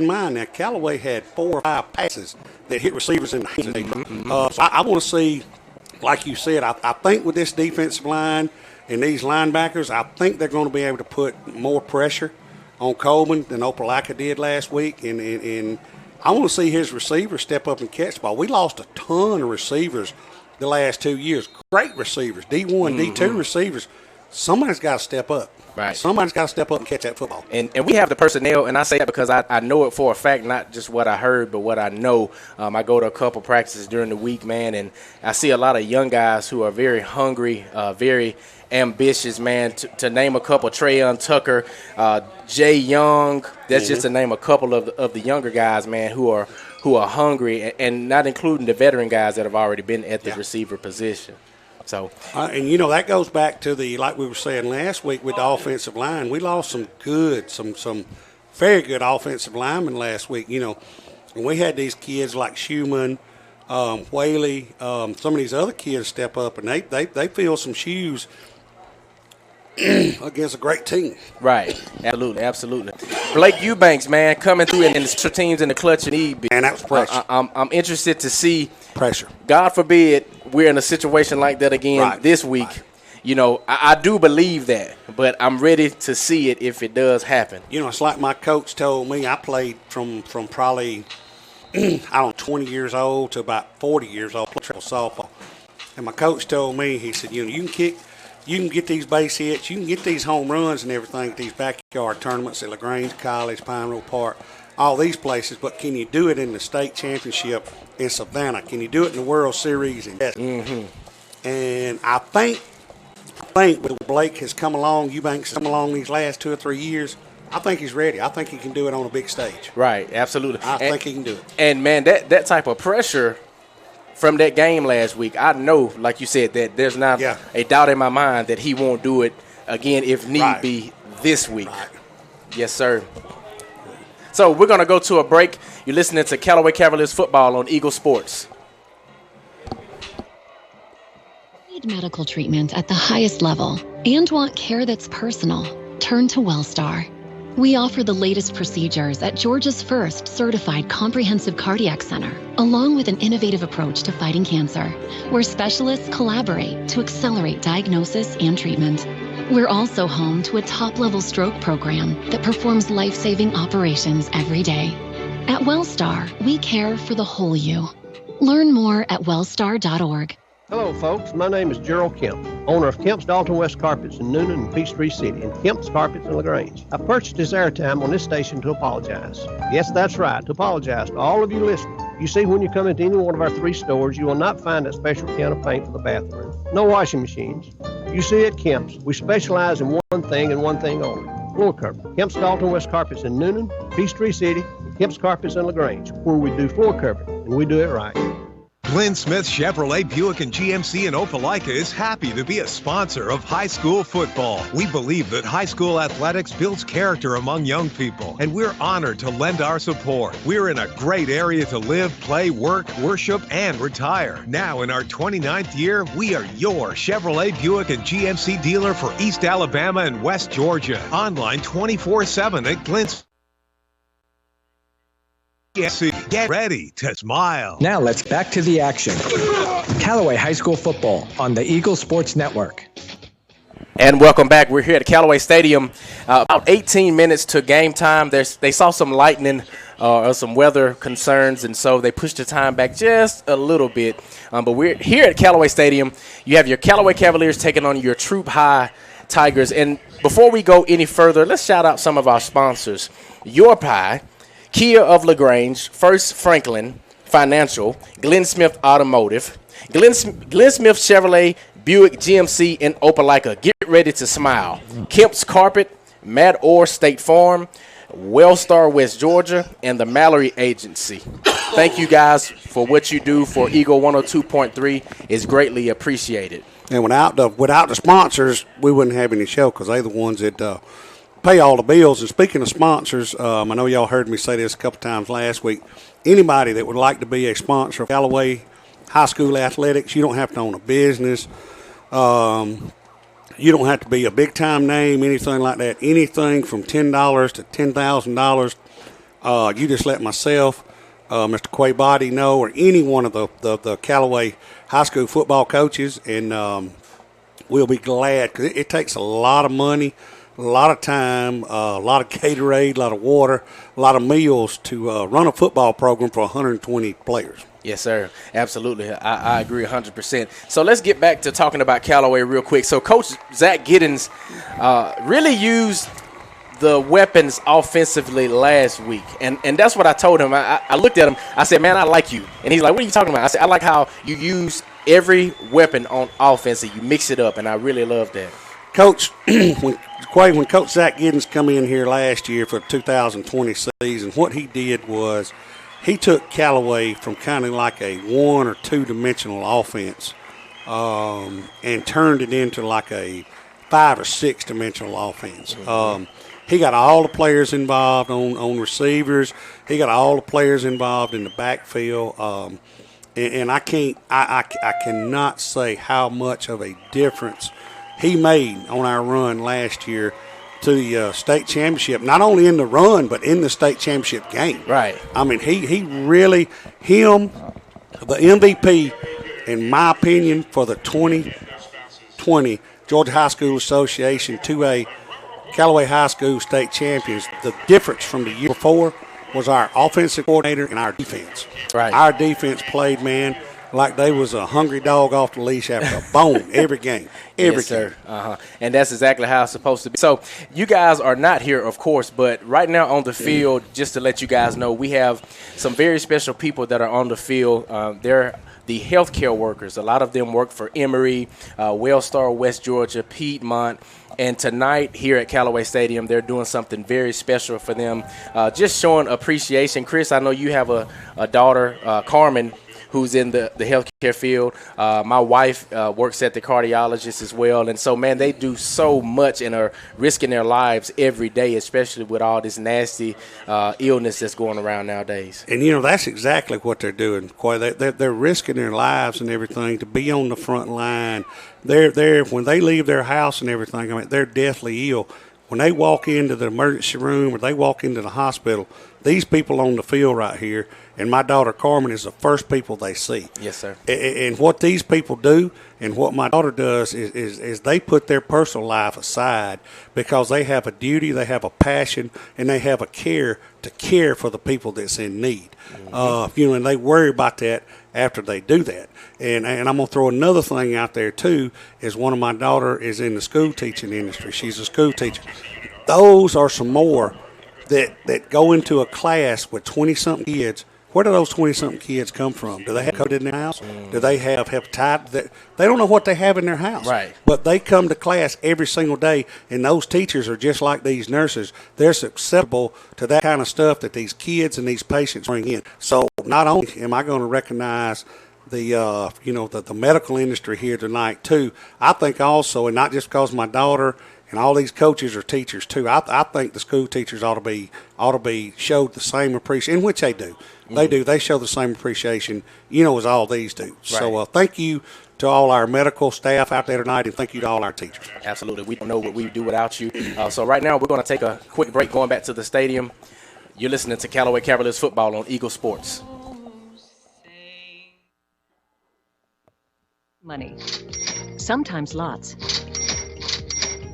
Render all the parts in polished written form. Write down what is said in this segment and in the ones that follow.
in mind now, Callaway had 4 or 5 passes that hit receivers in the hands. So I want to see, like you said, I think with this defensive line and these linebackers, I think they're going to be able to put more pressure on Coleman than Opelika did last week. And I want to see his receivers step up and catch the ball. We lost a ton of receivers the last 2 years. Great receivers, D1, D2 receivers. Somebody's got to step up. Right. Somebody's got to step up and catch that football. And we have the personnel, and I say that because I know it for a fact, not just what I heard, but what I know. I go to a couple practices during the week, man, and I see a lot of young guys who are very hungry, very ambitious, man. To name a couple, Trayon Tucker, Jay Young. That's just to name a couple of the younger guys, man, who are hungry, and not including the veteran guys that have already been at the receiver position. So, and that goes back to like we were saying last week with the offensive line. We lost some very good offensive linemen last week. And we had these kids like Schumann, Whaley, some of these other kids step up, and they fill some shoes against a great team. Right, absolutely. Blake Eubanks, man, coming through and the teams in the clutch and need. And that was pressure. I'm interested to see pressure. God forbid we're in a situation like that again this week. Right. I do believe that, but I'm ready to see it if it does happen. It's like my coach told me. I played from probably 20 years old to about 40 years old, played softball. And my coach told me, he said, you can kick. You can get these base hits. You can get these home runs and everything at these backyard tournaments at LaGrange College, Pine Road Park, all these places. But can you do it in the state championship in Savannah? Can you do it in the World Series? And I think when Blake has come along, Eubanks has come along these last 2 or 3 years, I think he's ready. I think he can do it on a big stage. Right, absolutely. I think he can do it. And, man, that type of pressure – from that game last week, I know, like you said, that there's not a doubt in my mind that he won't do it again if need be this week. Right. Yes, sir. So we're going to go to a break. You're listening to Callaway Cavaliers football on Eagle Sports. Need medical treatment at the highest level and want care that's personal? Turn to WellStar. We offer the latest procedures at Georgia's first certified comprehensive cardiac center, along with an innovative approach to fighting cancer, where specialists collaborate to accelerate diagnosis and treatment. We're also home to a top-level stroke program that performs life-saving operations every day. At WellStar, we care for the whole you. Learn more at wellstar.org. Hello, folks. My name is Gerald Kemp, owner of Kemp's Dalton West Carpets in Noonan and Peachtree City, and Kemp's Carpets in LaGrange. I purchased this airtime on this station to apologize. Yes, that's right, to apologize to all of you listening. You see, when you come into any one of our 3 stores, you will not find that special can of paint for the bathroom. No washing machines. You see, at Kemp's, we specialize in one thing and one thing only: floor cover. Kemp's Dalton West Carpets in Noonan, Peachtree City, and Kemp's Carpets in LaGrange, where we do floor covering, and we do it right. Glenn Smith Chevrolet Buick and GMC in Opelika is happy to be a sponsor of high school football. We believe that high school athletics builds character among young people, and we're honored to lend our support. We're in a great area to live, play, work, worship, and retire. Now in our 29th year, we are your Chevrolet Buick and GMC dealer for East Alabama and West Georgia. Online 24/7 at Glenn's. Get ready to smile. Now let's back to the action. Callaway High School football on the Eagle Sports Network. And welcome back. We're here at Callaway Stadium. About 18 minutes to game time. They saw some lightning or some weather concerns, and so they pushed the time back just a little bit. But we're here at Callaway Stadium. You have your Callaway Cavaliers taking on your Troup High Tigers. And before we go any further, let's shout out some of our sponsors. Your Pie, Kia of LaGrange, First Franklin Financial, Glenn Smith Automotive, Glenn Smith Chevrolet, Buick GMC in Opelika. Get ready to smile. Kemp's Carpet, Matt Orr State Farm, WellStar West Georgia, and the Mallory Agency. Thank you guys for what you do for Eagle 102.3. It's greatly appreciated. And without the sponsors, we wouldn't have any show because they're the ones that pay all the bills. And speaking of sponsors, I know y'all heard me say this a couple times last week. Anybody that would like to be a sponsor of Callaway High School Athletics, you don't have to own a business. You don't have to be a big-time name, anything like that. Anything from $10 to $10,000, You just let myself, Mr. Quaybody know, or any one of the Callaway high school football coaches, and we'll be glad, because it takes a lot of money, a lot of time, a lot of Gatorade, a lot of water, a lot of meals to run a football program for 120 players. Yes, sir. Absolutely. I agree 100%. So let's get back to talking about Callaway real quick. So Coach Zach Giddens really used the weapons offensively last week. And that's what I told him. I looked at him. I said, man, I like you. And he's like, what are you talking about? I said, I like how you use every weapon on offense and you mix it up, and I really love that. Coach, when Coach Zach Giddens come in here last year for the 2020 season, what he did was he took Callaway from kind of like a 1 or 2 dimensional offense and turned it into like a 5 or 6 dimensional offense. He got all the players involved on receivers. He got all the players involved in the backfield. And I cannot say how much of a difference he made on our run last year to the state championship, not only in the run, but in the state championship game. Right. I mean, he really, the MVP, in my opinion, for the 2020 Georgia High School Association 2A Callaway High School state champions, the difference from the year before was our offensive coordinator and our defense. Right. Our defense played, man, like they was a hungry dog off the leash after a bone every game. Every yes, game. Sir. And that's exactly how it's supposed to be. So you guys are not here, of course, but right now on the field, just to let you guys know, we have some very special people that are on the field. They're the healthcare workers. A lot of them work for Emory, Wellstar, West Georgia, Piedmont. And tonight here at Callaway Stadium, they're doing something very special for them, just showing appreciation. Chris, I know you have a daughter, Carmen, who's in the healthcare field. My wife works at the cardiologist as well. And so, man, they do so much and are risking their lives every day, especially with all this nasty illness that's going around nowadays. And, you know, that's exactly what they're doing. They're risking their lives and everything to be on the front line. They're when they leave their house and everything, I mean, they're deathly ill. When they walk into the emergency room or they walk into the hospital, these people on the field right here, and my daughter Carmen is the first people they see. Yes, sir. And what these people do and what my daughter does is they put their personal life aside because they have a duty, they have a passion, and they have a care to care for the people that's in need. Mm-hmm. And they worry about that after they do that. And I'm going to throw another thing out there, too, is one of my daughter is in the school teaching industry. She's a school teacher. Those are some more that go into a class with 20-something kids. Where do those 20-something kids come from? Do they have COVID in their house? Do they have hepatitis? They don't know what they have in their house. Right. But they come to class every single day, and those teachers are just like these nurses. They're susceptible to that kind of stuff that these kids and these patients bring in. So not only am I going to recognize the medical industry here tonight too, I think also, and not just because my daughter and all these coaches are teachers too, I think the school teachers ought to be showed the same appreciation, which they do. They do. They show the same appreciation, as all these do. Right. So thank you to all our medical staff out there tonight, and thank you to all our teachers. Absolutely. We don't know what we would do without you. So right now we're going to take a quick break going back to the stadium. You're listening to Callaway Cavaliers football on Eagle Sports. Money. Sometimes lots.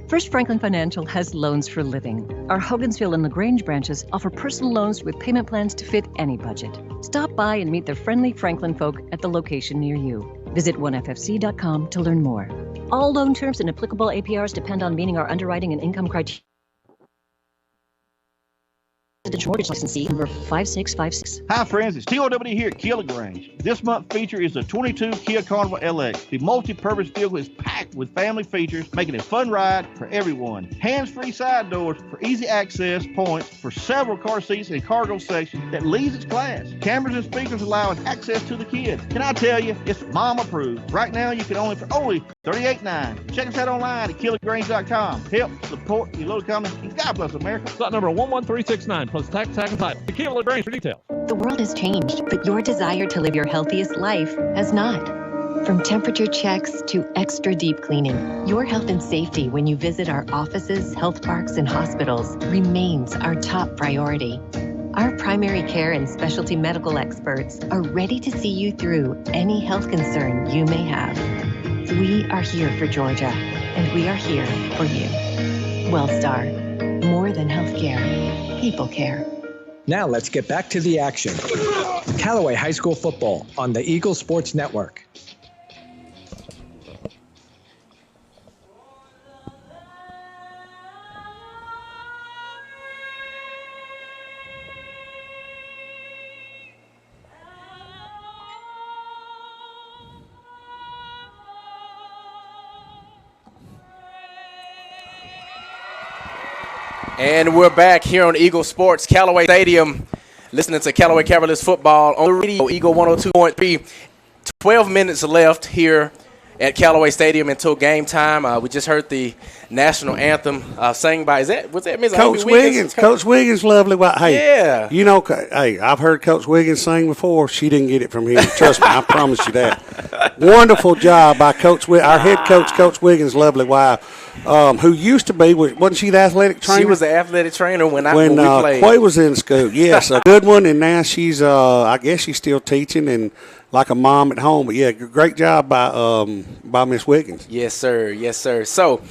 First Franklin Financial has loans for living. Our Hogansville and LaGrange branches offer personal loans with payment plans to fit any budget. Stop by and meet the friendly Franklin folk at the location near you. Visit onefc.com to learn more. All loan terms and applicable APRs depend on meeting our underwriting and income criteria. Mortgage licensee number 5656. Hi friends, it's TOW here at Kia LaGrange. This month's feature is the 22 Kia Carnival LX. The multi-purpose vehicle is packed with family features, making it a fun ride for everyone. Hands-free side doors for easy access points for several car seats and cargo sections that leads its class. Cameras and speakers allowing access to the kids. Can I tell you, it's mom approved. Right now you can only for only $38.9. Check us out online at KiaLaGrange.com. Help support your local company, and God bless America. Slot number 11369 plus tax and title. The Kia LaGrange for details. The world has changed, but your desire to live your healthiest life has not. From temperature checks to extra deep cleaning, your health and safety when you visit our offices, health parks, and hospitals remains our top priority. Our primary care and specialty medical experts are ready to see you through any health concern you may have. We are here for Georgia, and we are here for you. WellStar, more than healthcare, people care. Now let's get back to the action. Callaway High School football on the Eagle Sports Network. And we're back here on Eagle Sports, Callaway Stadium, listening to Callaway Cavaliers football on the radio, Eagle 102.3. 12 minutes left here at Callaway Stadium until game time. We just heard the national anthem sang by, was that Ms. Coach Wiggins? Coach Wiggins, lovely. Hey, yeah. You know, hey, I've heard Coach Wiggins sing before. She didn't get it from him. Trust me, I promise you that. Wonderful job by Coach Wiggins, our head coach, Coach Wiggins' lovely wife. Who used to be, wasn't she the athletic trainer? She was the athletic trainer when we played. Quay was in school. Yes, a good one, and now she's, I guess she's still teaching and like a mom at home. But, yeah, great job by Miss Wiggins. Yes, sir. Yes, sir. So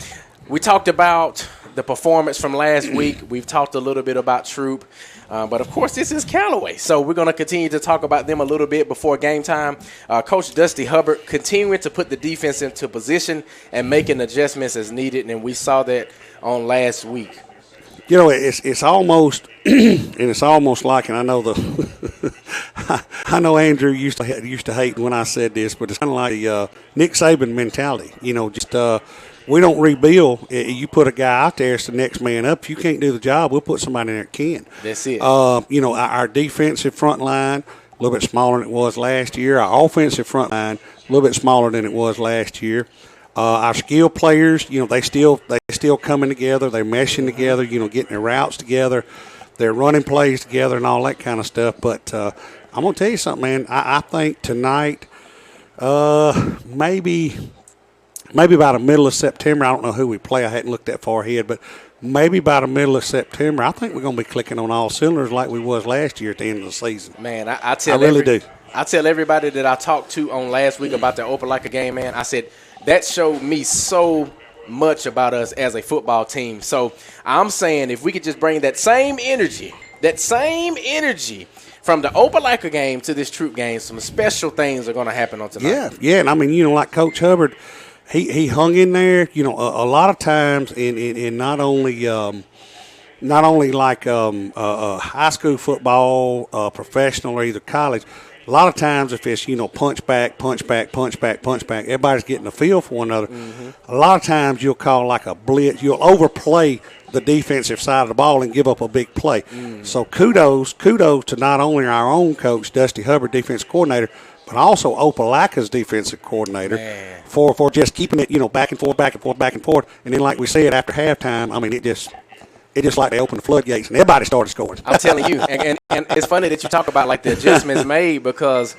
we talked about the performance from last week. We've talked a little bit about Troup. But, of course, this is Callaway. So we're going to continue to talk about them a little bit before game time. Coach Dusty Hubbard continuing to put the defense into position and making adjustments as needed, and we saw that on last week. You know, it's almost and it's almost like, and I know I know Andrew used to hate when I said this, but it's kind of like the Nick Saban mentality. You know, just we don't rebuild. You put a guy out there, it's the next man up. If you can't do the job, we'll put somebody in there that can. That's it. You know, our defensive front line, a little bit smaller than it was last year. Our offensive front line, a little bit smaller than it was last year. Our skill players, you know, they still coming together. They're meshing together, you know, getting their routes together. They're running plays together and all that kind of stuff. But I'm going to tell you something, man. I think tonight, maybe about the middle of September. I don't know who we play. I hadn't looked that far ahead, but maybe by the middle of September, I think we're going to be clicking on all cylinders like we was last year at the end of the season. Man, I really do. I tell everybody that I talked to on last week about the Opelika game, man, I said that showed me so much about us as a football team. So I'm saying if we could just bring that same energy from the Opelika game to this Troup game, some special things are going to happen on tonight. Yeah, and I mean, you know, like Coach Hubbard, he hung in there. You know, a lot of times in not only like high school football, professional or either college. A lot of times if it's, you know, punch back, everybody's getting a feel for one another. Mm-hmm. A lot of times you'll call like a blitz. You'll overplay the defensive side of the ball and give up a big play. Mm. So kudos to not only our own coach, Dusty Hubbard, defensive coordinator, but also Opelika's defensive coordinator for just keeping it, you know, back and forth. And then like we said, after halftime, I mean, it just like they opened the floodgates and everybody started scoring. I'm telling you. And it's funny that you talk about like the adjustments made because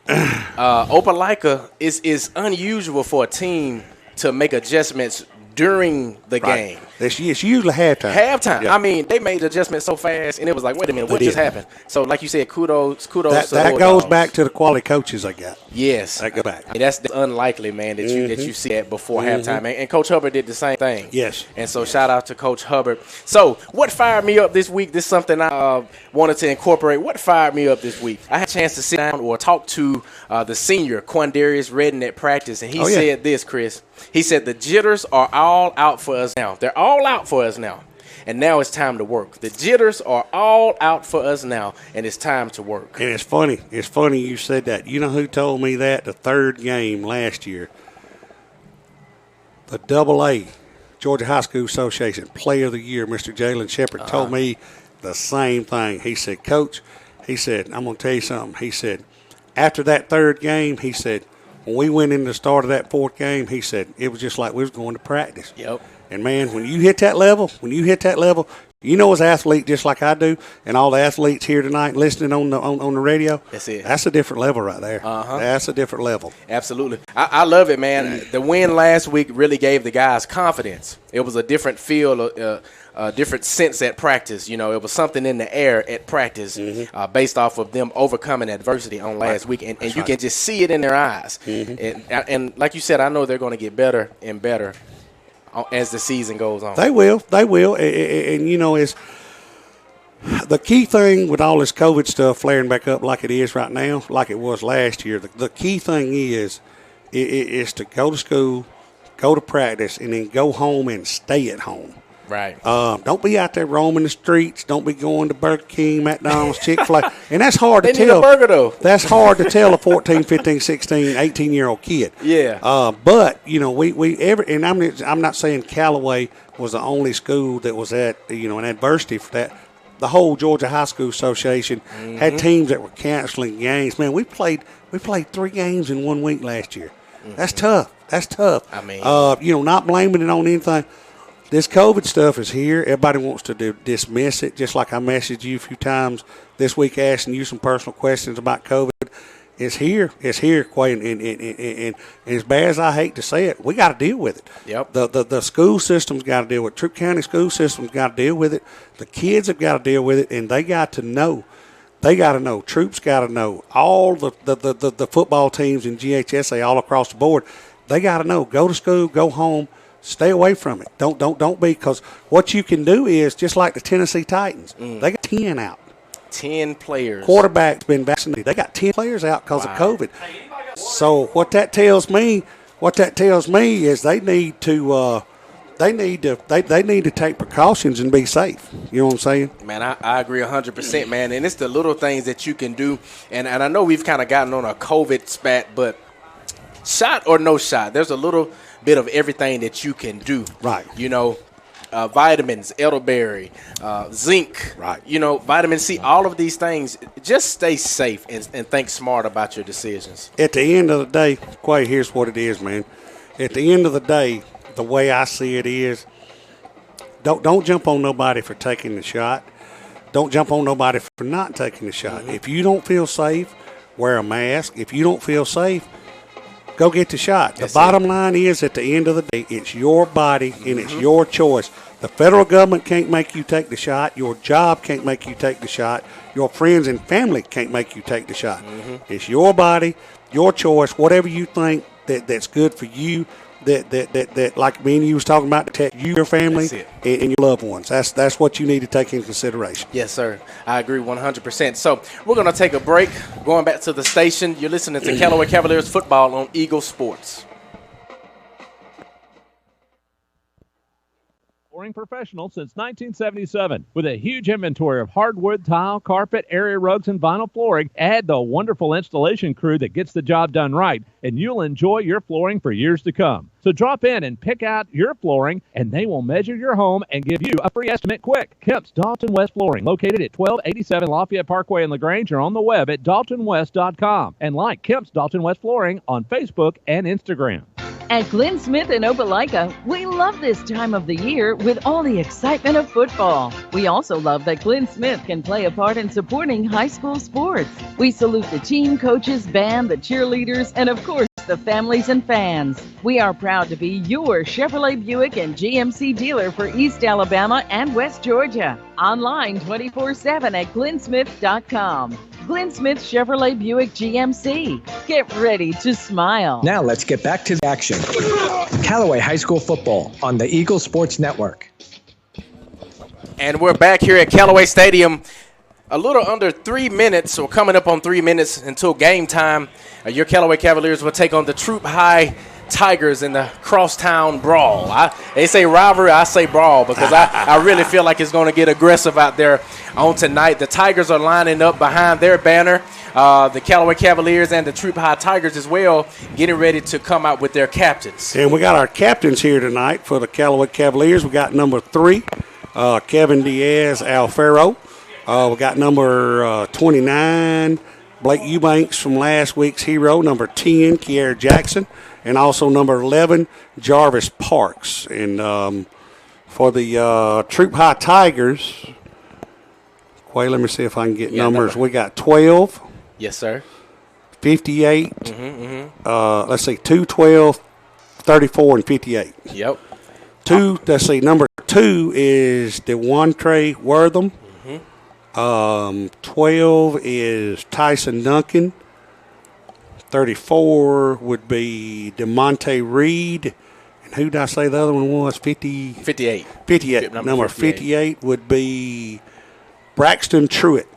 Opelika is unusual for a team to make adjustments during the game. It's usually halftime. Yeah. I mean, they made the adjustment so fast, and it was like, wait a minute, what just happened? So, like you said, kudos. That goes back to the quality coaches I got. Yes, that go back. And that's unlikely, man, that you see that before halftime. And Coach Hubbard did the same thing. Yes. And so, shout out to Coach Hubbard. So, what fired me up this week? This is something I wanted to incorporate. What fired me up this week? I had a chance to sit down or talk to the senior Quandarius Redden at practice, and he said this, Chris. He said the jitters are all out for us now. They're all out for us now. And now it's time to work. The jitters are all out for us now, and it's time to work. And it's funny. It's funny you said that. You know who told me that? The third game last year. The AA, Georgia High School Association Player of the Year, Mr. Jalen Shepard, told me the same thing. He said, Coach, he said, I'm going to tell you something. He said, after that third game, he said, when we went in the start of that fourth game, he said, it was just like we was going to practice. Yep. And, man, when you hit that level, you know, as an athlete, just like I do, and all the athletes here tonight listening on the radio, that's it. That's a different level right there. That's a different level. Absolutely. I love it, man. The win last week really gave the guys confidence. It was a different feel, a different sense at practice. You know, it was something in the air at practice based off of them overcoming adversity on last week, and you can just see it in their eyes. And like you said, I know they're going to get better and better as the season goes on. They will. And you know, it's the key thing with all this COVID stuff flaring back up like it is right now, like it was last year. The key thing is to go to school, go to practice, and then go home and stay at home. Right. Don't be out there roaming the streets. Don't be going to Burger King, McDonald's, Chick-fil-A. And that's hard to tell. They need a burger, though. That's hard to tell a 14, 15, 16, 18-year-old kid. Yeah. But, you know, and I'm not saying Callaway was the only school that was at, you know, an adversity for that. The whole Georgia High School Association had teams that were canceling games. Man, we played 3 games in 1 week last year. That's tough. I mean, you know, not blaming it on anything. This COVID stuff is here. Everybody wants to dismiss it, just like I messaged you a few times this week asking you some personal questions about COVID. It's here. It's here, Quay. And as bad as I hate to say it, we got to deal with it. Yep. The school system's got to deal with it. Troup County school system's got to deal with it. The kids have got to deal with it, and they got to know. They got to know. Troup's got to know. All the football teams in GHSA all across the board, they got to know. Go to school, go home. Stay away from it. Don't be, because what you can do is just like the Tennessee Titans. They got 10 out. 10 players. Quarterback's been vaccinated. They got 10 players out because of COVID. So what that tells me is they need to take precautions and be safe. You know what I'm saying? Man, I agree 100%, man. And it's the little things that you can do. And I know we've kind of gotten on a COVID spat, but shot or no shot, there's a little bit of everything that you can do. Right. You know, vitamins, elderberry, zinc, right. You know, vitamin C, all of these things. Just stay safe and think smart about your decisions. At the end of the day, Quay, here's what it is, man. At the end of the day, the way I see it is, don't jump on nobody for taking the shot. Don't jump on nobody for not taking the shot. If you don't feel safe, wear a mask. If you don't feel safe, go get the shot. The bottom line is, at the end of the day, it's your body and it's your choice. The federal government can't make you take the shot. Your job can't make you take the shot. Your friends and family can't make you take the shot. It's your body, your choice, whatever you think that's good for you, that like me and you was talking about, to protect you, your family, and your loved ones. That's what you need to take in consideration. Yes, sir. I agree 100%. So we're going to take a break. Going back to the station, you're listening to Callaway Cavaliers football on Eagle Sports. Flooring professional since 1977. With a huge inventory of hardwood, tile, carpet, area rugs, and vinyl flooring, add the wonderful installation crew that gets the job done right, and you'll enjoy your flooring for years to come. So drop in and pick out your flooring, and they will measure your home and give you a free estimate quick. Kemp's Dalton West Flooring, located at 1287 Lafayette Parkway in LaGrange, or on the web at daltonwest.com. And like Kemp's Dalton West Flooring on Facebook and Instagram. At Glenn Smith in Opelika, we love this time of the year with all the excitement of football. We also love that Glenn Smith can play a part in supporting high school sports. We salute the team, coaches, band, the cheerleaders, and of course, the families and fans. We are proud to be your Chevrolet Buick and GMC dealer for East Alabama and West Georgia. Online 24/7 at glennsmith.com. Glenn Smith Chevrolet Buick GMC. Get ready to smile. Now let's get back to the action. Callaway High School football on the Eagle Sports Network. And we're back here at Callaway Stadium. A little under 3 minutes, or coming up on 3 minutes until game time. Your Callaway Cavaliers will take on the Troup High Tigers in the crosstown brawl. They say rivalry, I say brawl, because I really feel like it's going to get aggressive out there on tonight. The Tigers are lining up behind their banner. The Callaway Cavaliers and the Troup High Tigers as well, getting ready to come out with their captains. And we got our captains here tonight for the Callaway Cavaliers. We got number 3, Kevin Diaz Alfaro. We got number 29, Blake Eubanks from last week's hero. Number 10, Kiera Jackson. And also number 11, Jarvis Parks. And For the Troup High Tigers, Quay, let me see if I can get numbers. We got 12. Yes, sir. 58. Let's see, 2, 12, 34, and 58. Yep. Let's see, number 2 is DeWantre Wortham. 12 is Tyson Duncan. 34 would be DeMonte Reed. And who did I say the other one was? 58. 58. Number 58 would be Braxton Truitt.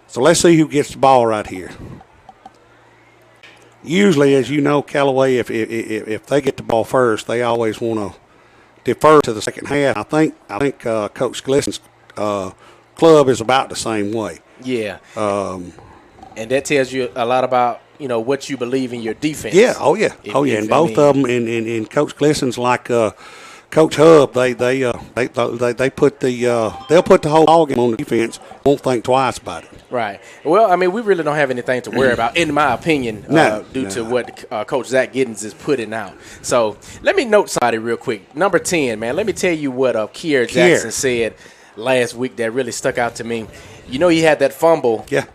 So let's see who gets the ball right here. Usually, as you know, Callaway, if they get the ball first, they always want to defer to the second half. I think Coach Glisson's club is about the same way. Yeah. And that tells you a lot about what you believe in your defense. Yeah. Oh yeah. And both of them in Coach Glisson's like Coach Hub. They put they'll put the whole ball game on the defense. Won't think twice about it. Right. Well, I mean, we really don't have anything to worry about, in my opinion, due to what Coach Zach Giddens is putting out. So let me note somebody real quick. Number 10, man. Let me tell you what Kier Jackson said last week that really stuck out to me. He had that fumble. Yeah.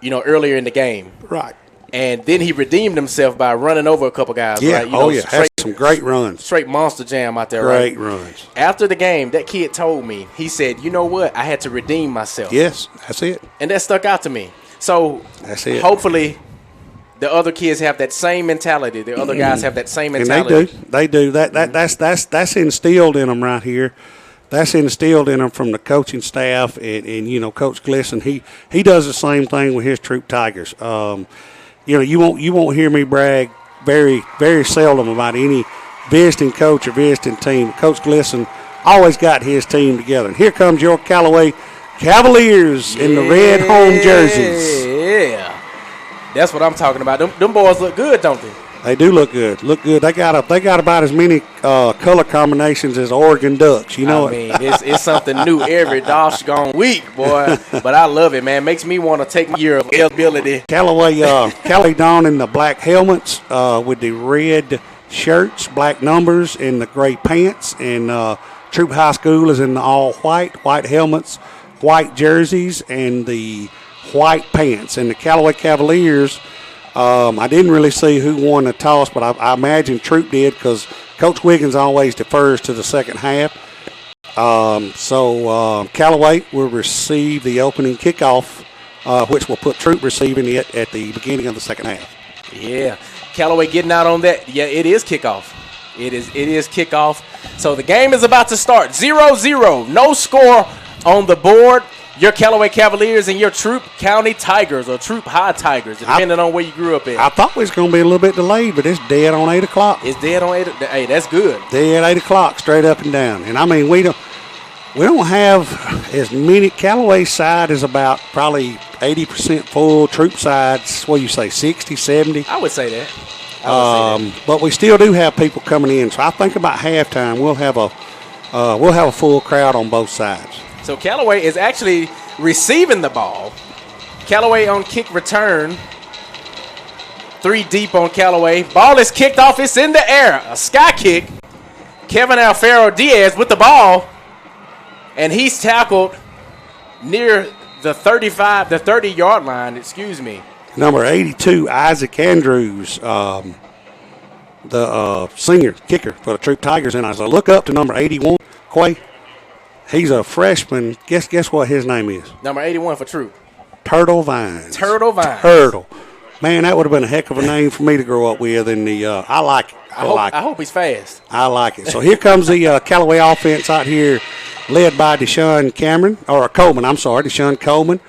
Earlier in the game. Right. And then he redeemed himself by running over a couple guys. Yeah. Right? Had some great runs. Straight monster jam out there. Great right? runs. After the game, that kid told me, he said, "You know what? I had to redeem myself." Yes, that's it. And that stuck out to me. So that's it. Hopefully, the other kids have that same mentality. The other guys have that same mentality. And they do. That's instilled in them right here. That's instilled in them from the coaching staff, and Coach Glisson. He does the same thing with his Troup Tigers. You won't hear me brag very, very seldom about any visiting coach or visiting team. Coach Glisson always got his team together. And here comes your Callaway Cavaliers in the red home jerseys. Yeah, that's what I'm talking about. Them boys look good, don't they? They do look good. They got about as many color combinations as Oregon Ducks. It's something new every doggone week, boy. But I love it, man. Makes me want to take my year of eligibility. Callaway donning the black helmets with the red shirts, black numbers, and the gray pants. And Troup High School is in the all white helmets, white jerseys, and the white pants. And the Callaway Cavaliers. I didn't really see who won the toss, but I imagine Troup did because Coach Wiggins always defers to the second half. So Callaway will receive the opening kickoff, which will put Troup receiving it at the beginning of the second half. Yeah, Callaway getting out on that. Yeah, it is kickoff. It is kickoff. So the game is about to start. 0-0. No score on the board. Your Callaway Cavaliers and your Troup County Tigers or Troup High Tigers, depending on where you grew up in. I thought it was going to be a little bit delayed, but it's dead on 8 o'clock. It's dead on 8. Hey, that's good. Dead 8 o'clock, straight up and down. And I mean, we don't have as many. Callaway side is about probably 80% full. Troup side's, what do you say, 60, 70? I would say that. But we still do have people coming in. So I think about halftime we'll have a full crowd on both sides. So Callaway is actually receiving the ball. Callaway on kick return. 3 deep on Callaway. Ball is kicked off. It's in the air. A sky kick. Kevin Alfaro Diaz with the ball. And he's tackled near the 30-yard line, excuse me. Number 82, Isaac Andrews, the senior kicker for the Troup Tigers. And as I look up to number 81, Quay, he's a freshman. Guess what his name is? Number 81 for Troup. Turtle Vines. Turtle Vines. Turtle. Man, that would have been a heck of a name for me to grow up with. And I like it. I hope he's fast. I like it. So here comes the Callaway offense out here, led by Deshaun Coleman,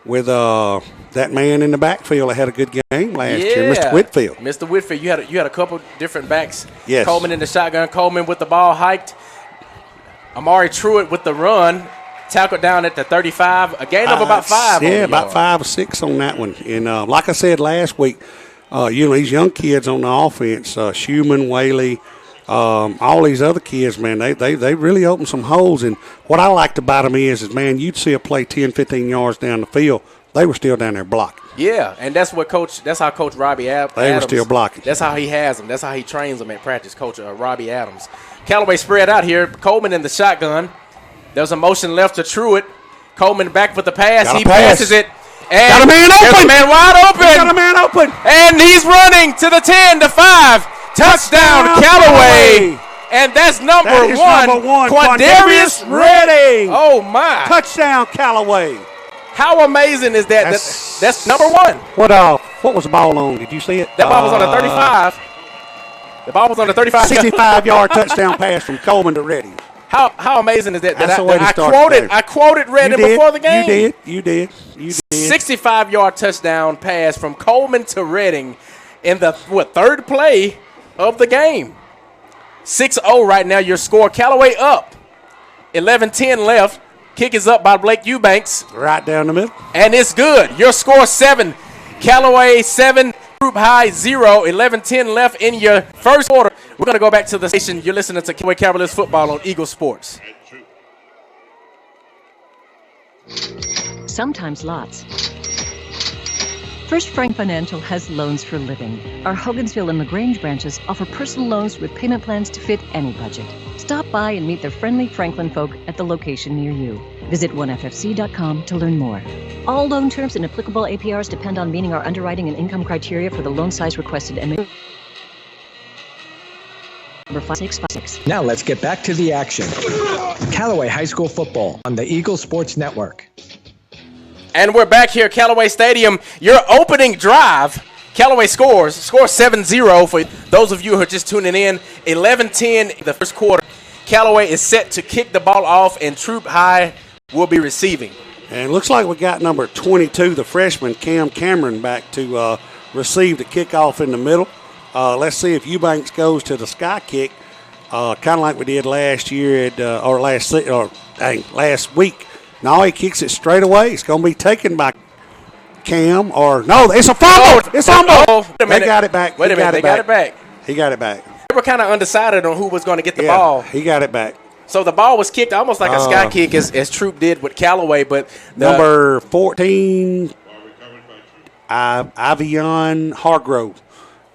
with that man in the backfield that had a good game last year, Mr. Whitfield. Mr. Whitfield, you had a couple different backs. Yes. Coleman in the shotgun, Coleman with the ball hiked. Amari Truitt with the run, tackled down at the 35. A gain of about 5. Yeah, about 5 or 6 on that one. And like I said last week, these young kids on the offense, Schumann, Whaley, all these other kids, man, they really opened some holes. And what I liked about them is, man, you'd see a play 10, 15 yards down the field. They were still down there blocking. Yeah, and that's how Coach Robbie Adams. They were still blocking. That's how he has them. That's how he trains them at practice, Coach Robbie Adams. Callaway spread out here. Coleman in the shotgun. There's a motion left to Truitt. Coleman back with the pass. He passes it. And got a man open. There's a man wide open. Got a man open. And he's running to the 10, to 5. Touchdown, Callaway. And that's number one. Quandarius Redding. Oh, my. Touchdown, Callaway. How amazing is that? That's number one. What was the ball on? Did you see it? That ball was on the 35. The ball was on the 35. 65-yard touchdown pass from Coleman to Redding. How amazing is that? I quoted Redding before the game. You did. 65-yard touchdown pass from Coleman to Redding in the third play of the game. 6-0 right now. Your score. Callaway up. 11-10 left. Kick is up by Blake Eubanks. Right down the middle. And it's good. Your score 7. Callaway 7. Troup High 0. 11-10 left in your first quarter. We're going to go back to the station. You're listening to Callaway Cavaliers football on Eagle Sports. Sometimes lots. First Frank Financial has loans for living. Our Hogansville and LaGrange branches offer personal loans with payment plans to fit any budget. Stop by and meet the friendly Franklin folk at the location near you. Visit oneffc.com to learn more. All loan terms and applicable APRs depend on meeting our underwriting and income criteria for the loan size requested and number 5656. Now let's get back to the action. Callaway High School football on the Eagle Sports Network. And we're back here at Callaway Stadium. Your opening drive, Callaway scores 7-0 for those of you who are just tuning in. 11-10 the first quarter. Callaway is set to kick the ball off, and Troup High will be receiving. And it looks like we got number 22, the freshman, Cam Cameron, back to receive the kickoff in the middle. Let's see if Eubanks goes to the sky kick, kind of like we did last year last week. No, he kicks it straight away. It's going to be taken by Cam it's a fumble. It's fumble. They got it back. Wait a minute. They got it back. He got it back. They were kind of undecided on who was going to get the ball. He got it back. So the ball was kicked almost like a sky kick as Troup did with Callaway. But number 14, Avion Hargrove,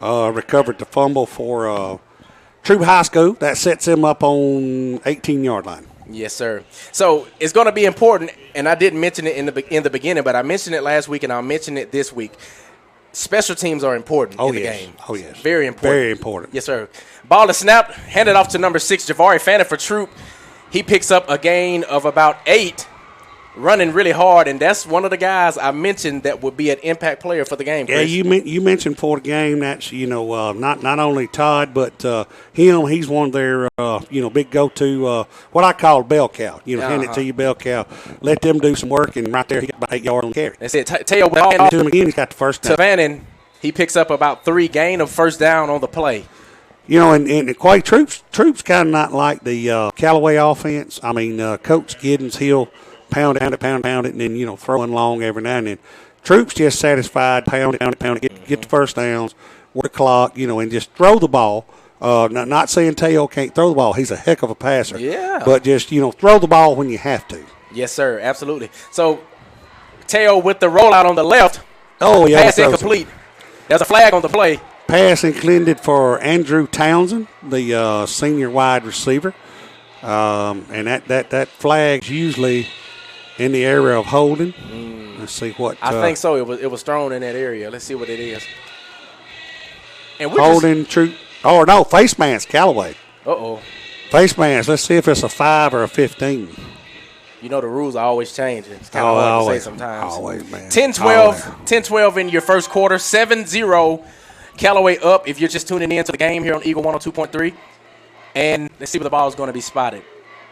recovered the fumble for Troup High School. That sets him up on 18-yard line. Yes, sir. So it's going to be important, and I didn't mention it in the beginning, but I mentioned it last week, and I'll mention it this week. Special teams are important in the game. Oh, yes. Very important. Very important. Yes, sir. Ball is snapped, handed off to number 6, Javari Fannin for Troup. He picks up a gain of about 8, running really hard, and that's one of the guys I mentioned that would be an impact player for the game, Chris. Yeah, you mentioned for the game that's, not only Todd, but him, he's one of their, big go-to, what I call bell cow. Hand it to you, bell cow. Let them do some work, and right there he got about 8 yards on the carry. That's it. Teo to him again, he's got the first down. Vannon, he picks up about 3 gain of first down on the play. And quite Troup's kind of not like the Callaway offense. I mean, Coach Giddens, he'll pound it, and then, throwing long every now and then. Troup's just satisfied, pound it, get the first downs, work the clock, and just throw the ball. Not saying Teo can't throw the ball. He's a heck of a passer. Yeah. But just, throw the ball when you have to. Yes, sir, absolutely. So, Teo with the rollout on the left. Oh, yeah. Pass incomplete. There's a flag on the play. Pass intended for Andrew Townsend, the senior wide receiver. And that flag's usually in the area of holding. Let's see what. I think so. It was thrown in that area. Let's see what it is. And holding Troup. Oh, no, face mask, Callaway. Uh-oh. Face mask. Let's see if it's a 5 or a 15. The rules are always changing. It's kind of hard to say sometimes. Always, man. 10-12 in your first quarter. 7-0. Callaway up if you're just tuning in to the game here on Eagle 102.3. And let's see where the ball is going to be spotted.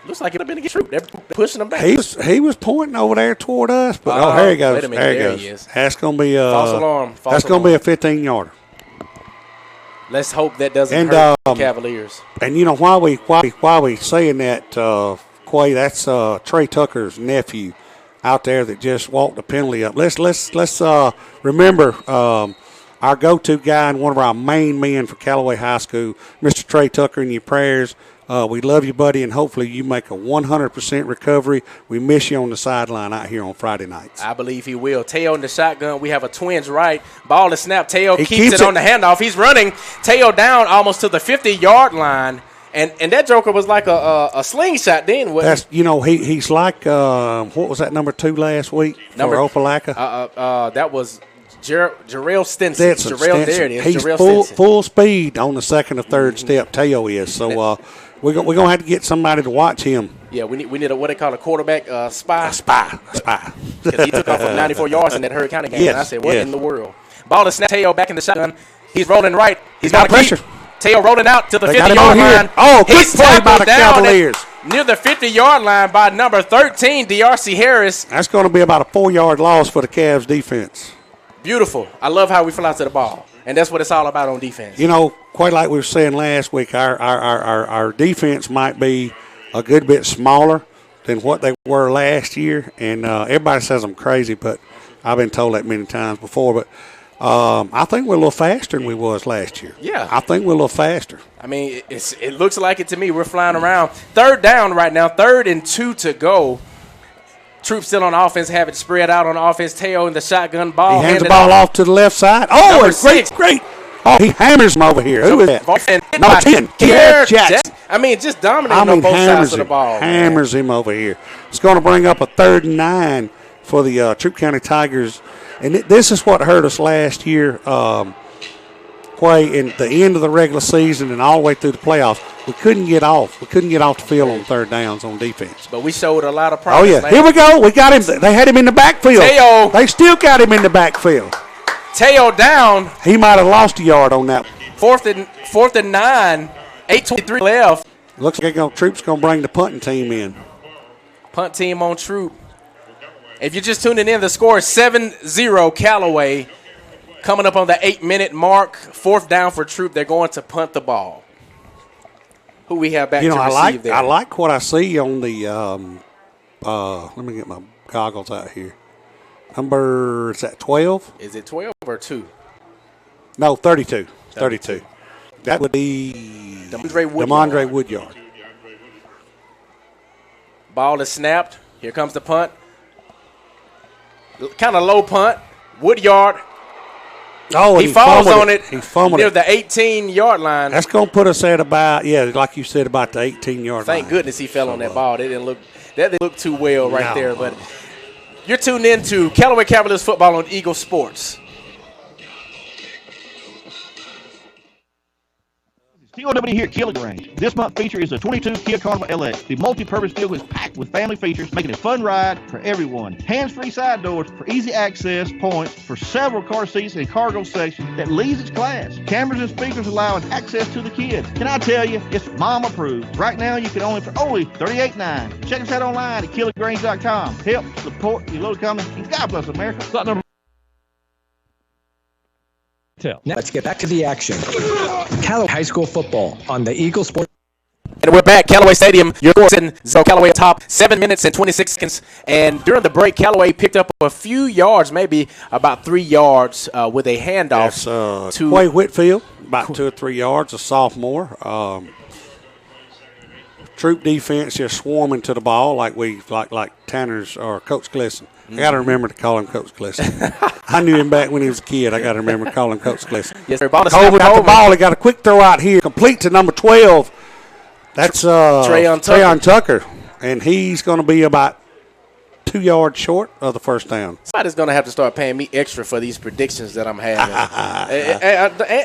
Looks like it'll be against Troup. They're pushing them back. He was pointing over there toward us, but here he goes. Wait a minute, there he goes. That's going to be false alarm. That's going to be a 15-yarder. Let's hope that doesn't hurt the Cavaliers. And while we saying that, Quay, that's Trey Tucker's nephew out there that just walked the penalty up. Let's remember our go-to guy and one of our main men for Callaway High School, Mr. Trey Tucker, in your prayers. We love you, buddy, and hopefully you make a 100% recovery. We miss you on the sideline out here on Friday nights. I believe he will. Teo in the shotgun. We have a twins right. Ball is snapped. Teo keeps it on the handoff. He's running. Teo down almost to the 50-yard line. And that joker was like a slingshot then. That's he's like what was that number 2 last week for Opelika? That was Jarrell Stinson. Jarrell, there it is. He's Jarrell full speed on the second or third step. Teo is so. We're gonna have to get somebody to watch him. Yeah, we need what they call a quarterback spy. A spy. Because he took off for 94 yards in that Hurricane game. Yes, and I said, what in the world? Ball is snapped. Teo back in the shotgun. He's rolling right. He's got pressure. Teo rolling out to the 50-yard line. Oh, good play by the Cavaliers. Near the 50-yard line by number 13, DRC Harris. That's going to be about a 4-yard loss for the Cavs defense. Beautiful. I love how we fly to the ball. And that's what it's all about on defense. Quite like we were saying last week, our defense might be a good bit smaller than what they were last year. And everybody says I'm crazy, but I've been told that many times before. But I think we're a little faster than we was last year. Yeah. I think we're a little faster. I mean, it looks like it to me. We're flying around. 3rd down right now, 3rd and 2 to go. Troup still on offense, have it spread out on offense. Teo in the shotgun ball. He hands the ball off to the left side. Oh, it's great. Oh, he hammers him over here. Who is that? Number 10, Garrett Jackson. I mean, just dominating on both sides of the ball. Hammers him over here. It's going to bring up a 3rd and 9 for the Troup County Tigers. And this is what hurt us last year, in the end of the regular season and all the way through the playoffs. We couldn't get off. We couldn't get off the field on 3rd downs on defense. But we showed a lot of progress. Oh, yeah. Here we go. We got him. They had him in the backfield. Teo. They still got him in the backfield. Teo down. He might have lost a yard on that. 4th and 9. 8:23 left. Looks like Troup's going to bring the punting team in. Punt team on Troup. If you're just tuning in, the score is 7-0 Callaway. Coming up on the 8-minute mark. 4th down for Troup. They're going to punt the ball. Who we have back to receive there? I like what I see on the let me get my goggles out here. Number, is that 12? Is it 12 or 2? No, 32. 32. That would be Demondre Woodyard. Ball is snapped. Here comes the punt. Kind of low punt. Woodyard. Oh, he falls on it. He fumbled near the 18-yard line. That's going to put us at about, like you said, about the 18-yard line. Thank goodness he fell on that ball. That didn't look too well right there. But you're tuned in to Callaway Cavaliers football on Eagle Sports. COW here at Callaway. This month's feature is a 22 Kia Carnival LX. The multi-purpose vehicle is packed with family features, making it a fun ride for everyone. Hands-free side doors for easy access points for several car seats and cargo sections that leads its class. Cameras and speakers allowing access to the kids. Can I tell you, it's mom approved. Right now, you can only for only $38.9. Check us out online at KillerGrange.com. Help support your little company, and God bless America. Now let's get back to the action. Callaway High School football on the Eagle Sports. And we're back. Callaway Stadium. You're 7-0 Callaway top. 7 minutes and 26 seconds. And during the break, Callaway picked up a few yards, maybe about 3 yards with a handoff to Quay Whitfield, about 2 or 3 yards, a sophomore. Troup defense just swarming to the ball like Tanner's or Coach Glisson. I got to remember to call him Coach Glisson. I knew him back when he was a kid. I got to remember to call him Coach Glisson. Yes, sir. Colvin got the ball. He got a quick throw out here, complete to number 12. That's Trayon Tucker, and he's going to be about 2 yards short of the first down. Somebody's going to have to start paying me extra for these predictions that I'm having.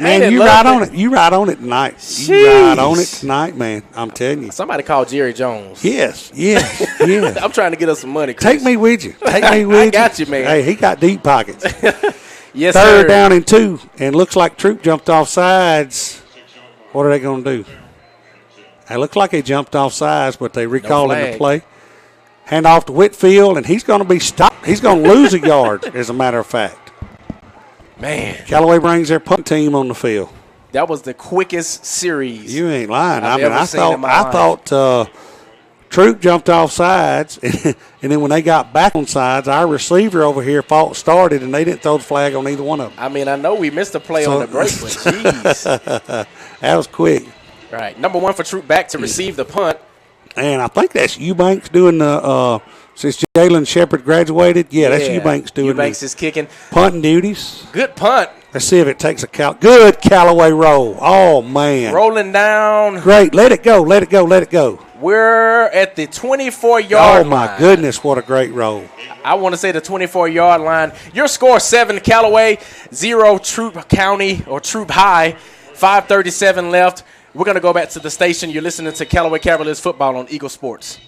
Man, you ride on it. You ride on it tonight. Jeez. You ride on it tonight, man. I'm telling you. Somebody called Jerry Jones. Yes. I'm trying to get us some money, Chris. Take me with you. I got you, man. Hey, he got deep pockets. Yes, Third sir. down and 2, and looks like Troup jumped off sides. What are they going to do? It looks like they jumped off sides, but they recalled him to play. Hand off to Whitfield, and he's going to be stopped. He's going to lose a yard, as a matter of fact. Man. Callaway brings their punt team on the field. That was the quickest series. You ain't lying. I thought Troup jumped off sides, and then when they got back on sides, our receiver over here started, and they didn't throw the flag on either one of them. I mean, I know we missed a play on the break, but jeez. That was quick. Right. Number 1 for Troup back to receive the punt. And I think that's Eubanks doing the since Jalen Shepard graduated. Yeah, that's Eubanks doing Eubanks is kicking. Punting duties. Good punt. Let's see if it takes a good Callaway roll. Oh, man. Rolling down. Great. Let it go. Let it go. Let it go. We're at the 24-yard line. Oh, my goodness. What a great roll. I want to say the 24-yard line. Your score, 7 Callaway, 0 Troup County or Troup High. 5:37 left. We're going to go back to the station. You're listening to Callaway Cavaliers football on Eagle Sports.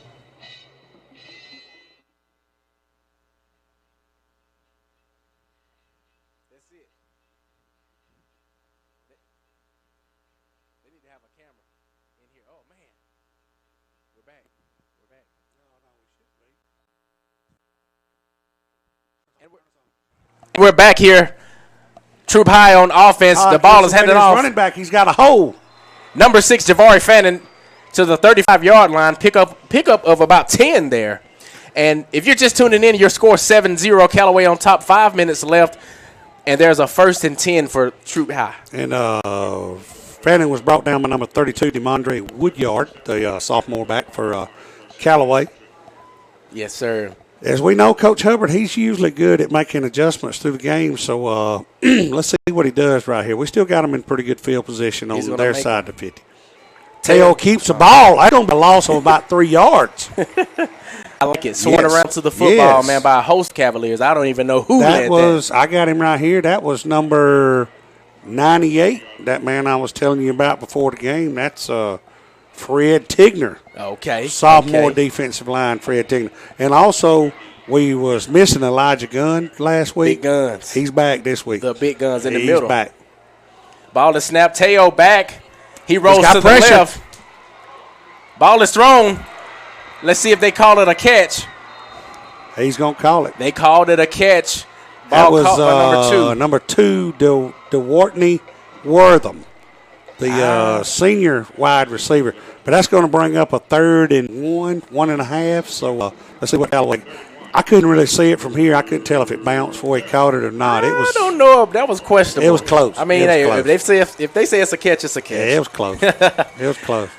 We're back here. Troup High on offense. The ball is handed off. Running back, he's got a hole. Number 6, Javari Fannin to the 35-yard line. Pickup of about 10 there. And if you're just tuning in, your score 7-0. Callaway on top. 5 minutes left. And there's a 1st and 10 for Troup High. And Fannin was brought down by number 32, DeMondre Woodyard, the sophomore back for Callaway. Yes, sir. As we know, Coach Hubbard, he's usually good at making adjustments through the game. So let's see what he does right here. We still got him in pretty good field position on their side of the 50. Teo keeps the ball. That's going to be a loss of about 3 yards. I like it. Swung around to the football, man, by a host Cavaliers. I don't even know who that was. I got him right here. That was number 98, that man I was telling you about before the game. That's Fred Tigner. Okay. Sophomore defensive line, Fred Tigner. And also, we was missing Elijah Gunn last week. Big Guns. He's back this week. The big guns in the middle. He's back. Ball is snapped. Teo back. He rolls to pressure. the left. Ball is thrown. Let's see if they call it a catch. He's going to call it. They called it a catch. That Ball was caught by number 2, DeWartney Wortham, the senior wide receiver. But that's going to bring up a 3rd and 1.5. So let's see what Callaway. I couldn't really see it from here. I couldn't tell if it bounced before he caught it or not. I don't know. That was questionable. It was close. I mean, if they say it's a catch, it's a catch. Yeah, it was close. It was close.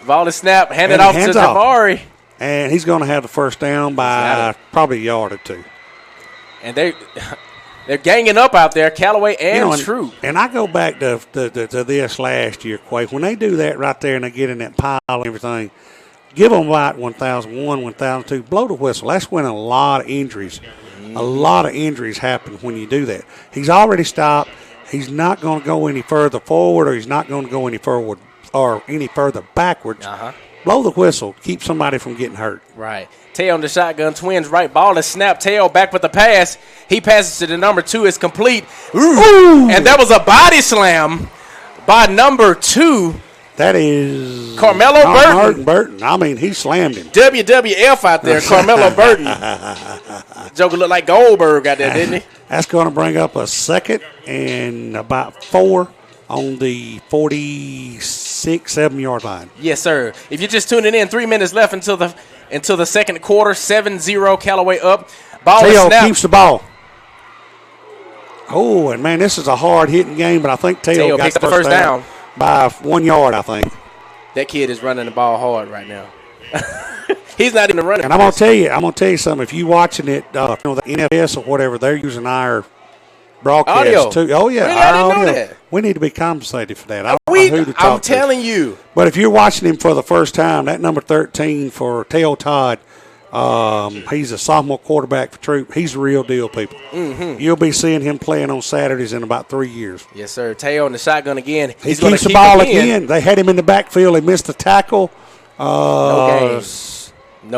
Ball is snapped, handed off to Javari. And he's going to have the first down by probably a yard or 2. And they're ganging up out there, Callaway and Troup. And I go back to this last year, Quake. When they do that right there and they get in that pile and everything, give them about 1,001, 1,002. Blow the whistle. That's when a lot of injuries happen when you do that. He's already stopped. He's not going to go any further forward, or he's not going to go any forward or any further backwards. Blow the whistle. Keep somebody from getting hurt. Right. Teo on the shotgun. Twins right. Ball is snapped. Teo back with the pass. He passes to the number 2. It's complete. Ooh. And that was a body slam by number 2. That is Carmelo Burton. I mean, he slammed him. WWF out there, Carmelo Burton. Joker looked like Goldberg out there, didn't he? That's going to bring up a 2nd and about 4 on the 7-yard line. Yes, sir. If you're just tuning in, 3 minutes left until the second quarter. 7-0, Callaway up. Ball is Teo snapped. keeps the ball. Oh, and man, this is a hard-hitting game, but I think Teo got picks the first down by 1 yard, I think. That kid is running the ball hard right now. He's not even running. And I'm going to tell you something. If you watching it, the NFS or whatever, they're using our broadcast audio too. Oh yeah, really? I didn't know that. We need to be compensated for that. I don't know who to talk I'm telling you. But if you're watching him for the first time, that number 13 for Teo Todd, he's a sophomore quarterback for Troup. He's the real deal, people. Mm-hmm. You'll be seeing him playing on Saturdays in about 3 years. Yes, sir. Teo in the shotgun again. He keeps the ball again. They had him in the backfield. He missed the tackle. No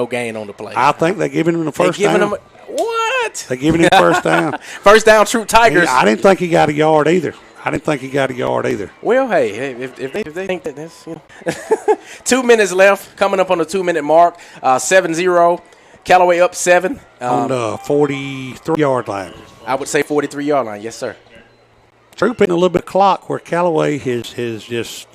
gain on the play. I think they're giving him the first down. What? They're giving him first down. First down, Troup Tigers. I didn't think he got a yard either. Well, hey, if they think that that's, 2 minutes left, coming up on the 2-minute mark, 7-0. Callaway up 7. On the 43-yard line. I would say 43-yard line, yes, sir. Troup in a little bit of clock where Callaway has just,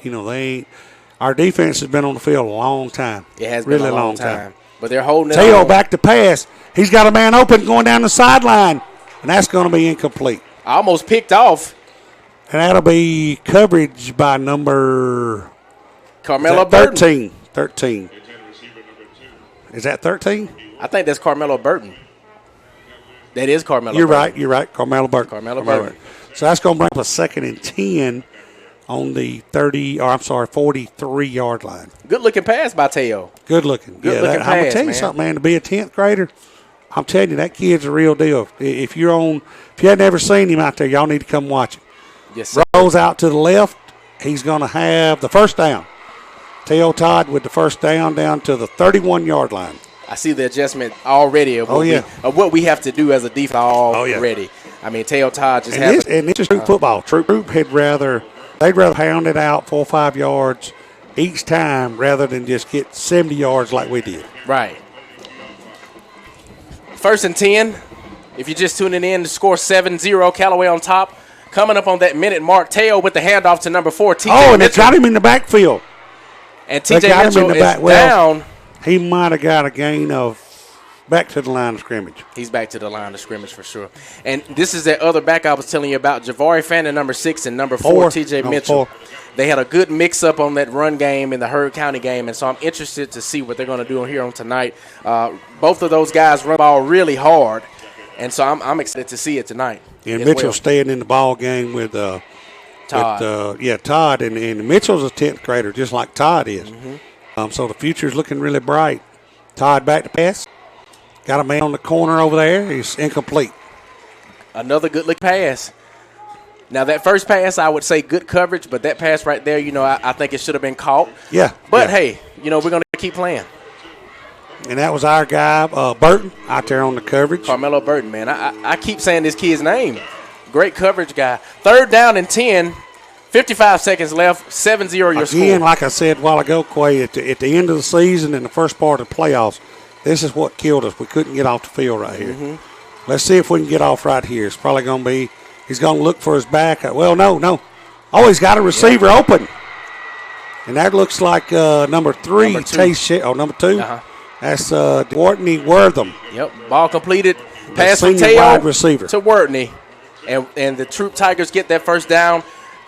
our defense has been on the field a long time. It has really been a long time. But they're holding it Teo on. back to pass. He's got a man open going down the sideline, and that's going to be incomplete. Almost picked off. And that'll be coverage by number Carmelo Burton. 13. Is that 13? I think that's Carmelo Burton. That is Carmelo You're Burton. right. Carmelo Burton. So that's going to bring up a 2nd and 10 on the 43-yard line. Good-looking pass by Teo. Good looking. Good looking pass, I'm going to tell you something, man. To be a 10th grader, I'm telling you, that kid's a real deal. If you had never seen him out there, y'all need to come watch him. Yes, sir. Rolls out to the left. He's going to have the first down. Teo Todd with the first down to the 31-yard line. I see the adjustment already of what we have to do as a defense already. I mean, Teo Todd just has. And it's just football. Troup they'd rather pound it out 4 or 5 yards each time rather than just get 70 yards like we did. Right. 1st and 10. If you're just tuning in, the score 7-0. Callaway on top. Coming up on that minute mark, Teo with the handoff to number 4, TJ Mitchell. And it's got him in the backfield. And TJ Mitchell is down. He might have got a gain of back to the line of scrimmage. He's back to the line of scrimmage for sure. And this is that other back I was telling you about, Javari Fannin, number 6, and number 4, TJ Mitchell. 4. They had a good mix-up on that run game in the Heard County game, and so I'm interested to see what they're going to do here on tonight. Both of those guys run the ball really hard, and so I'm excited to see it tonight. And Mitchell staying in the ball game with Todd. Todd. And Mitchell's a 10th grader, just like Todd is. Mm-hmm. So the future's looking really bright. Todd back to pass. Got a man on the corner over there. He's incomplete. Another good-look pass. Now, that first pass, I would say good coverage, but that pass right there, I think it should have been caught. Yeah. But, hey, we're going to keep playing. And that was our guy, Burton, out there on the coverage. Carmelo Burton, man. I keep saying this kid's name. Great coverage guy. 3rd down and 10, 55 seconds left, 7-0 your score. Again, like I said a while ago, Quay, at the end of the season and the first part of the playoffs, this is what killed us. We couldn't get off the field right here. Mm-hmm. Let's see if we can get off right here. It's probably going to be he's going to look for his back. Well, no. Oh, he's got a receiver open. And that looks like number 3, number 2. Number 2. Uh-huh. That's Dwartney Wortham. Yep, ball completed. Pass from senior Teo wide receiver to Wortney. And the Troup Tigers get that first down.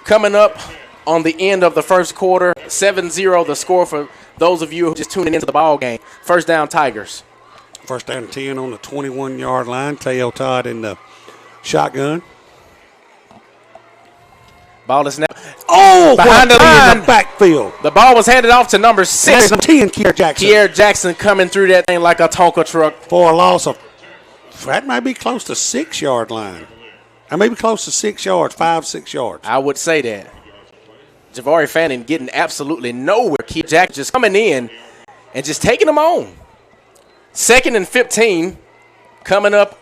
Coming up on the end of the first quarter, 7-0 the score for those of you who just tuning into the ball game. First down, Tigers. First down and 10 on the 21-yard line. Teo Todd in the shotgun. Ball is now. Oh, behind the line. In the backfield. The ball was handed off to number 6. That's 10, Kier Jackson. Kier Jackson coming through that thing like a Tonka truck. For a loss of, that may be close to 6-yard line. That may be close to 6 yards, 5-6 yards. I would say that. Javari Fannin getting absolutely nowhere. Kier Jackson just coming in and just taking them on. 2nd and 15 coming up.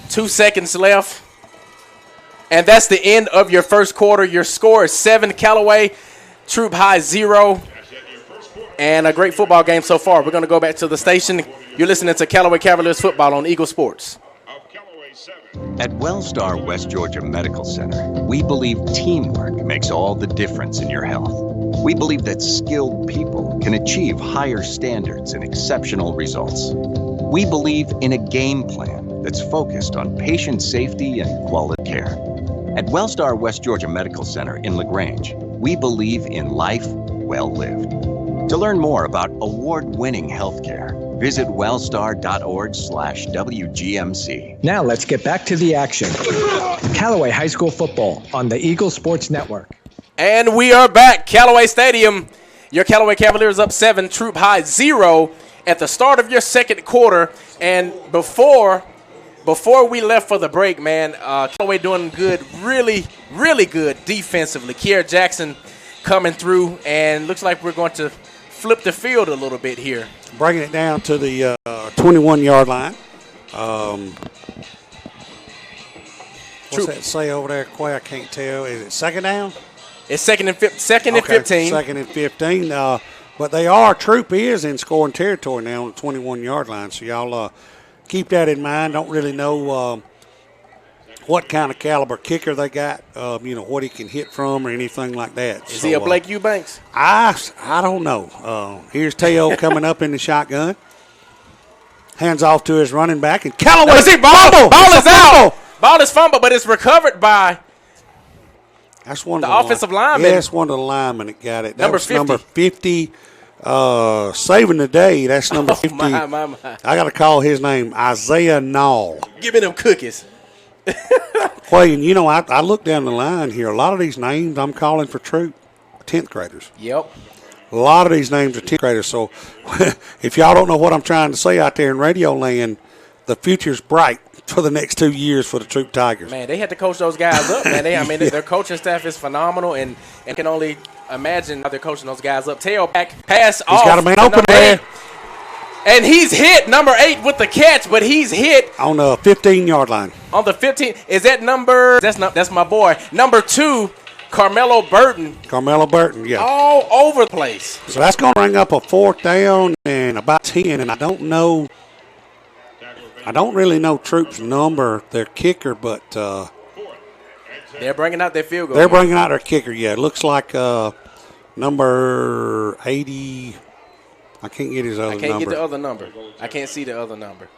2 seconds left. And that's the end of your first quarter. Your score is 7 Callaway, Troup High 0. And a great football game so far. We're going to go back to the station. You're listening to Callaway Cavaliers football on Eagle Sports. At Wellstar West Georgia Medical Center, we believe teamwork makes all the difference in your health. We believe that skilled people can achieve higher standards and exceptional results. We believe in a game plan that's focused on patient safety and quality care. At Wellstar West Georgia Medical Center in LaGrange, we believe in life well lived. To learn more about award-winning healthcare, visit wellstar.org/WGMC. Now let's get back to the action. Callaway High School football on the Eagle Sports Network. And we are back. Callaway Stadium. Your Callaway Cavaliers up 7, Troup High 0 at the start of your second quarter. And before we left for the break, man, Callaway doing good, really, really good defensively. Kier Jackson coming through, and looks like we're going to flip the field a little bit here. Bringing it down to the 21-yard line. What's that say over there, Quay? I can't tell. Is it second down? It's second and 15. Second and 15. But Troup is in scoring territory now on the 21-yard line. So y'all keep that in mind. Don't really know what kind of caliber kicker they got, what he can hit from or anything like that. Is he a Blake Eubanks? I don't know. Here's Teo coming up in the shotgun. Hands off to his running back. And Callaway. Ball is out. Ball is fumbled, but it's recovered by that's one the of offensive lineman. Yeah, that's one of the linemen that got it. Number 50. Number 50. Saving the day. That's number 50. My. I got to call his name Isaiah Nall. Giving them cookies. Well, and you know, I look down the line here. A lot of these names I'm calling for Troup, 10th graders. Yep. A lot of these names are 10th graders. So if y'all don't know what I'm trying to say out there in radio land, the future's bright for the next 2 years for the Troup Tigers. Man, they had to coach those guys up, man. Their coaching staff is phenomenal, and can only imagine how they're coaching those guys up. Tailback pass off. He's got a man open there. And he's hit, number 8 with the catch, but he's hit on the 15-yard line. On the 15. Is that number? That's my boy. Number 2, Carmelo Burton. Carmelo Burton, yeah. All over the place. So that's going to bring up a 4th down and about 10, and I don't really know Troup's number, their kicker, but they're bringing out their field goal. They're bringing out their kicker, yeah. It looks like number 80. I can't get his other number. I can't get the other number. I can't see the other number.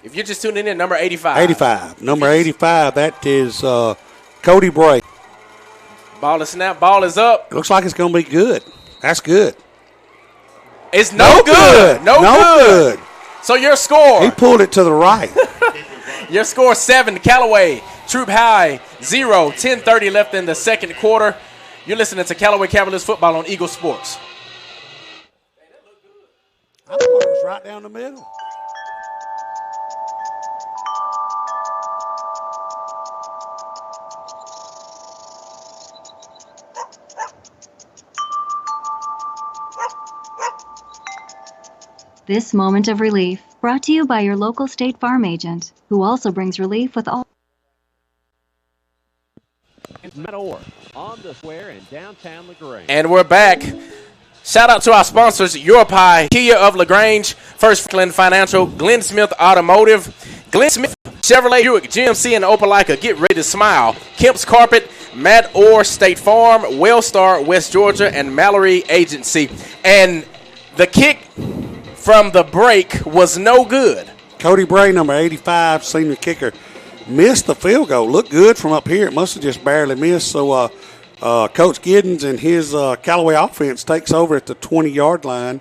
If you're just tuning in, number 85. 85. Number 85, that is Cody Bray. Ball is snap. Ball is up. It looks like it's going to be good. That's good. It's no good. No good. So your score. He pulled it to the right. Your score 7, Callaway. Troup High 0. 10:30 left in the second quarter. You're listening to Callaway Cavaliers football on Eagle Sports. I thought it was right down the middle. This moment of relief brought to you by your local State Farm agent, who also brings relief with all. Meadowar on the square in downtown LaGrange. And we're back. Shout out to our sponsors, Your Pie, Kia of LaGrange, First Franklin Financial, Glenn Smith Automotive, Glenn Smith Chevrolet, Buick, GMC, and Opelika. Get ready to smile. Kemp's Carpet, Matt Orr State Farm, Wellstar West Georgia, and Mallory Agency. And the kick from the break was no good. Cody Bray, number 85, senior kicker, missed the field goal. Looked good from up here. It must have just barely missed. So Coach Giddens and his Callaway offense takes over at the 20-yard line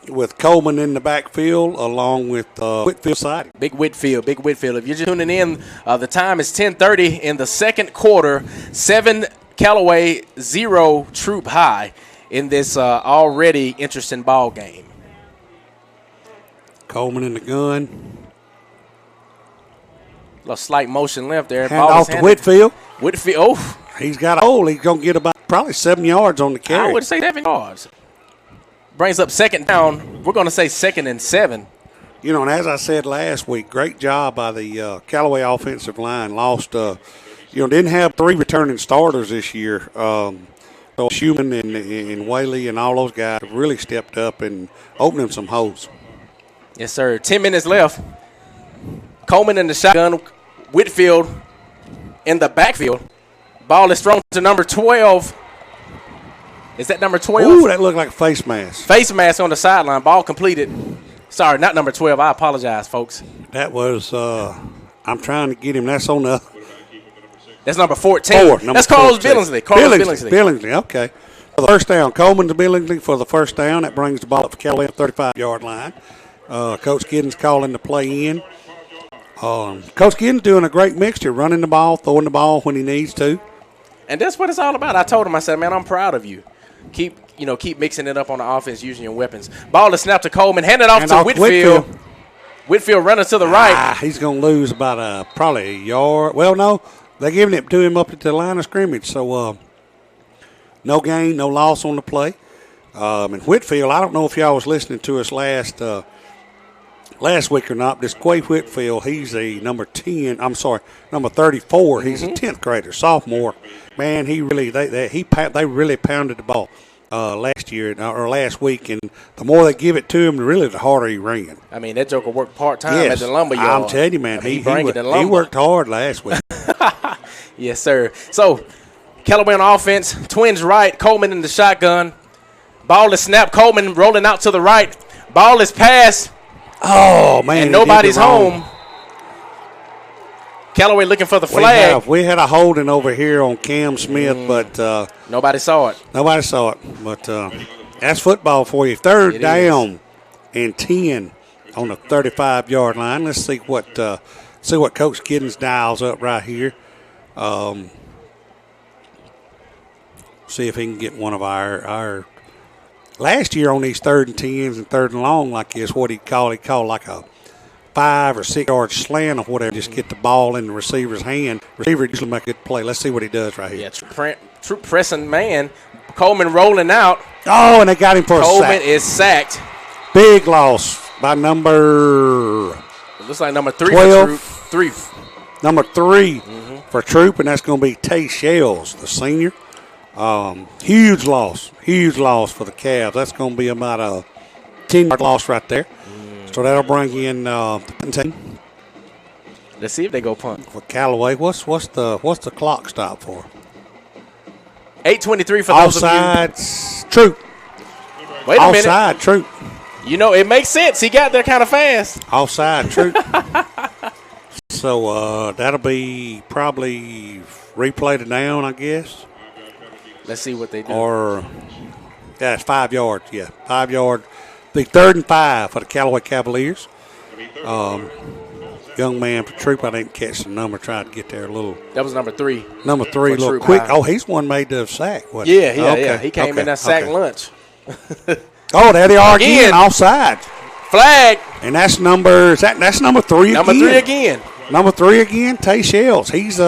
with Coleman in the backfield along with Whitfield side. Big Whitfield. If you're just tuning in, the time is 10:30 in the second quarter. 7 Callaway, 0 Troup High in this already interesting ball game. Coleman in the gun. A slight motion left there. Hand off to Whitfield. Oh. He's got a hole. He's going to get about probably 7 yards on the carry. I would say 7 yards. Brings up second down. We're going to say 2nd and 7. You know, and as I said last week, great job by the Callaway offensive line. Lost, didn't have 3 returning starters this year. So Schumann and Whaley and all those guys have really stepped up and opening some holes. Yes, sir. 10 minutes left. Coleman in the shotgun. Whitfield in the backfield. Ball is thrown to number 12. Is that number 12? Ooh, that looked like a face mask. Face mask on the sideline. Ball completed. Sorry, not number 12. I apologize, folks. That was, I'm trying to get him. That's on the. That's number 14. That's Carlos Billingsley. Billingsley, okay. For the first down, Coleman to Billingsley for the first down. That brings the ball up for Callaway at the 35-yard line. Coach Giddens calling the play in. Coach Giddens doing a great mixture, running the ball, throwing the ball when he needs to. And that's what it's all about. I told him, I said, man, I'm proud of you. Keep mixing it up on the offense, using your weapons. Ball is snapped to Coleman, handed off to Whitfield. Whitfield running to the right. He's going to lose about probably a yard. Well, no, they're giving it to him up at the line of scrimmage. So no gain, no loss on the play. And Whitfield, I don't know if y'all was listening to us last week or not. This Quay Whitfield, he's a number 34. He's a 10th grader, sophomore. Man, they really pounded the ball last week, and the more they give it to him, really the harder he ran. I mean, that joker worked part-time at the lumber yard. I'm telling you, man, he worked hard last week. Yes, sir. So, Callaway on offense, twins right, Coleman in the shotgun. Ball is snapped, Coleman rolling out to the right. Ball is passed. Oh, man. And nobody's home. Callaway looking for the flag. We had a holding over here on Cam Smith, but nobody saw it. But that's football for you. Third down and 10 on the 35-yard line. Let's see what see what Coach Giddens dials up right here. See if he can get one of our last year on these 3rd and 10s and 3rd and long like this, what he called like a 5 or 6 yard slant or whatever, just get the ball in the receiver's hand. Receiver usually make a good play. Let's see what he does right here. Yeah, Troup pressing man. Coleman rolling out. Oh, and they got him for a sack. Coleman is sacked. Big loss by number. It looks like number 3 12. for Troup. Number 3 for Troup, and that's going to be Tay Shells, the senior. Huge loss for the Cavs. That's going to be about a 10-yard loss right there. So that'll bring in the team. Let's see if they go punt. For Callaway, what's the clock stop for? 8:23 for those Offsides, Troup. Wait a minute. Offside, Troup. You know, it makes sense. He got there kind of fast. Offside, Troup. So that'll be probably replayed down, I guess. Let's see what they do. Or, yeah, it's 5 yards. Yeah, 5 yard. The 3rd and 5 for the Callaway Cavaliers. Young man for Troup, I didn't catch the number. Tried to get there a little. That was number 3. Number 3, a little Troup quick. high. Oh, he's one made the sack. Wasn't he? Yeah. He came in that sack lunch. Oh, there they are again, offside. Flag. And that's number 3 again. Number 3 again. Number 3 again, Tay Shells. He's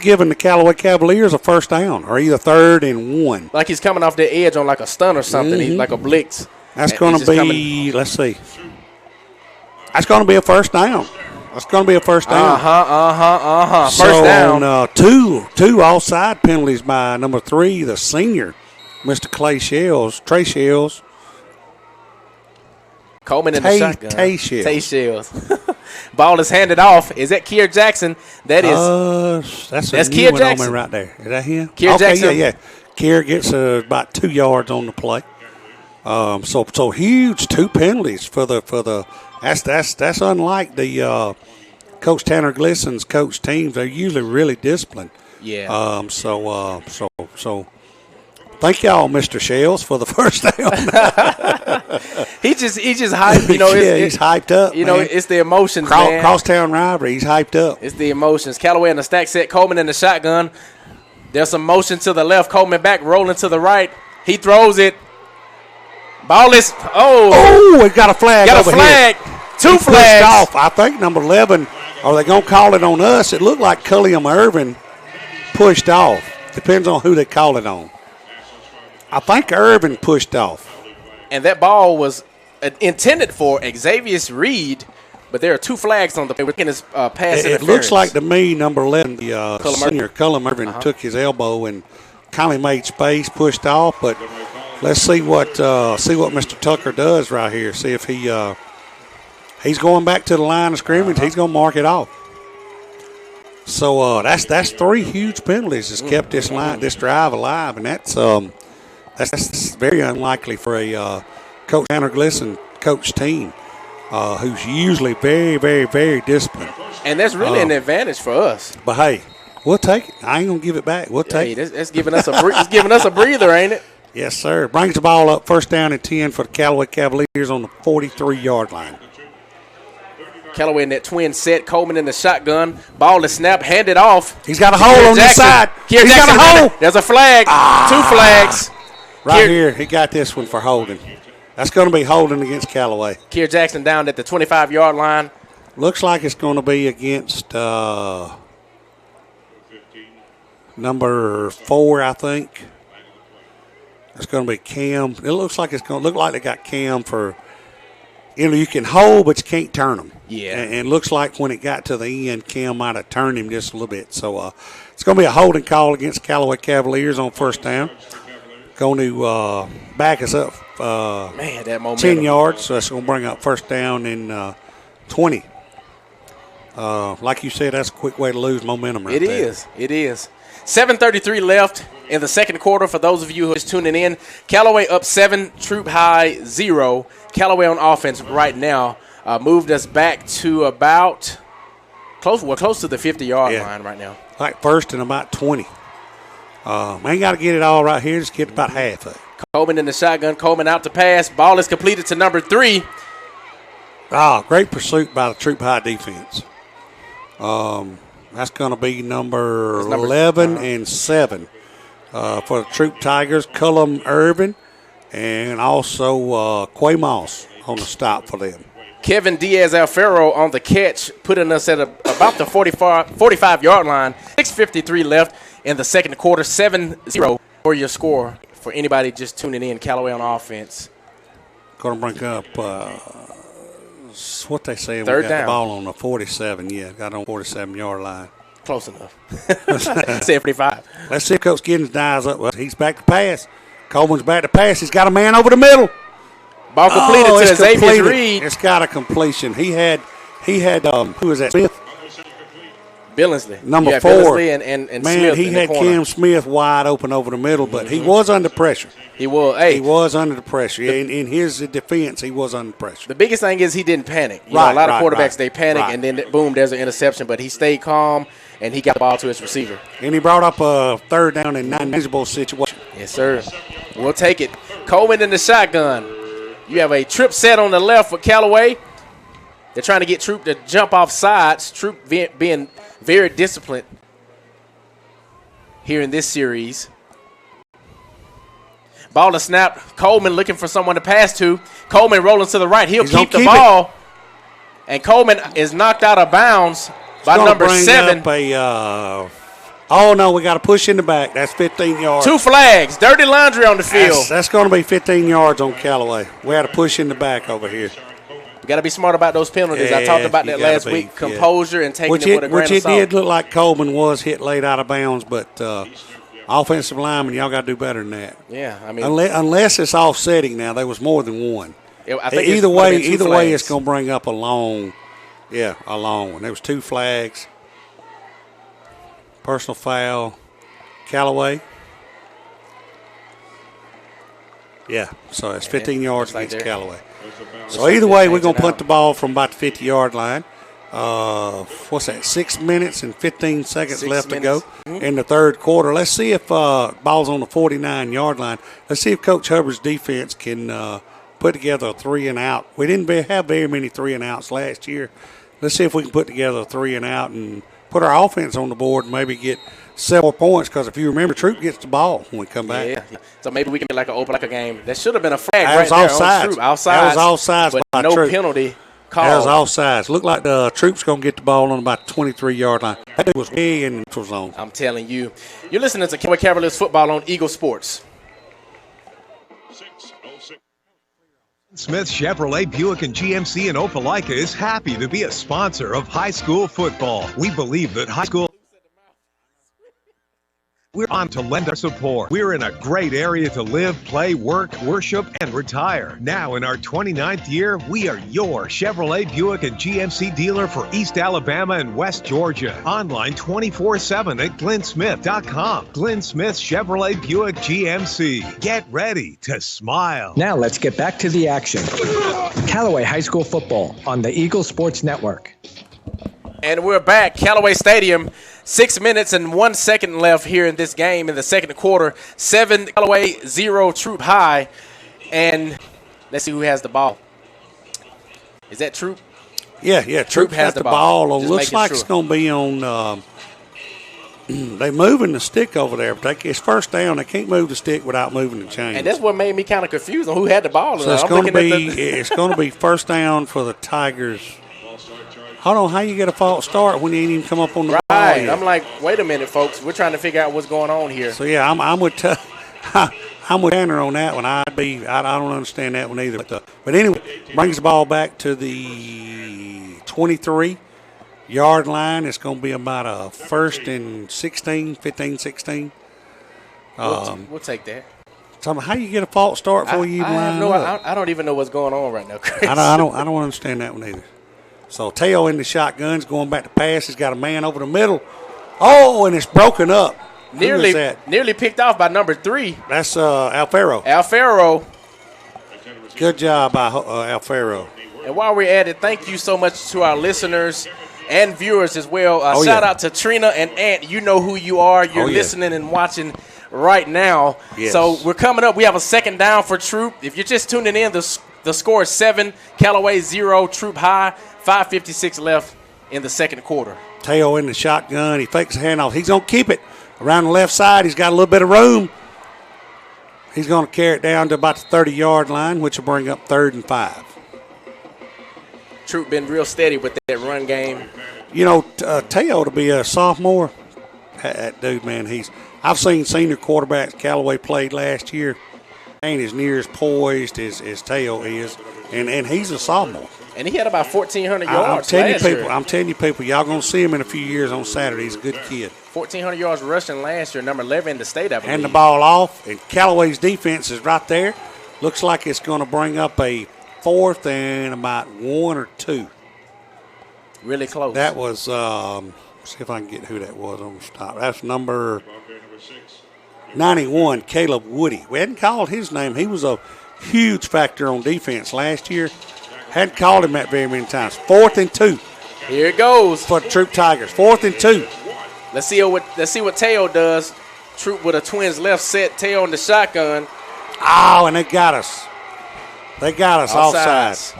giving the Callaway Cavaliers a first down, or either 3rd and 1. Like he's coming off the edge on like a stun or something. He's like a blitz. That's going to be, let's see. That's going to be a first down. First down. First down. So, two offside penalties by number 3, the senior, Mr. Trey Shells. Coleman in the shotgun. Tay Shells. Ball is handed off. Is that Kier Jackson? That is. That's Kier Jackson right there. Is that him? Kier Jackson. Yeah. Kier gets about 2 yards on the play. So huge 2 penalties for the. That's unlike the Coach Tanner Glisson's coach teams. They're usually really disciplined. Yeah. So thank y'all, Mr. Shells, for the first down. He's just hyped. You know, he's hyped up. You know, it's the emotions, man. Crosstown rivalry. He's hyped up. It's the emotions. Callaway in the stack set. Coleman in the shotgun. There's some motion to the left. Coleman back, rolling to the right. He throws it. Ball is. Oh, it got a flag. Got a flag. Here. 2 flags. Off. I think number 11. Are they going to call it on us? It looked like Culliam Irvin pushed off. Depends on who they call it on. I think Irvin pushed off. And that ball was intended for Xavier Reed, but there are 2 flags on the play. Pass It looks like to me, number 11, the senior Culliam Irvin took his elbow and kind of made space, pushed off. But let's see what Mr. Tucker does right here. See if he's going back to the line of scrimmage. He's going to mark it off. So that's 3 huge penalties that's kept this drive alive, and that's very unlikely for a Coach Tanner Glisson coach team, who's usually very, very, very disciplined. And that's really an advantage for us. But hey, we'll take it. I ain't gonna give it back. We'll take it. That's giving us a breather, ain't it? Yes, sir. Brings the ball up, first down and 10 for the Callaway Cavaliers on the 43-yard line. Callaway in that twin set. Coleman in the shotgun. Ball is snapped, handed off. He's got a hole on the side. He's got a hole. There's a flag. 2 flags. Right here, he got this one for holding. That's going to be holding against Callaway. Kier Jackson down at the 25-yard line. Looks like it's going to be against number 4, I think. It's going to be Cam. It looks like it's going to look like they got Cam for, you can hold, but you can't turn them. Yeah. And it looks like when it got to the end, Cam might have turned him just a little bit. So it's going to be a holding call against Callaway Cavaliers on first down. Going to back us up man, that momentum. 10 yards, so that's going to bring up first down in 20. Like you said, that's a quick way to lose momentum right there. It is. 7:33 left in the second quarter for those of you who are just tuning in. Callaway up 7, Troup high 0. Callaway on offense right now moved us back to about close to the 50-yard line right now. Like first and about 20. Ain't got to get it all right here. Just get about half of it. Coleman in the shotgun. Coleman out to pass. Ball is completed to number 3. Great pursuit by the Troup High defense. That's going to be number 11 and 7 for the Troup Tigers. Cullum Irvin and also Quay Moss on the stop for them. Kevin Diaz-Alfaro on the catch, putting us at about the 45-yard line. 6:53 left in the second quarter. 7-0 for your score for anybody just tuning in. Callaway on offense. Going to bring up what they say. Third we got down. The ball on the 47. Yeah, got on 47-yard line. Close enough. 75. Let's see if Coach Giddens dials up. Well, he's back to pass. Coleman's back to pass. He's got a man over the middle. Ball completed to Xavier Reed. It's got a completion. He had who was that? Smith? Billingsley. Number 4. Billingsley and Man, Smith he in had the corner. Cam Smith wide open over the middle, but he was under pressure. He was. Hey, he was under the pressure. In his defense, he was under pressure. The biggest thing is he didn't panic. You know, a lot of quarterbacks, they panic, and then boom, there's an interception. But he stayed calm, and he got the ball to his receiver. And he brought up a third down and non-manageable situation. Yes, sir. We'll take it. Coleman in the shotgun. You have a trip set on the left for Callaway. They're trying to get Troup to jump off sides. Troup being very disciplined here in this series. Ball to snap. Coleman looking for someone to pass to. Coleman rolling to the right. He'll keep the ball. And Coleman is knocked out of bounds by number 7. Oh, no, we got to push in the back. That's 15 yards. 2 flags. Dirty laundry on the field. That's going to be 15 yards on Callaway. We had to push in the back over here. We got to be smart about those penalties. I talked about that last week. Composure and taking it with a grain of salt. Which it did look like Coleman was hit late out of bounds, but offensive lineman, y'all got to do better than that. Yeah, I mean, unless it's offsetting now, there was more than one. I think either way, it's going to bring up a long one. There was 2 flags. Personal foul, Callaway. Yeah, so it's 15 yards against Callaway. So either way, we're going to punt the ball from about the 50-yard line. What's that, 6 minutes and 15 seconds left to go in the third quarter. Let's see if ball's on the 49-yard line. Let's see if Coach Hubbard's defense can put together a 3-and-out. We didn't have very many 3-and-outs last year. Let's see if we can put together a 3-and-out and put our offense on the board and maybe get several points, because if you remember, Troup gets the ball when we come back. Yeah. So maybe we can get like an Opelika game. That should have been a flag right there offsides. on Troup. Outside. That was offsides, but no penalty called. That was offsides. Looked like the Troup's going to get the ball on about the 23-yard line. That was way in the neutral zone. I'm telling you. You're listening to Callaway Cavaliers football on Eagle Sports. Smith Chevrolet Buick and GMC in Opelika is happy to be a sponsor of high school football. We believe that high school... We're on to lend our support. We're in a great area to live, play, work, worship, and retire. Now in our 29th year, we are your Chevrolet Buick and GMC dealer for East Alabama and West Georgia. Online 24/7 at glennsmith.com. Glenn Smith Chevrolet Buick GMC. Get ready to smile. Now let's get back to the action. Callaway High School football on the Eagle Sports Network. And we're back. Callaway Stadium. 6 minutes and 1 second left here in this game in the second quarter. 7 Callaway, 0 Troup High. And let's see who has the ball. Is that Troup? Yeah. Troup has the ball. Looks like it's going to be on. They moving the stick over there, but it's first down. They can't move the stick without moving the chain. And that's what made me kind of confused on who had the ball. So it's going to be first down for the Tigers. Hold on, how you get a false start when you ain't even come up on the ball yet? I'm like, wait a minute, folks. We're trying to figure out what's going on here. So yeah, I'm with Tanner on that one. I don't understand that one either. But anyway, brings the ball back to the 23-yard line. It's going to be about a 1st and 16, 15, 16. We'll take that. So how you get a false start before you even line up? I don't even know what's going on right now, Chris. I don't understand that one either. So Teo in the shotgun's going back to pass. He's got a man over the middle. Oh, and it's broken up. Nearly picked off by number 3. That's Alfaro. Alfaro. Good job by Alfaro. And while we're at it, thank you so much to our listeners and viewers as well. Shout out to Trina and Ant. You know who you are. You're listening and watching right now. Yes. So we're coming up. We have a second down for Troup. If you're just tuning in, the score is 7, Callaway 0, Troup High. 5:56 left in the second quarter. Teo in the shotgun. He fakes the handoff. He's going to keep it around the left side. He's got a little bit of room. He's going to carry it down to about the 30-yard line, which will bring up 3rd and 5. Troup been real steady with that run game. You know, Teo to be a sophomore, that dude, man, I've seen senior quarterbacks Callaway played last year. Ain't as near as poised as Teo is, and he's a sophomore. And he had about 1,400 yards last year. I'm telling you people, y'all going to see him in a few years on Saturday. He's a good kid. 1,400 yards rushing last year, number 11 in the state, I believe. Hand the ball off, and Callaway's defense is right there. Looks like it's going to bring up a 4th and about 1 or 2. Really close. That was, see if I can get who that was on the stop. That's number 91, Caleb Woody. We hadn't called his name. He was a huge factor on defense last year. Hadn't called him that very many times. 4th and 2. Here it goes for the Troup Tigers. 4th and 2. Let's see what Teo does. Troup with a twins left set. Teo in the shotgun. Oh, and they got us. They got us offsides.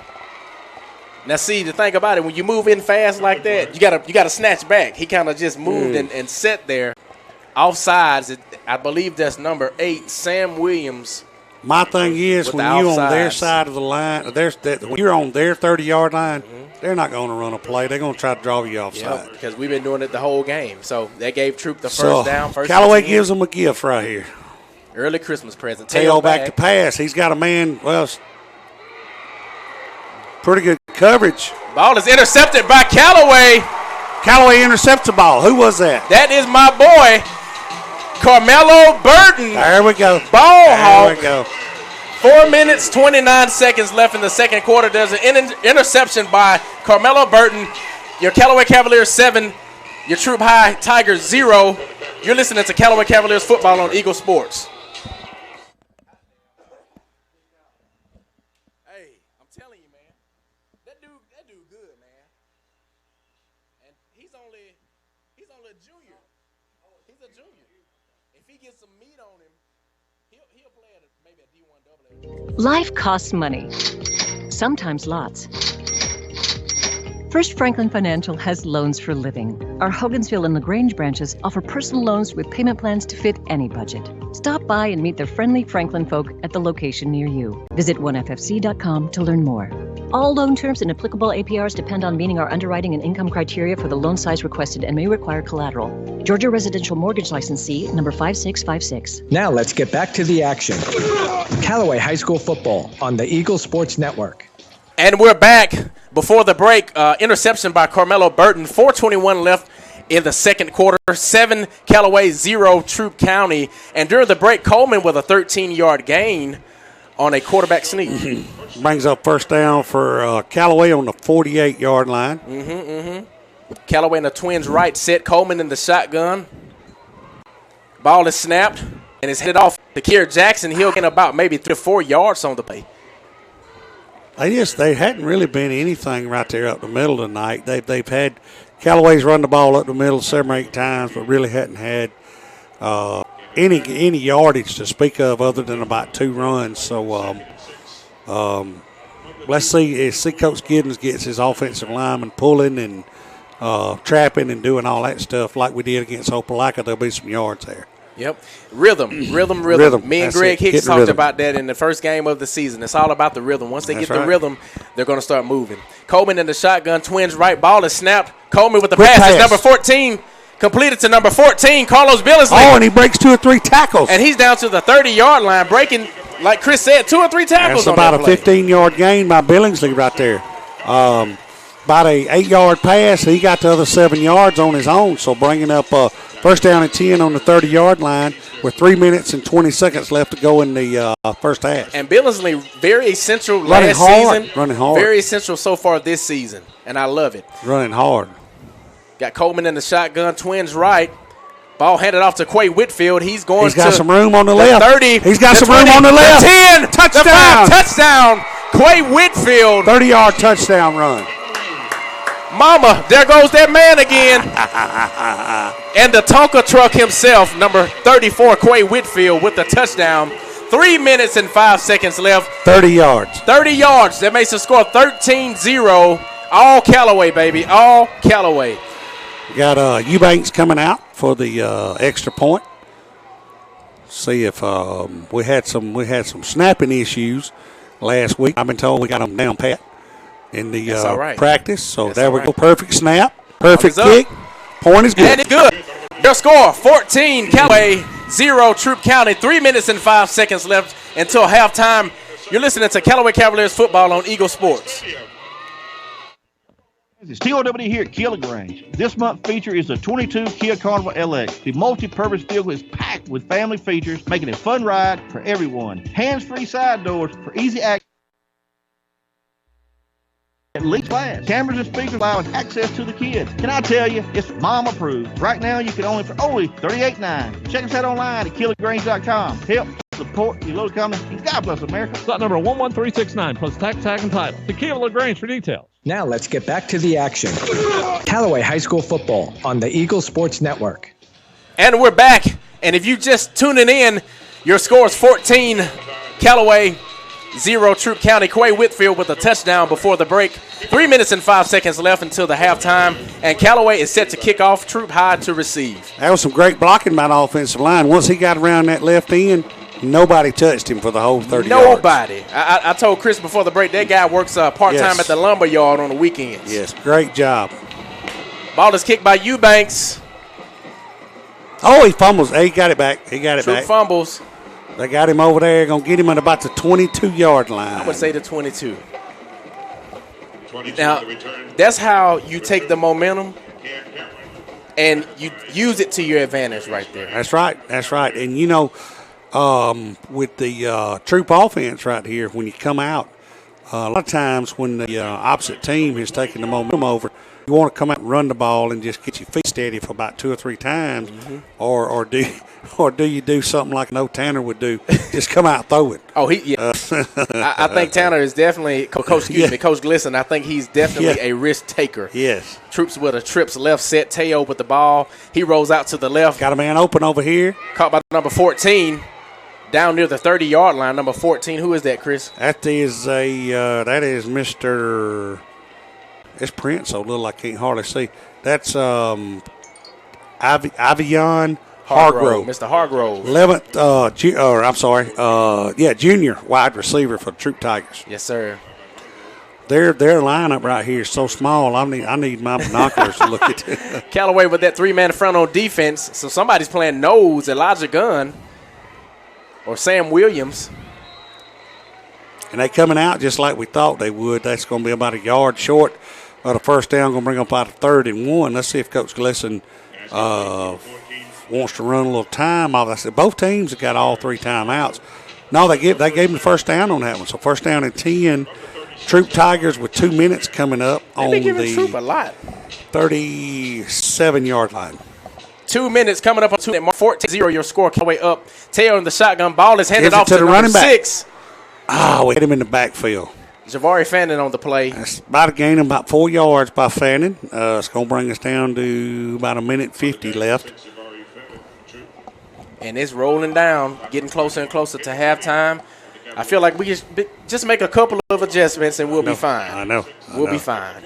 Now, see, the thing about it, when you move in fast like that, you gotta snatch back. He kind of just moved and set there. Offsides, I believe that's number 8, Sam Williams. My thing is, when you're on their side of the line, when you're on their 30-yard line, they're not going to run a play. They're going to try to draw you offside. Yep, because we've been doing it the whole game. So they gave Troup the first down. Callaway gives them a gift right here. Early Christmas present. Teo back to pass. He's got a man, pretty good coverage. Ball is intercepted by Callaway. Callaway intercepts the ball. Who was that? That is my boy, Carmelo Burton. There we go. Ball hawk. There we go. 4 minutes, 29 seconds left in the second quarter. There's an interception by Carmelo Burton. Your Callaway Cavaliers 7, your Troup High Tigers 0. You're listening to Callaway Cavaliers football on Eagle Sports. Hey, I'm telling you, man. That dude good, man. And he's only a junior. He's a junior. If he gets some meat on him, he'll play at maybe a D1 AA. Life costs money, sometimes lots. First Franklin Financial has loans for living. Our Hogansville and LaGrange branches offer personal loans with payment plans to fit any budget. Stop by and meet the friendly Franklin folk at the location near you. Visit onefc.com to learn more. All loan terms and applicable APRs depend on meeting our underwriting and income criteria for the loan size requested and may require collateral. Georgia Residential Mortgage Licensee number 5656. Now let's get back to the action. Callaway High School football on the Eagle Sports Network. And we're back. Before the break, interception by Carmelo Burton. 4:21 left in the second quarter. 7 Callaway, 0 Troup County. And during the break, Coleman with a 13-yard gain on a quarterback sneak. Brings up first down for Callaway on the 48-yard line. Callaway in the twins right set. Coleman in the shotgun. Ball is snapped and is headed off to Kier Jackson. He'll gain about maybe 3 or 4 yards on the play. They hadn't really been anything right there up the middle tonight. They've had Callaway's run the ball up the middle 7 or 8 times, but really hadn't had any yardage to speak of other than about 2 runs. So let's see Coach Giddens gets his offensive lineman pulling and trapping and doing all that stuff like we did against Opelika. There'll be some yards there. Yep. Rhythm. Me and Greg Hicks talked about that in the first game of the season. It's all about the rhythm. Once they get the rhythm, they're going to start moving. Coleman in the shotgun, twins right. Ball is snapped. Coleman with the pass. It's number 14. Completed to number 14, Carlos Billingsley. Oh, and he breaks 2 or 3 tackles. And he's down to the 30-yard line, breaking, like Chris said, 2 or 3 tackles. That's about a 15-yard gain by Billingsley right there. About a 8-yard pass. He got the other 7 yards on his own, so bringing up first down and 10 on the 30-yard line with 3 minutes and 20 seconds left to go in the first half. And Billingsley, very essential running last hard, season. Running hard. Very essential so far this season, and I love it. Running hard. Got Coleman in the shotgun, twins right. Ball handed off to Quay Whitfield. He's got some room on the left. 30. He's got some 20, room on the left. The 10. Touchdown. The 5. Touchdown. Quay Whitfield. 30-yard touchdown run. Mama, there goes that man again. And the Tonka truck himself, number 34, Quay Whitfield with the touchdown. 3 minutes and 5 seconds left. 30 yards. 30 yards. That makes the score 13-0. All Callaway, baby. All Callaway. We got Eubanks coming out for the extra point. See if we had some snapping issues last week. I've been told we got them down pat in the practice. So there we go. Perfect snap. Perfect kick. Point is good. And it's good. Your score, 14, Callaway, 0, Troup County. 3 minutes and 5 seconds left until halftime. You're listening to Callaway Cavaliers football on Eagle Sports. It's TOW here at Kia LaGrange. This month's feature is the 22 Kia Carnival LX. The multi-purpose vehicle is packed with family features, making it a fun ride for everyone. Hands-free side doors for easy access. At least class. Cameras and speakers allowing access to the kids. Can I tell you, it's mom approved. Right now, you can own it for only $38.9. Check us out online at KiaLaGrange.com. Help support your little company. And God bless America. Slot number 11369 plus tax, tag, and title. To Kia LaGrange for details. Now let's get back to the action. Callaway High School football on the Eagle Sports Network. And we're back. And if you just tuning in, your score is 14, Callaway, 0, Troup County. Quay Whitfield with a touchdown before the break. 3 minutes and 5 seconds left until the halftime. And Callaway is set to kick off. Troup high to receive. That was some great blocking by the offensive line. Once he got around that left end, nobody touched him for the whole 30 yards. Nobody. I told Chris before the break, that guy works part-time at the lumber yard on the weekends. Yes, great job. Ball is kicked by Eubanks. Oh, he fumbles. He got it back. Troup fumbles. They got him over there. Going to get him at about the 22-yard line. I would say the 22. Now, that's how you take the momentum and you use it to your advantage right there. That's right. And, you know, with the Troup offense right here, when you come out, a lot of times when the opposite team has taken the momentum over, you want to come out and run the ball and just get your feet steady for about 2 or 3 times, or do you do something like no Tanner would do, just come out and throw it. Oh, I think Tanner is definitely Coach Glisson. I think he's definitely a risk taker. Yes. Troup's with a trips left set, Teo with the ball. He rolls out to the left. Got a man open over here. Caught by number 14. Down near the 30-yard line, number 14. Who is that, Chris? That is Mr. It's print so little I can't hardly see. That's Avion Hargrove. Mr. Hargrove. 11th, junior wide receiver for the Troup Tigers. Yes, sir. Their lineup right here is so small. I need my binoculars to look at it. Callaway with that 3-man front on defense. So somebody's playing nose, Elijah Gunn or Sam Williams. And they coming out just like we thought they would. That's going to be about a yard short of the first down. Going to bring up about a 3rd and 1. Let's see if Coach Glisson wants to run a little time. I said both teams have got all 3 timeouts. No, they gave them the first down on that one. So first down and 10. Troup Tigers with 2 minutes coming up on the Troup a lot. 37-yard line. 2 minutes coming up on 14-0. Your score. Callaway up. Tail in the shotgun. Ball is handed off to the running back. 6. We hit him in the backfield. Javari Fannin on the play. That's about a gain of about 4 yards by Fannin. It's going to bring us down to about 1:50 left. And it's rolling down, getting closer and closer to halftime. I feel like we just make a couple of adjustments and we'll be fine. I know. We'll be fine.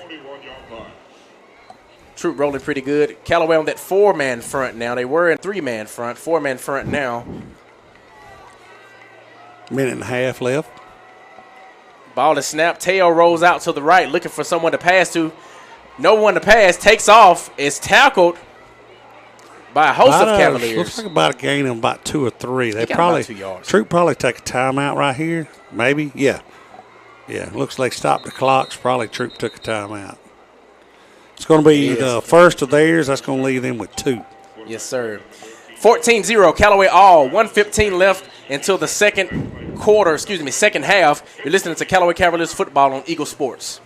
Troup rolling pretty good. Callaway on that 4-man front now. They were in 3-man front, 4-man front now. Minute and a half left. Ball is snapped. Teo rolls out to the right, looking for someone to pass to. No one to pass. Takes off. Is tackled by a host of Cavaliers. Looks like about a gain of about 2 or 3. They probably 2 yards. Troup probably take a timeout right here. Maybe. Yeah. Looks like stopped the clocks. Probably Troup took a timeout. It's going to be the first of theirs. That's going to leave them with 2. Yes, sir. 14-0, Callaway all. 1:15 left until the second half. You're listening to Callaway Cavaliers football on Eagle Sports.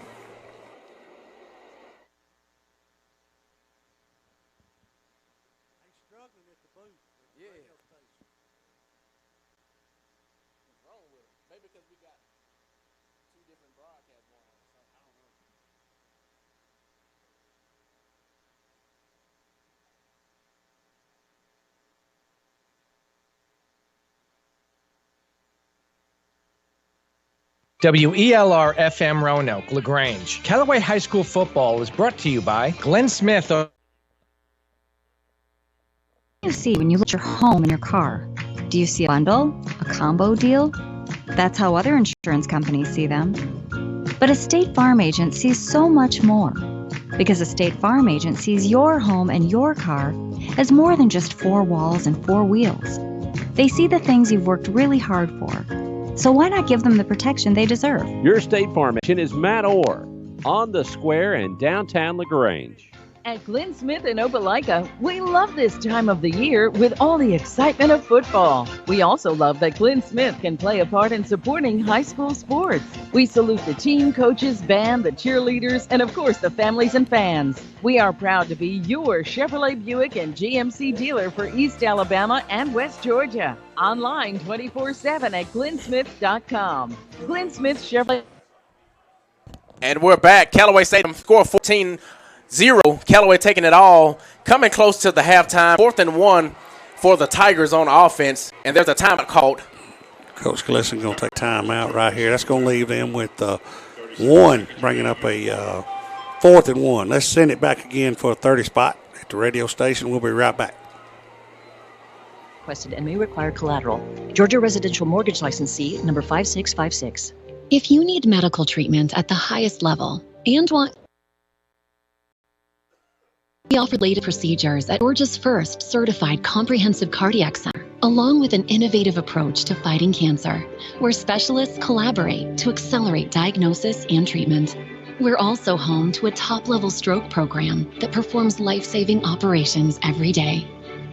WELR FM Roanoke, LaGrange. Callaway High School football is brought to you by Glenn Smith. you see when you look at your home and your car? Do you see a bundle? A combo deal? That's how other insurance companies see them. But a State Farm agent sees so much more. Because a State Farm agent sees your home and your car as more than just four walls and four wheels. They see the things you've worked really hard for. So why not give them the protection they deserve? Your State Farm agent is Matt Orr on the square in downtown LaGrange. At Glenn Smith in Opelika, we love this time of the year with all the excitement of football. We also love that Glenn Smith can play a part in supporting high school sports. We salute the team, coaches, band, the cheerleaders, and of course the families and fans. We are proud to be your Chevrolet Buick and GMC dealer for East Alabama and West Georgia. Online 24/7 at glennsmith.com. Glenn Smith Chevrolet. And we're back. Callaway Stadium score 14-0. Callaway taking it all. Coming close to the halftime. 4th and 1 for the Tigers on offense. And there's a timeout called. Coach Gleason going to take time out right here. That's going to leave them with 1, bringing up a 4th and 1. Let's send it back again for a 30 spot at the radio station. We'll be right back. Requested and may require collateral. Georgia Residential Mortgage Licensee, number 5656. If you need medical treatment at the highest level and want we offer latest procedures at Georgia's first certified comprehensive cardiac center, along with an innovative approach to fighting cancer, where specialists collaborate to accelerate diagnosis and treatment. We're also home to a top-level stroke program that performs life-saving operations every day.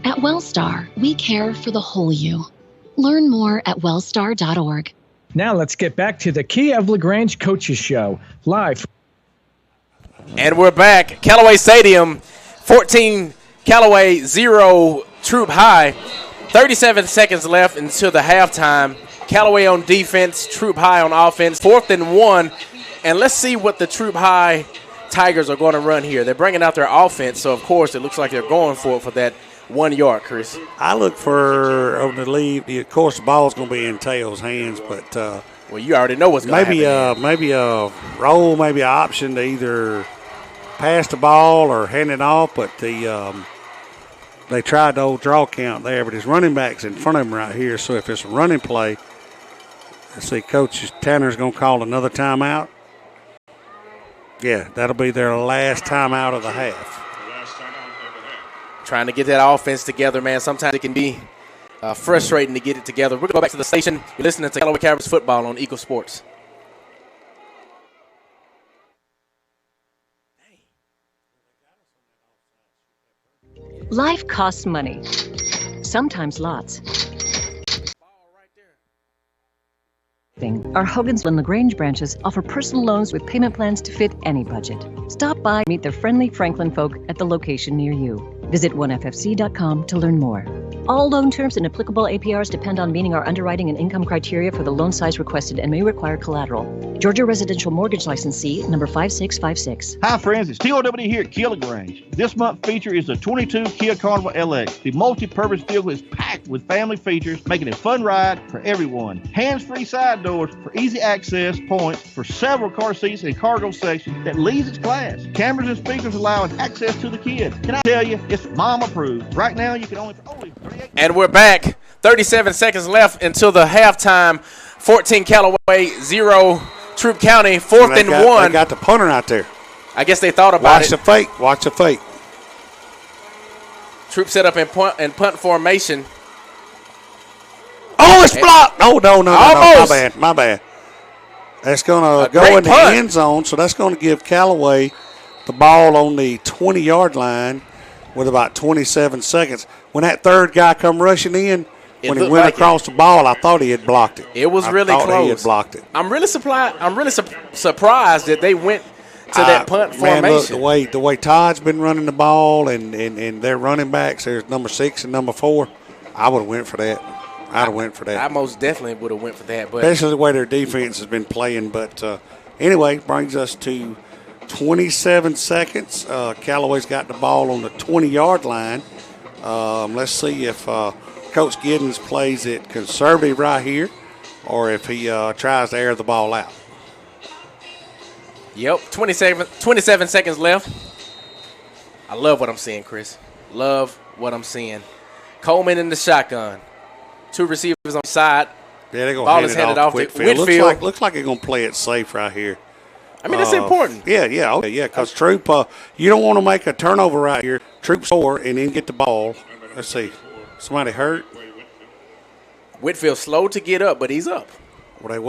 At WellStar, we care for the whole you. Learn more at wellstar.org. Now let's get back to the Key of LaGrange Coaches Show, live. And we're back. Callaway Stadium, 14 Callaway, 0 Troup High. 37 seconds left until the halftime. Callaway on defense, Troup High on offense. 4th and 1. And let's see what the Troup High Tigers are going to run here. They're bringing out their offense, so of course it looks like they're going for it for that 1 yard, Chris. I look for on the lead. Of course, the ball's going to be in Tails' hands, but well, you already know what's going to happen. Maybe a roll, maybe an option to either pass the ball or hand it off. But they tried the old draw count there, but his running back's in front of him right here. So if it's a running play, let's see, Coach Tanner's going to call another timeout. Yeah, that'll be their last timeout of the half. Trying to get that offense together, man. Sometimes it can be frustrating to get it together. We're going to go back to the station. You're listening to Callaway Cavalry Football on Eagle Sports. Life costs money. Sometimes lots. Our Hogansville and LaGrange branches offer personal loans with payment plans to fit any budget. Stop by and meet the friendly Franklin folk at the location near you. Visit oneffc.com to learn more. All loan terms and applicable APRs depend on meeting our underwriting and income criteria for the loan size requested and may require collateral. Georgia Residential Mortgage Licensee, number 5656. Hi, friends. It's TOW here at Kia LaGrange. This month's feature is the 22 Kia Carnival LX. The multi-purpose vehicle is packed with family features, making it a fun ride for everyone. Hands-free side doors for easy access points for several car seats and cargo sections that leads its class. Cameras and speakers allowing access to the kids. Can I tell you, it's mom approved. Right now, you can only And we're back. 37 seconds left until the halftime. 14 Callaway, 0 Troup County. 4th and 1. They got the punter out there. I guess they thought about Watch it. the fake. Watch the fake. Troup set up in punt formation. Oh, it's blocked. No. Almost. My bad. That's going to go in the end zone, so that's going to give Callaway the ball on the 20-yard line with about 27 seconds. When that third guy come rushing in, when he went across the ball, I thought he had blocked it. It was really close. He had blocked it. I'm really surprised that they went to that punt formation. Look, the way Todd's been running the ball and their running backs, there's number 6 and number 4. I would have went for that. I most definitely would have went for that. But especially the way their defense has been playing. But anyway, brings us to 27 seconds. Callaway's got the ball on the 20-yard line. Let's see if Coach Giddens plays it conservative right here or if he tries to air the ball out. Yep, 27 seconds left. I love what I'm seeing, Chris. Love what I'm seeing. Coleman in the shotgun. 2 receivers on the side. Yeah, they're going Ball to is hand handed it off off to Whitfield. Whitfield. Looks like they're going to play it safe right here. I mean, that's important. Yeah, okay, yeah, because Troup, you don't want to make a turnover right here. Troup score and then get the ball. Let's see. Somebody hurt? Whitfield slow to get up, but he's up. Well, they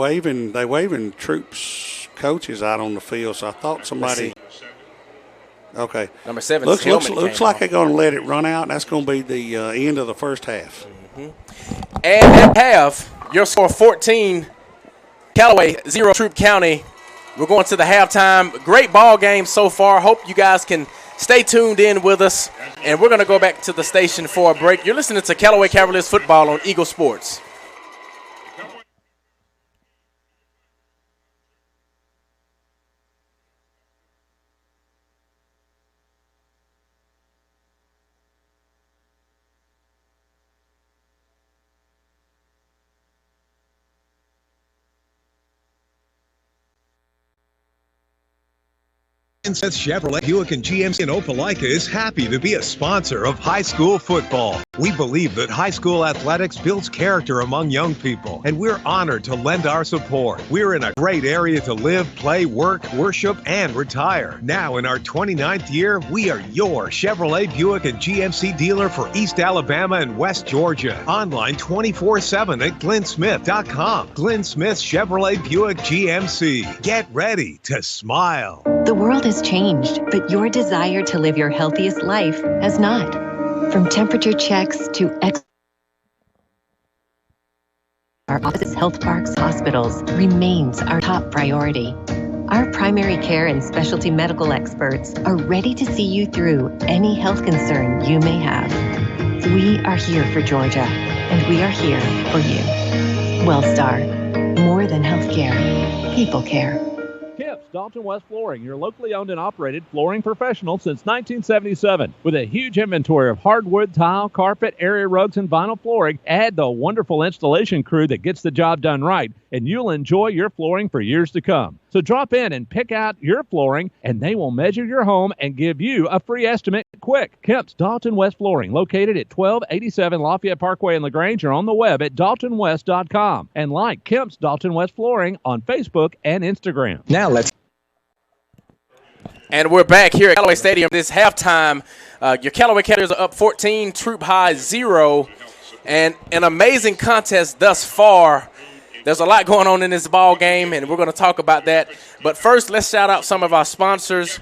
waving Troup's coaches out on the field, so I thought somebody. Okay. Number 7. Looks like they're going to let it run out. That's going to be the end of the first half. And at half, your score 14, Callaway 0, Troup County. We're going to the halftime. Great ball game so far. Hope you guys can stay tuned in with us. And we're going to go back to the station for a break. You're listening to Callaway Cavaliers football on Eagle Sports. Smith Chevrolet Buick and GMC in Opelika is happy to be a sponsor of high school football. We believe that high school athletics builds character among young people, and we're honored to lend our support. We're in a great area to live, play, work, worship, and retire. Now in our 29th year, we are your Chevrolet Buick and GMC dealer for East Alabama and West Georgia. Online 24/7 at glennsmith.com. Glenn Smith Chevrolet Buick GMC. Get ready to smile. The world has changed, but your desire to live your healthiest life has not. From temperature checks to our offices, health parks, hospitals remains our top priority. Our primary care and specialty medical experts are ready to see you through any health concern you may have. We are here for Georgia, and we are here for you. WellStar, more than healthcare, people care. Kips Dalton West Flooring, your locally owned and operated flooring professional since 1977. With a huge inventory of hardwood, tile, carpet, area rugs, and vinyl flooring, add the wonderful installation crew that gets the job done right, and you'll enjoy your flooring for years to come. So drop in and pick out your flooring, and they will measure your home and give you a free estimate quick. Kemp's Dalton West Flooring, located at 1287 Lafayette Parkway in LaGrange, or on the web at daltonwest.com. And like Kemp's Dalton West Flooring on Facebook and Instagram. Now let's. And we're back here at Callaway Stadium. This halftime, your Callaway Cavaliers are up 14, Troup High 0. And an amazing contest thus far. There's a lot going on in this ball game, and we're going to talk about that. But first, let's shout out some of our sponsors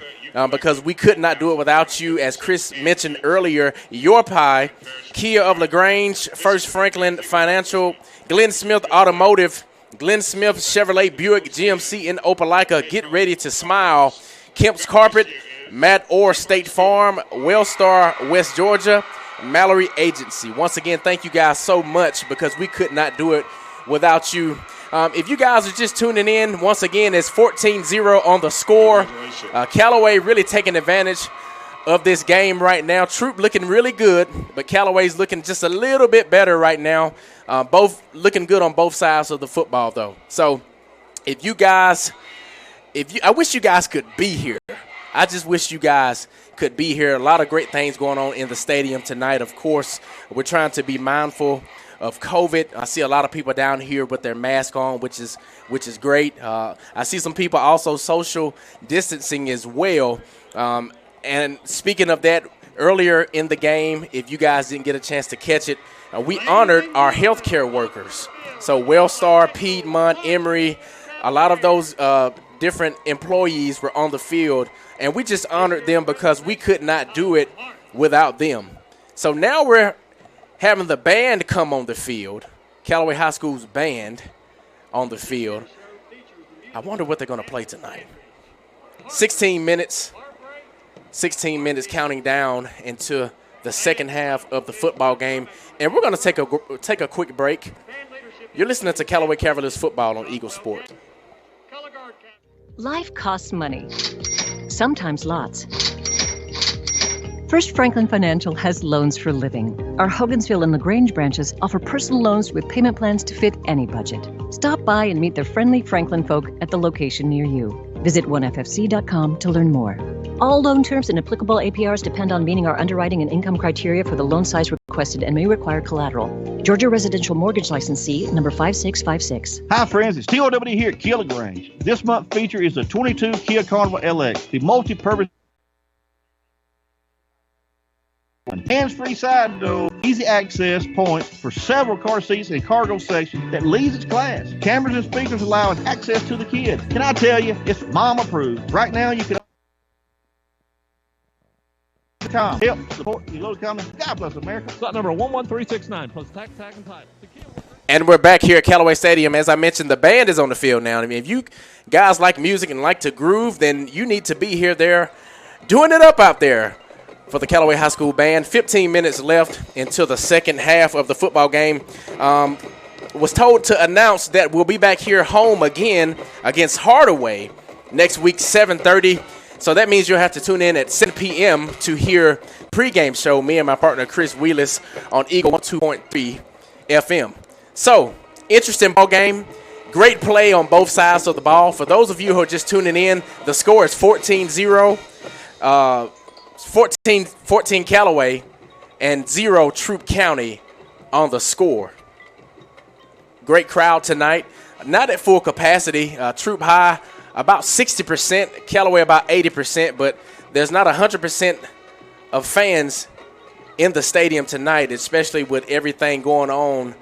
because we could not do it without you. As Chris mentioned earlier, Your Pie, Kia of LaGrange, First Franklin Financial, Glenn Smith Automotive, Glenn Smith Chevrolet Buick GMC in Opelika. Get ready to smile. Kemp's Carpet, Matt Orr State Farm, WellStar West Georgia, Mallory Agency. Once again, thank you guys so much because we could not do it without you. If you guys are just tuning in, once again, it's 14-0 on the score. Callaway really taking advantage of this game right now. Troup looking really good, but Callaway's looking just a little bit better right now. Both looking good on both sides of the football, though. So I wish you guys could be here. I just wish you guys could be here. A lot of great things going on in the stadium tonight. Of course, we're trying to be mindful of COVID. I see a lot of people down here with their mask on, which is great. I see some people also social distancing as well. And speaking of that, earlier in the game, if you guys didn't get a chance to catch it, we honored our healthcare workers. So WellStar, Piedmont, Emory, a lot of those different employees were on the field, and we just honored them because we could not do it without them. So now we're having the band come on the field, Callaway High School's band on the field. I wonder what they're going to play tonight. 16 minutes counting down into the second half of the football game, and we're going to take a quick break. You're listening to Callaway Cavaliers football on Eagle Sports. Life costs money, sometimes lots. First Franklin Financial has loans for living. Our Hogansville and LaGrange branches offer personal loans with payment plans to fit any budget. Stop by and meet the friendly Franklin folk at the location near you. Visit onefc.com to learn more. All loan terms and applicable APRs depend on meeting our underwriting and income criteria for the loan size requested and may require collateral. Georgia Residential Mortgage Licensee number 5656. Hi friends, it's TOW here at Kia LaGrange. This month's feature is the 22 Kia Carnival LX, the multi-purpose hands-free side door, easy access points for several car seats and cargo sections that leads its class. Cameras and speakers allowing access to the kids. Can I tell you, it's mom approved. Right now you can help support your local economy. God bless America. Slot number 11369 plus tax, tag, and title. And we're back here at Callaway Stadium. As I mentioned, the band is on the field now. I mean, if you guys like music and like to groove, then you need to be here. They're doing it up out there for the Callaway High School Band. 15 minutes left until the second half of the football game. Was told to announce that we'll be back here home again against Hardaway next week, 7:30. So that means you'll have to tune in at 7 p.m. to hear pregame show, me and my partner Chris Wheelis on Eagle 102.3 FM. So, interesting ball game. Great play on both sides of the ball. For those of you who are just tuning in, the score is 14-0. 14 Callaway and 0 Troup County on the score. Great crowd tonight. Not at full capacity. Troup High about 60%, Callaway about 80%, but there's not 100% of fans in the stadium tonight, especially with everything going on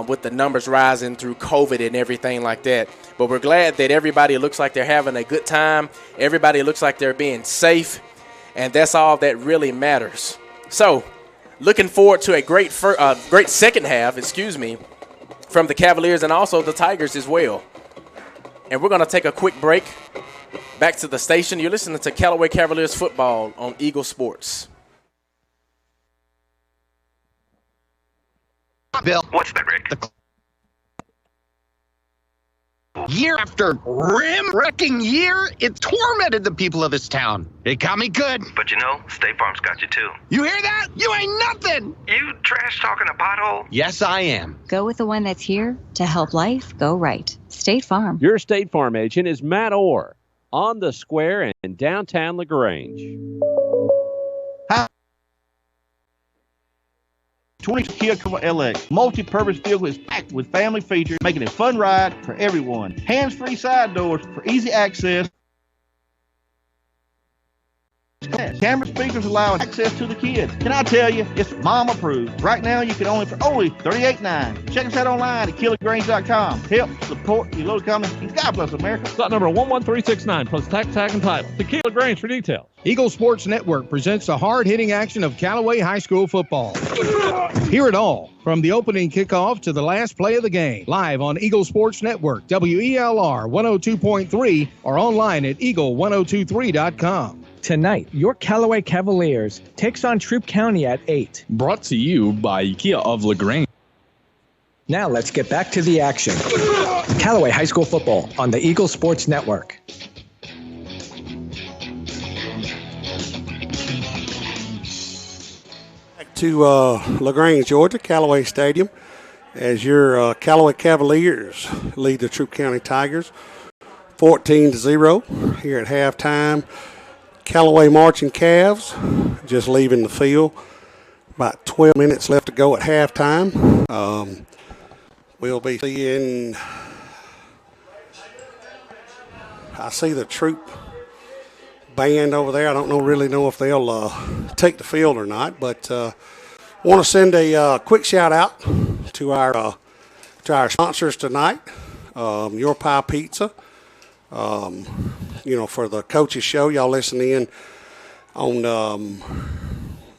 with the numbers rising through COVID and everything like that. But we're glad that everybody looks like they're having a good time. Everybody looks like they're being safe, and that's all that really matters. So, looking forward to a great second half, from the Cavaliers and also the Tigers as well. And we're going to take a quick break. Back to the station. You're listening to Callaway Cavaliers football on Eagle Sports. Bill, what's that, Rick? Year after rim-wrecking year, it tormented the people of this town. It got me good. But you know, State Farm's got you too. You hear that? You ain't nothing! You trash-talking a pothole? Yes, I am. Go with the one that's here to help life go right. State Farm. Your State Farm agent is Matt Orr on the square in downtown LaGrange. 22 Kia Carnival LX. Multi-purpose vehicle is packed with family features, making it a fun ride for everyone. Hands-free side doors for easy access. Camera speakers allowing access to the kids. Can I tell you, it's mom approved. Right now, you can only for only $38.9. Check us out online at KillaGrange.com. Help support your local economy. God bless America. Slot number 11369 plus tax, tag, and title. Tequila Grange for details. Eagle Sports Network presents the hard-hitting action of Callaway High School football. Hear it all, from the opening kickoff to the last play of the game. Live on Eagle Sports Network, WELR 102.3, or online at eagle1023.com. Tonight, your Callaway Cavaliers takes on Troup County at 8. Brought to you by Kia of LaGrange. Now let's get back to the action. Callaway High School football on the Eagle Sports Network. Back to LaGrange, Georgia, Callaway Stadium, as your Callaway Cavaliers lead the Troup County Tigers 14-0 here at halftime. Callaway Marching Calves just leaving the field. About 12 minutes left to go at halftime. We'll be seeing, I see the Troup band over there. I don't really know if they'll take the field or not, but want to send a quick shout out to our sponsors tonight. Your Pie Pizza. For the coaches show, y'all listen in on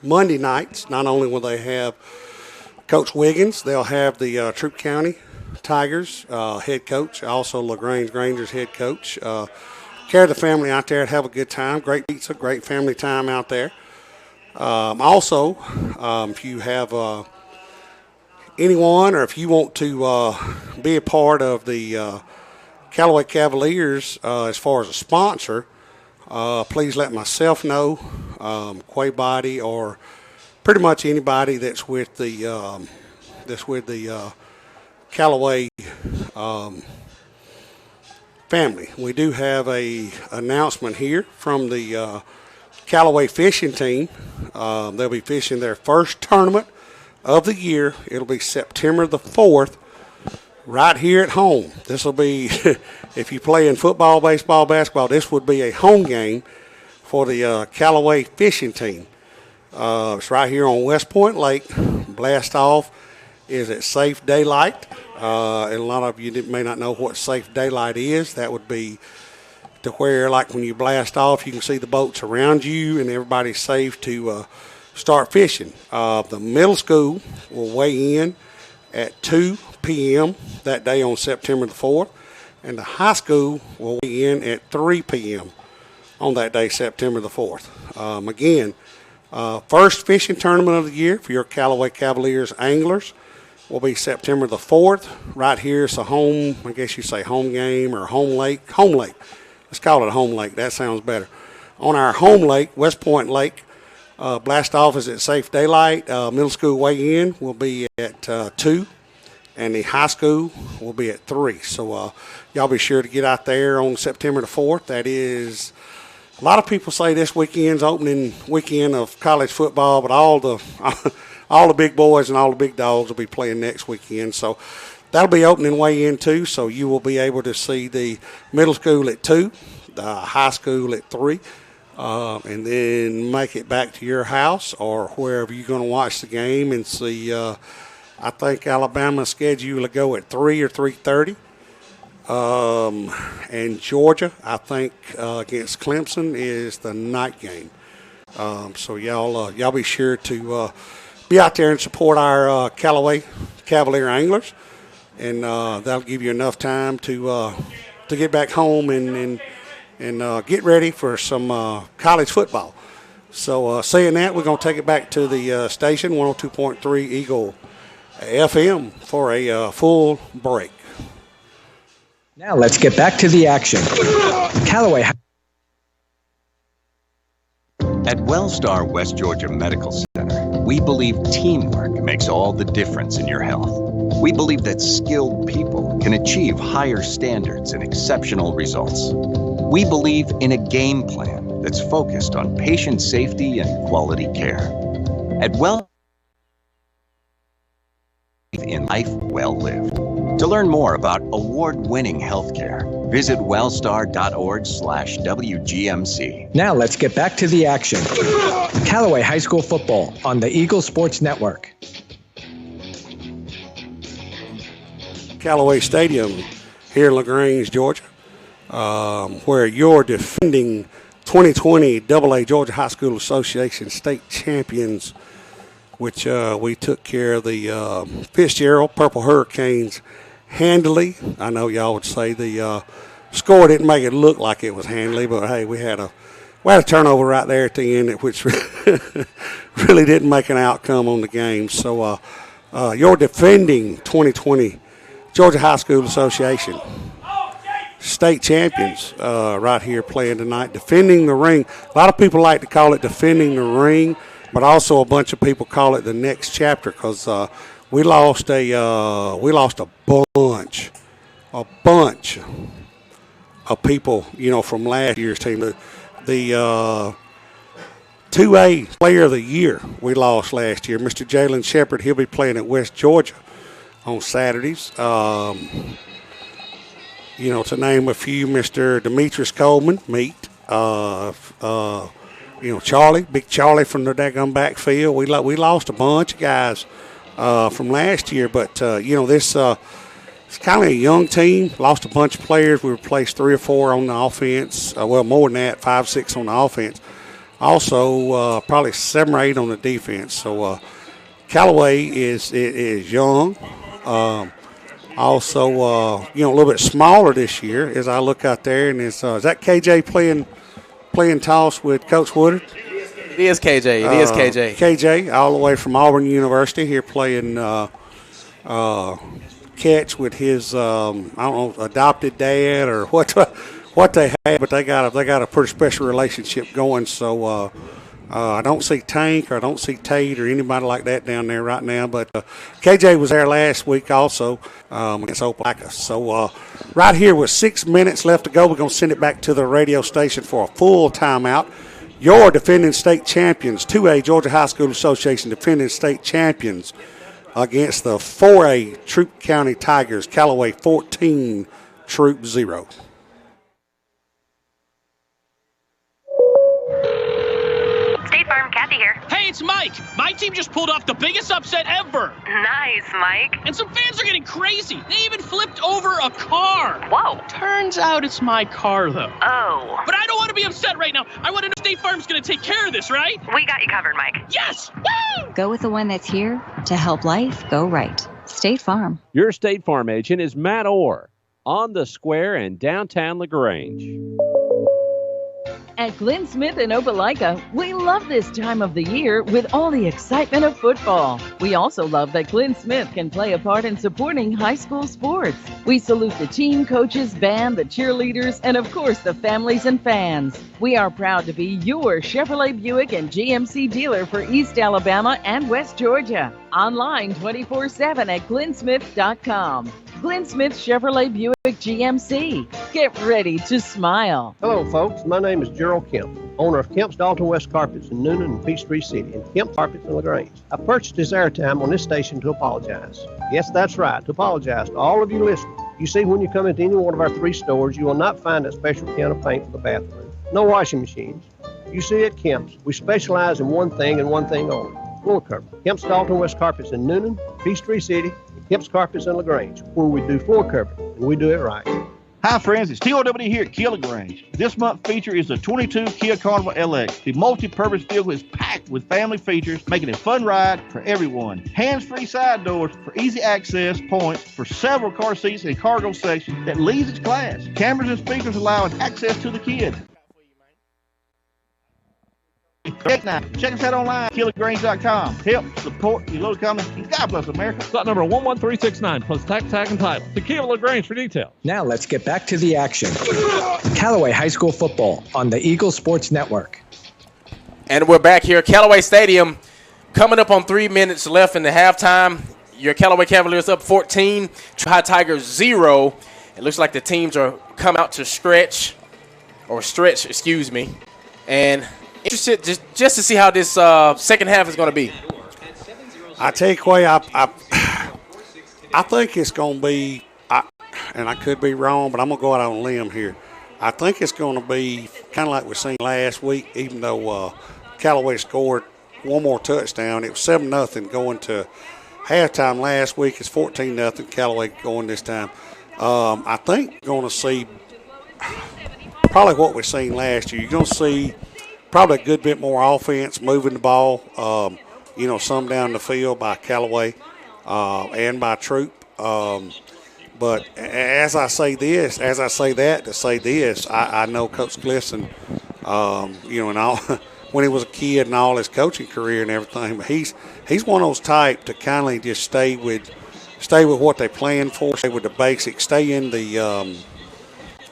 Monday nights. Not only will they have Coach Wiggins, they'll have the Troup County Tigers head coach, also LaGrange Granger's head coach. Carry the family out there and have a good time. Great pizza, great family time out there. Also, if you have anyone, or if you want to be a part of the Callaway Cavaliers, as far as a sponsor, please let myself know, Quay Body, or pretty much anybody that's with the Callaway family. We do have a announcement here from the Callaway fishing team. They'll be fishing their first tournament of the year. It'll be September the 4th right here at home. This will be, if you play in football, baseball, basketball, this would be a home game for the Callaway fishing team. It's right here on West Point Lake. Blast off is at Safe Daylight. And a lot of you may not know what Safe Daylight is. That would be to where, like, when you blast off, you can see the boats around you and everybody's safe to start fishing. The middle school will weigh in at 2 p.m. that day on September the 4th, and the high school will weigh in at 3 p.m. on that day, September the 4th. Again, first fishing tournament of the year for your Callaway Cavaliers anglers will be September the 4th. Right here, it's a home, I guess you say home game or home lake. Home lake. Let's call it a home lake. That sounds better. On our home lake, West Point Lake, blast off is at Safe Daylight. Middle school weigh-in will be at 2, and the high school will be at 3. So y'all be sure to get out there on September the 4th. That is, a lot of people say this weekend's opening weekend of college football, but all the big boys and all the big dogs will be playing next weekend. So that'll be opening weigh-in too, so you will be able to see the middle school at 2, the high school at 3, and then make it back to your house or wherever you're going to watch the game and see. I think Alabama's schedule to go at 3 or 3:30. And Georgia, I think, against Clemson is the night game. So y'all be sure to be out there and support our Callaway Cavalier anglers. And that'll give you enough time to get back home and get ready for some college football. So saying that, we're going to take it back to the station, 102.3 Eagle FM, for a full break. Now let's get back to the action. Callaway. At Wellstar West Georgia Medical Center, we believe teamwork makes all the difference in your health. We believe that skilled people can achieve higher standards and exceptional results. We believe in a game plan that's focused on patient safety and quality care. At in life well lived. To learn more about award-winning healthcare, visit wellstar.org/WGMC. Now let's get back to the action. Callaway High School football on the Eagle Sports Network. Callaway Stadium here in LaGrange, Georgia, where you're defending 2020 AA Georgia High School Association state champions, which we took care of the Fitzgerald Purple Hurricanes handily. I know y'all would say the score didn't make it look like it was handily, but hey, we had a turnover right there at the end, which really didn't make an outcome on the game. So you're defending 2020 Georgia High School Association state champions right here playing tonight, defending the ring. A lot of people like to call it defending the ring, but also a bunch of people call it the next chapter because we lost a bunch of people, from last year's team. The 2A Player of the Year we lost last year, Mr. Jalen Shepard. He'll be playing at West Georgia on Saturdays. To name a few, Mr. Demetrius Coleman, Charlie, Big Charlie from the daggum backfield. We lost a bunch of guys from last year, but this it's kind of a young team. Lost a bunch of players. We replaced 3 or 4 on the offense. More than that, 5, 6 on the offense. Also, probably 7 or 8 on the defense. So Callaway is young. Also, a little bit smaller this year as I look out there. And is that KJ playing toss with Coach Woodard? It is KJ. It is KJ. KJ, all the way from Auburn University, here playing catch with his adopted dad or what they have, but they got a pretty special relationship going. So I don't see Tank or I don't see Tate or anybody like that down there right now. But KJ was there last week also against Opelika. So right here with 6 minutes left to go, we're going to send it back to the radio station for a full timeout. your defending state champions, 2A Georgia High School Association defending state champions against the 4A Troup County Tigers, Callaway 14, Troup 0. State Farm, Kathy here. Hey, it's Mike. My team just pulled off the biggest upset ever. Nice, Mike. And some fans are getting crazy. They even flipped over a car. Whoa. Turns out it's my car, though. Oh. But I don't want to be upset right now. I want to know State Farm's going to take care of this, right? We got you covered, Mike. Yes! Woo! Go with the one that's here to help life go right. State Farm. Your State Farm agent is Matt Orr on the square in downtown LaGrange. At Glenn Smith in Opelika, we love this time of the year with all the excitement of football. We also love that Glenn Smith can play a part in supporting high school sports. We salute the team, coaches, band, the cheerleaders, and of course the families and fans. We are proud to be your Chevrolet Buick and GMC dealer for East Alabama and West Georgia. Online 24/7 at glennsmith.com. Glenn Smith Chevrolet Buick GMC. Get ready to smile. Hello, folks. My name is Gerald Kemp, owner of Kemp's Dalton West Carpets in Noonan and Peachtree City, and Kemp's Carpets in LaGrange. I purchased this airtime on this station to apologize. Yes, that's right, to apologize to all of you listening. You see, when you come into any one of our 3 stores, you will not find a special can of paint for the bathroom. No washing machines. You see, at Kemp's, we specialize in one thing and one thing only: floor cover. Kemp's Dalton West Carpets in Noonan, Peachtree City, and Kemp's Carpets in LaGrange, where we do floor covering, and we do it right. Hi friends, it's TOWD here at Kia LaGrange. This month's feature is the 22 Kia Carnival LX. The multi-purpose vehicle is packed with family features, making it a fun ride for everyone. Hands-free side doors for easy access points for several car seats and cargo sections that leads its class. Cameras and speakers allowing access to the kids. Check us out online, KiaLaGrange.com. Help support your local company. God bless America. Slot number 11369 plus tax, tag, and title. To Kia LaGrange for details. Now let's get back to the action. Callaway High School football on the Eagle Sports Network. And we're back here at Callaway Stadium. Coming up on 3 minutes left in the halftime. Your Callaway Cavaliers up 14. High Tigers 0. It looks like the teams are come out to stretch. And interested just to see how this second half is going to be. I tell you, Quay, I think it's going to be, and I could be wrong, but I'm going to go out on a limb here. I think it's going to be kind of like we seen last week, even though Callaway scored one more touchdown. It was 7-0 going to halftime last week. It's 14-0 Callaway going this time. I think you're going to see probably what we've seen last year. You're going to see probably a good bit more offense, moving the ball, some down the field by Callaway and by Troup. But as I say that to say this, I know Coach Glisson, and all, when he was a kid and all his coaching career and everything, but he's one of those type to kindly just stay with what they plan for, stay with the basics, stay in the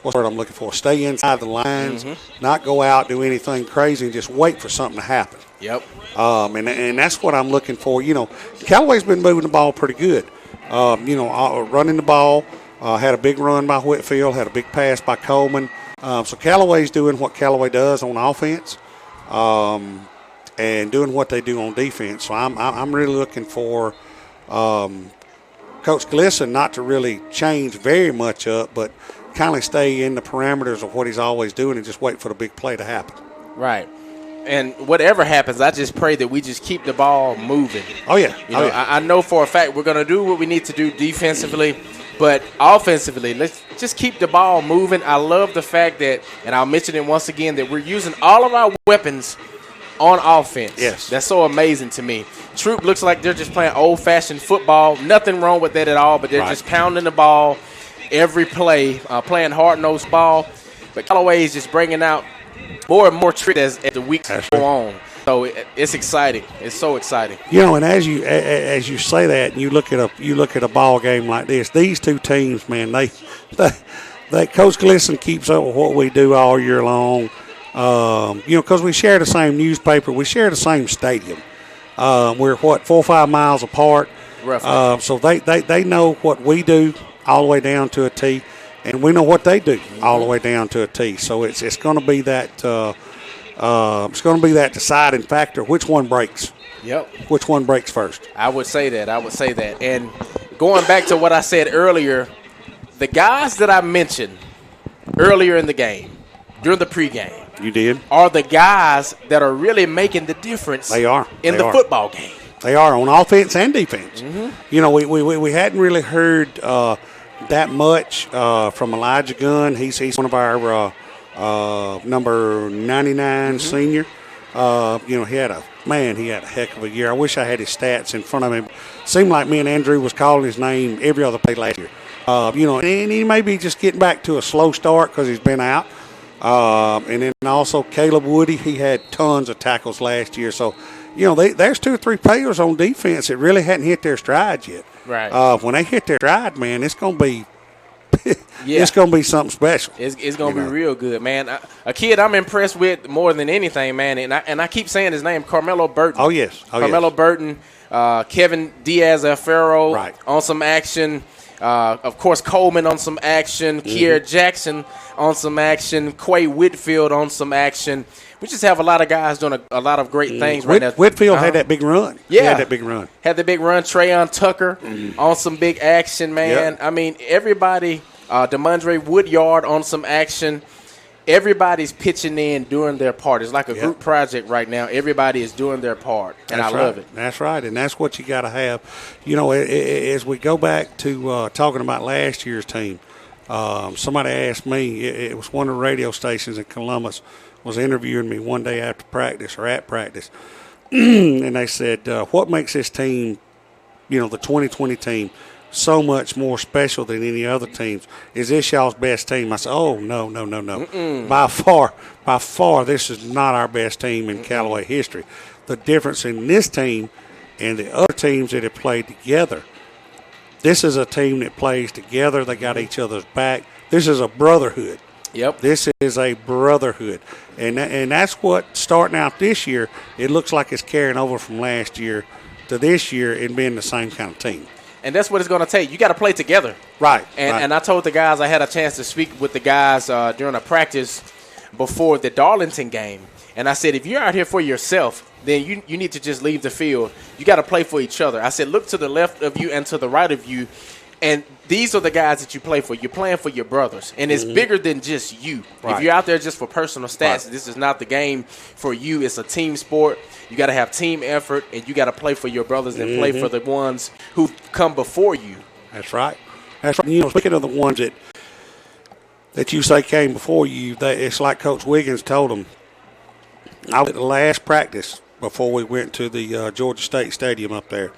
what's the word I'm looking for? Stay inside the lines, not go out, do anything crazy, and just wait for something to happen. Yep. And that's what I'm looking for. Callaway's been moving the ball pretty good. Running the ball, had a big run by Whitfield, had a big pass by Coleman. So Callaway's doing what Callaway does on offense, and doing what they do on defense. So I'm really looking for Coach Glisson not to really change very much up, but kind of stay in the parameters of what he's always doing and just wait for the big play to happen. Right. And whatever happens, I just pray that we just keep the ball moving. Oh, yeah. I know for a fact we're going to do what we need to do defensively, but offensively, let's just keep the ball moving. I love the fact that, and I'll mention it once again, that we're using all of our weapons on offense. Yes. That's so amazing to me. Troup looks like they're just playing old-fashioned football. Nothing wrong with that at all, but they're just pounding the ball every play, playing hard-nosed ball. But Callaway is just bringing out more and more tricks as the weeks go on. So it's exciting. It's so exciting. And as you say that, and you look at a ball game like this, these two teams, man, they Coach Glisson keeps up with what we do all year long. Because we share the same newspaper, we share the same stadium. We're 4 or 5 miles apart. So they know what we do all the way down to a T, and we know what they do all the way down to a T. So it's going to be that It's going to be that deciding factor. Which one breaks? Yep. Which one breaks first? I would say that. And going back to what I said earlier, the guys that I mentioned earlier in the game, during the pregame, you did, are the guys that are really making the difference. They are in the football game. They are on offense and defense. Mm-hmm. You know, we hadn't really heard that much from Elijah Gunn. He's one of our number 99 senior. You know, he had a heck of a year. I wish I had his stats in front of him. Seemed like me and Andrew was calling his name every other play last year. You know, and he may be just getting back to a slow start because he's been out. And then also Caleb Woody, he had tons of tackles last year. So, you know, there's 2 or 3 players on defense that really hadn't hit their stride yet. Right. When they hit their stride, man, it's going to be it's going to be something special. It's going to be real good, man. A kid I'm impressed with more than anything, man, and I keep saying his name, Carmelo Burton. Oh, yes. Carmelo Burton, Kevin Diaz-Alfaro on some action. Of course, Coleman on some action. Kier Jackson on some action. Quay Whitfield on some action. We just have a lot of guys doing a lot of great things right now. Whitfield had that big run. Yeah. He had that big run. Had the big run. Trayon Tucker on some big action, man. Yep. I mean, everybody, DeMondre Woodyard on some action. Everybody's pitching in doing their part. It's like a group project right now. Everybody is doing their part, and I love it. That's right, and that's what you got to have. You know, as we go back to talking about last year's team, somebody asked me, it was one of the radio stations in Columbus, was interviewing me one day after practice or at practice, and they said, what makes this team, you know, the 2020 team, so much more special than any other teams? Is this y'all's best team? I said, oh, no. By far, this is not our best team in Callaway history. The difference in this team and the other teams that have played together, this is a team that plays together. They got each other's back. This is a brotherhood. Yep. This is a brotherhood. And that's what, starting out this year, it looks like it's carrying over from last year to this year and being the same kind of team. And that's what it's going to take. You got to play together. Right. And I told the guys, I had a chance to speak with the guys during a practice before the Darlington game. And I said, if you're out here for yourself, then you need to just leave the field. You got to play for each other. I said, look to the left of you and to the right of you. And these are the guys that you play for. You're playing for your brothers. And it's bigger than just you. Right. If you're out there just for personal stats, this is not the game for you. It's a team sport. You got to have team effort, and you got to play for your brothers and play for the ones who come before you. That's right. That's right. You know, speaking of the ones that you say came before you, it's like Coach Wiggins told them. I was at the last practice before we went to the Georgia State Stadium up there,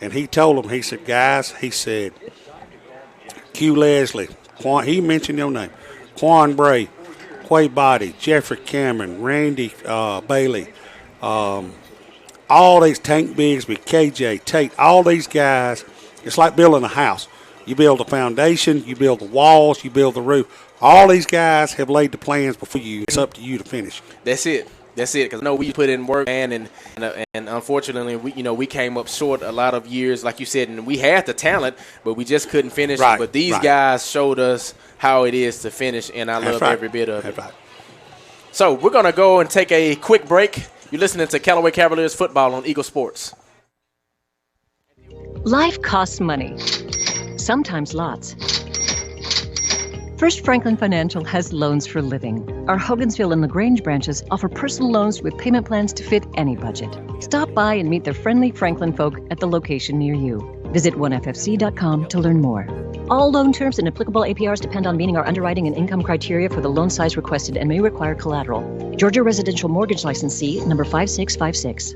and he told them, he said, guys, he said, Q Leslie, he mentioned your name, Quan Bray, Quay Body, Jeffrey Cameron, Randy Bailey, all these Tank Bigsby, KJ, Tate, all these guys, it's like building a house. You build the foundation, you build the walls, you build the roof. All these guys have laid the plans before you. It's up to you to finish. That's it. Because I know we put in work, man, and unfortunately, we came up short a lot of years, like you said, and we had the talent, but we just couldn't finish. Right, but these guys showed us how it is to finish, and I love every bit of it. Right. So we're going to go and take a quick break. You're listening to Callaway Cavaliers football on Eagle Sports. Life costs money, sometimes lots. First Franklin Financial has loans for living. Our Hogansville and LaGrange branches offer personal loans with payment plans to fit any budget. Stop by and meet the friendly Franklin folk at the location near you. Visit onefc.com to learn more. All loan terms and applicable APRs depend on meeting our underwriting and income criteria for the loan size requested and may require collateral. Georgia Residential Mortgage Licensee number 5656.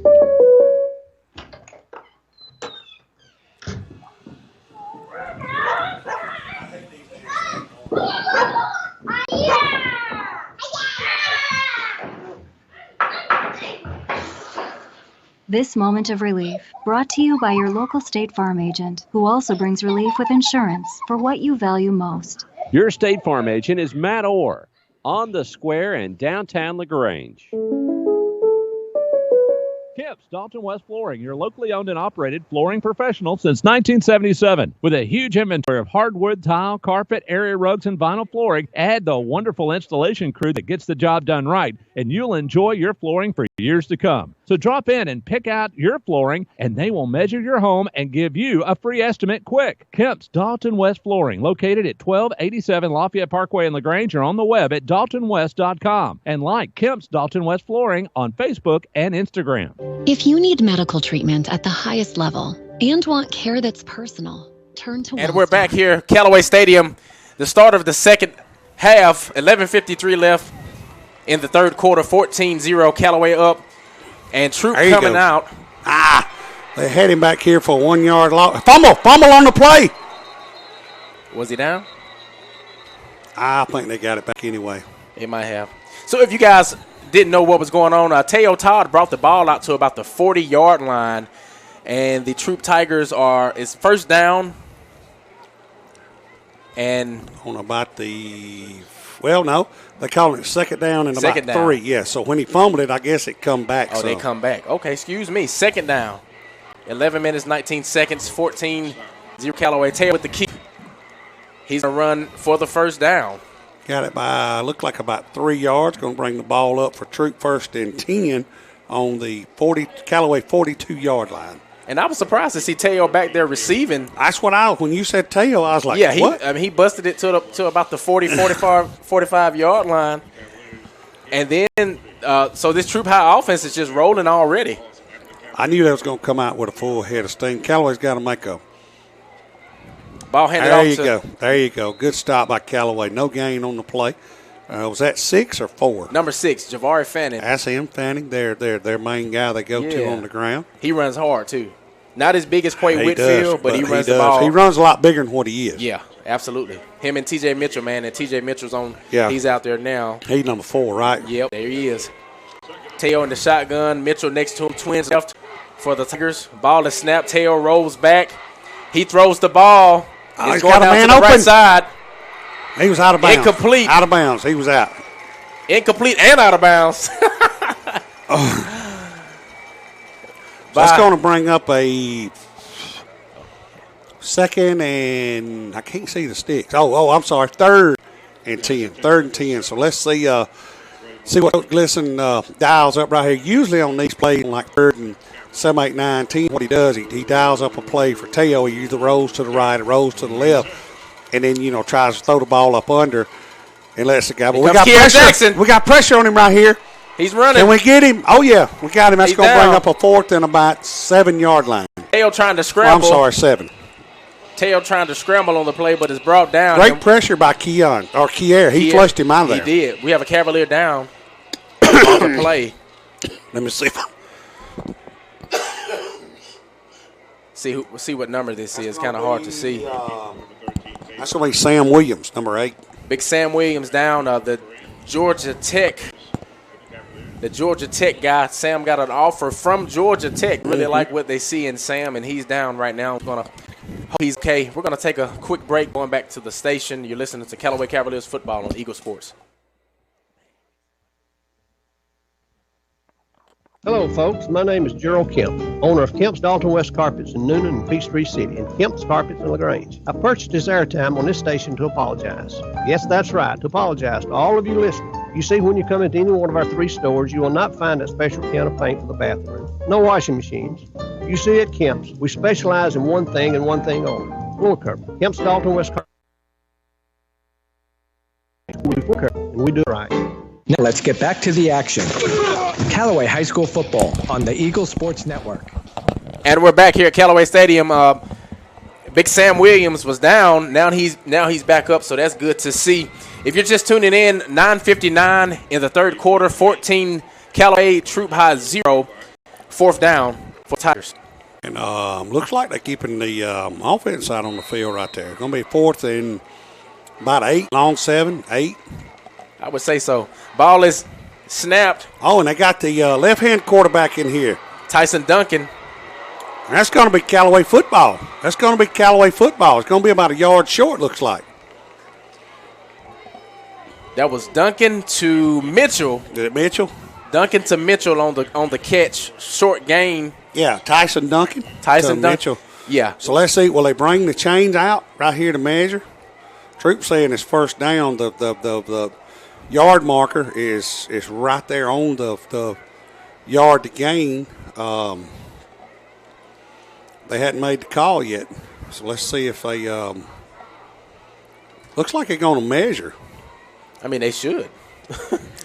This moment of relief, brought to you by your local State Farm agent, who also brings relief with insurance for what you value most. Your State Farm agent is Matt Orr, on the square in downtown LaGrange. Kemp's Dalton West Flooring, your locally owned and operated flooring professional since 1977. With a huge inventory of hardwood, tile, carpet, area rugs, and vinyl flooring, add the wonderful installation crew that gets the job done right, and you'll enjoy your flooring for years to come. So drop in and pick out your flooring, and they will measure your home and give you a free estimate quick. Kemp's Dalton West Flooring, located at 1287 Lafayette Parkway in LaGrange, or on the web at daltonwest.com. And like Kemp's Dalton West Flooring on Facebook and Instagram. If you need medical treatment at the highest level and want care that's personal, turn to And we're back here, Callaway Stadium. The start of the second half, 11:53 left in the third quarter, 14-0, Callaway up. And Troup coming out. They had him back here for a 1 yard loss. Fumble on the play. Was he down? I think they got it back anyway. They might have. So if you guys didn't know what was going on, Teo Todd brought the ball out to about the 40-yard line, and the Troup Tigers it's first down. And on about no, they call it second down and about 3. Yeah, so when he fumbled it, I guess it come back. Oh, they come back. Okay, excuse me. Second down. 11 minutes, 19 seconds, 14-0 Callaway. Teo with the key. He's going to run for the first down. Got it by, looked like about 3 yards. Going to bring the ball up for Troup first and 10 on the Callaway 42-yard line. And I was surprised to see Teo back there receiving. That's what when you said Teo, I was like, what? He busted it to about the 45-yard line. And then, so this Troup High offense is just rolling already. I knew they was going to come out with a full head of steam. Callaway's got to make a ball handed off. There you go. Good stop by Callaway. No gain on the play. Was that 6 or 4? Number 6, Javari Fanning. That's him, Fanning. Their main guy they go to on the ground. He runs hard, too. Not as big as Quay Whitfield, but he runs the ball. He runs a lot bigger than what he is. Yeah, absolutely. Him and T.J. Mitchell, man, and T.J. Mitchell's on. Yeah. He's out there now. He's number 4, right? Yep, there he is. Teo in the shotgun, Mitchell next to him, twins left for the Tigers. Ball is snapped. Teo rolls back. He throws the ball. He's going got a out man to the open. right side. He was out of bounds. Incomplete. Out of bounds. He was out. Incomplete and out of bounds. That's going to bring up a second and I can't see the sticks. I'm sorry. 3rd and 10. 3rd and 10. So let's see what Coach Glisson dials up right here. Usually on these plays, like 3rd and 7, 8, 9, 10, what he does, he dials up a play for Teo. He either rolls to the right or rolls to the left, and then, tries to throw the ball up under and lets the guy. But we got pressure. Jackson. We got pressure on him right here. He's running. Can we get him? Oh, yeah. We got him. That's going to bring up a 4th and about 7-yard line. Teo trying to scramble. I'm sorry, 7. Teo trying to scramble on the play, but it's brought down. Great pressure by Kier. He flushed him out of there. He did. We have a Cavalier down on the play. Let me see. See what number this is. Kind of hard to see. That's going to be Sam Williams, number 8. Big Sam Williams down. The Georgia Tech guy. Sam got an offer from Georgia Tech. Really like what they see in Sam, and he's down right now. He's okay. We're going to take a quick break. Going back to the station. You're listening to Callaway Cavaliers football on Eagle Sports. Hello, folks. My name is Gerald Kemp, owner of Kemp's Dalton West Carpets in Noonan and Peachtree City, and Kemp's Carpets in LaGrange. I purchased this airtime on this station to apologize. Yes, that's right, to apologize to all of you listening. You see, when you come into any one of our 3 stores, you will not find that special can of paint for the bathroom. No washing machines. You see, at Kemp's, we specialize in one thing and one thing only: floor cover. Kemp's Dalton West Carpets. We do floor cover, and we do it right. Now let's get back to the action. Callaway High School football on the Eagle Sports Network. And we're back here at Callaway Stadium. Big Sam Williams was down. Now he's back up, so that's good to see. If you're just tuning in, 9:59 in the third quarter, 14 Callaway, Troup High 0, 4th down for Tigers. And looks like they're keeping the offense out on the field right there. It's going to be 4th and about 8, long 7, 8. I would say so. Ball is snapped. Oh, and they got the left-hand quarterback in here. Tyson Duncan. And that's going to be Callaway football. It's going to be about a yard short, looks like. That was Duncan to Mitchell. Did it Mitchell? Duncan to Mitchell on the catch, short gain. Yeah, Tyson Duncan. Tyson to Duncan. Mitchell. Yeah. So let's see. Will they bring the chains out right here to measure? Troup saying it's first down. The yard marker is right there on the yard to gain. They hadn't made the call yet. So let's see if they looks like they're going to measure. I mean, they should.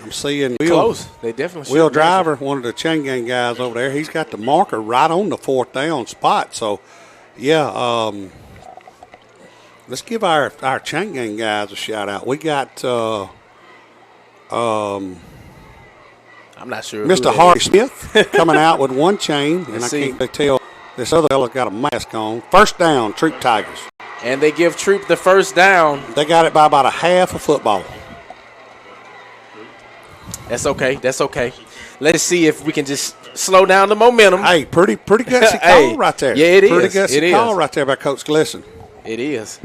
I'm seeing close. They definitely should. Will Driver, one of the chain gang guys over there, he's got the marker right on the fourth down spot. So, yeah, let's give our chain gang guys a shout out. We got I'm not sure. Mr. Harvey Smith coming out with one chain, and Let's I can't tell this other fella's got a mask on. First down, Troup Tigers. And they give Troup the first down. They got it by about a half a football. That's okay. That's okay. Let's see if we can just slow down the momentum. Hey, pretty gutsy call right there. Yeah, it is. Pretty gutsy It call is. right there by Coach Glisson. It is.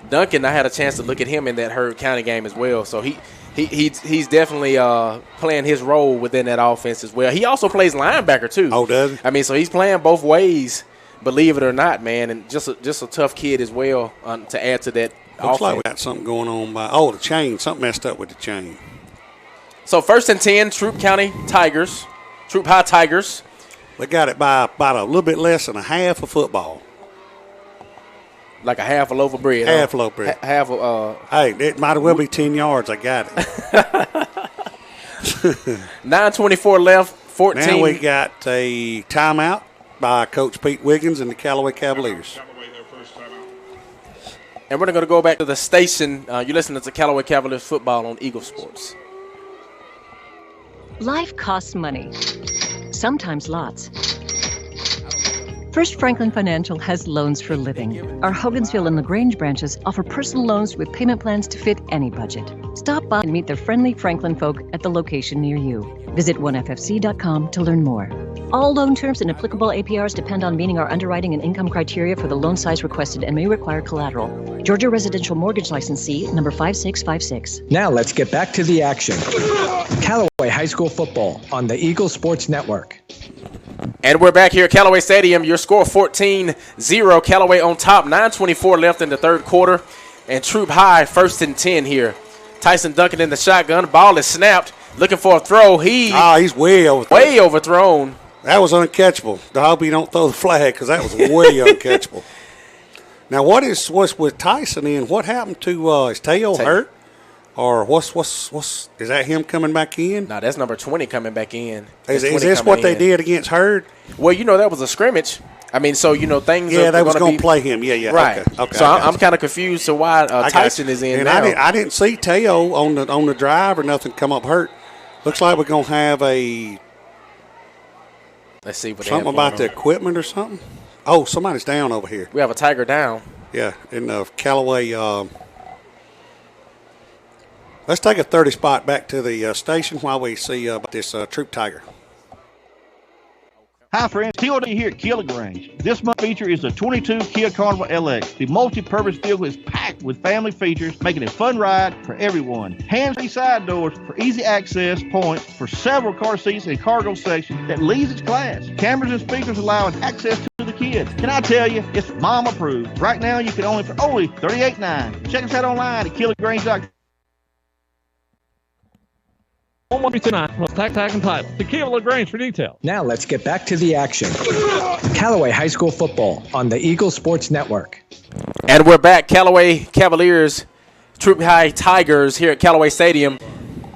Duncan, I had a chance to look at him in that Heard County game as well. So he's definitely playing his role within that offense as well. He also plays linebacker too. Oh, does he? I mean, so he's playing both ways, believe it or not, man. And just a tough kid as well to add to that Looks offense. like we got something going on the chain. Something messed up with the chain. So 1st and 10, Troup High Tigers. They got it by about a little bit less than a half a football. Like a half a loaf of bread. Half a loaf of bread. Half a. Hey, it might as well be 10 yards. I got it. 9:24 left. 14. Now we got a timeout by Coach Pete Wiggins and the Callaway Cavaliers. And we're going to go back to the station. You're listening to Callaway Cavaliers football on Eagle Sports. Life costs money, sometimes lots. First Franklin Financial has loans for living. Our Hogansville and LaGrange branches offer personal loans with payment plans to fit any budget. Stop by and meet the friendly Franklin folk at the location near you. Visit onefc.com to learn more. All loan terms and applicable APRs depend on meeting our underwriting and income criteria for the loan size requested and may require collateral. Georgia Residential Mortgage Licensee number 5656. Now let's get back to the action. Callaway High School football on the Eagle Sports Network. And we're back here at Callaway Stadium. Your score 14-0. Callaway on top. 9:24 left in the third quarter. And Troup High 1st and 10 here. Tyson Duncan in the shotgun. Ball is snapped. Looking for a throw. He's way overthrown. Way overthrown. That was uncatchable. I hope he don't throw the flag because that was way uncatchable. Now, what's with Tyson in? What happened to his tail hurt? Or what's is that him coming back in? No, that's number 20 coming back in. Is this what they did against Hurd? Well, that was a scrimmage. I mean, so, things Yeah, are they was going to play him. Yeah. Right. Okay, so I'm kind of confused to why Tyson is in and now. I didn't see Teo on the drive or nothing come up hurt. Looks like we're going to have Let's see what something about the equipment or something. Oh, somebody's down over here. We have a Tiger down. Yeah, in the Callaway. Let's take a 30 spot back to the station while we see about this Troup Tiger. Hi friends, TOD here at Kia LaGrange. This month's feature is the 22 Kia Carnival LX. The multi-purpose vehicle is packed with family features, making it a fun ride for everyone. Hands-free side doors for easy access points for several car seats and cargo sections that leads its class. Cameras and speakers allowing access to the kids. Can I tell you, it's mom approved. Right now you can own it for only $38.9. Check us out online at KiaLaGrange.com. 139 plus tax and title. Tequila LaGrange for details. Now let's get back to the action. Callaway High School football on the Eagle Sports Network. And we're back. Callaway Cavaliers, Troup High Tigers here at Callaway Stadium.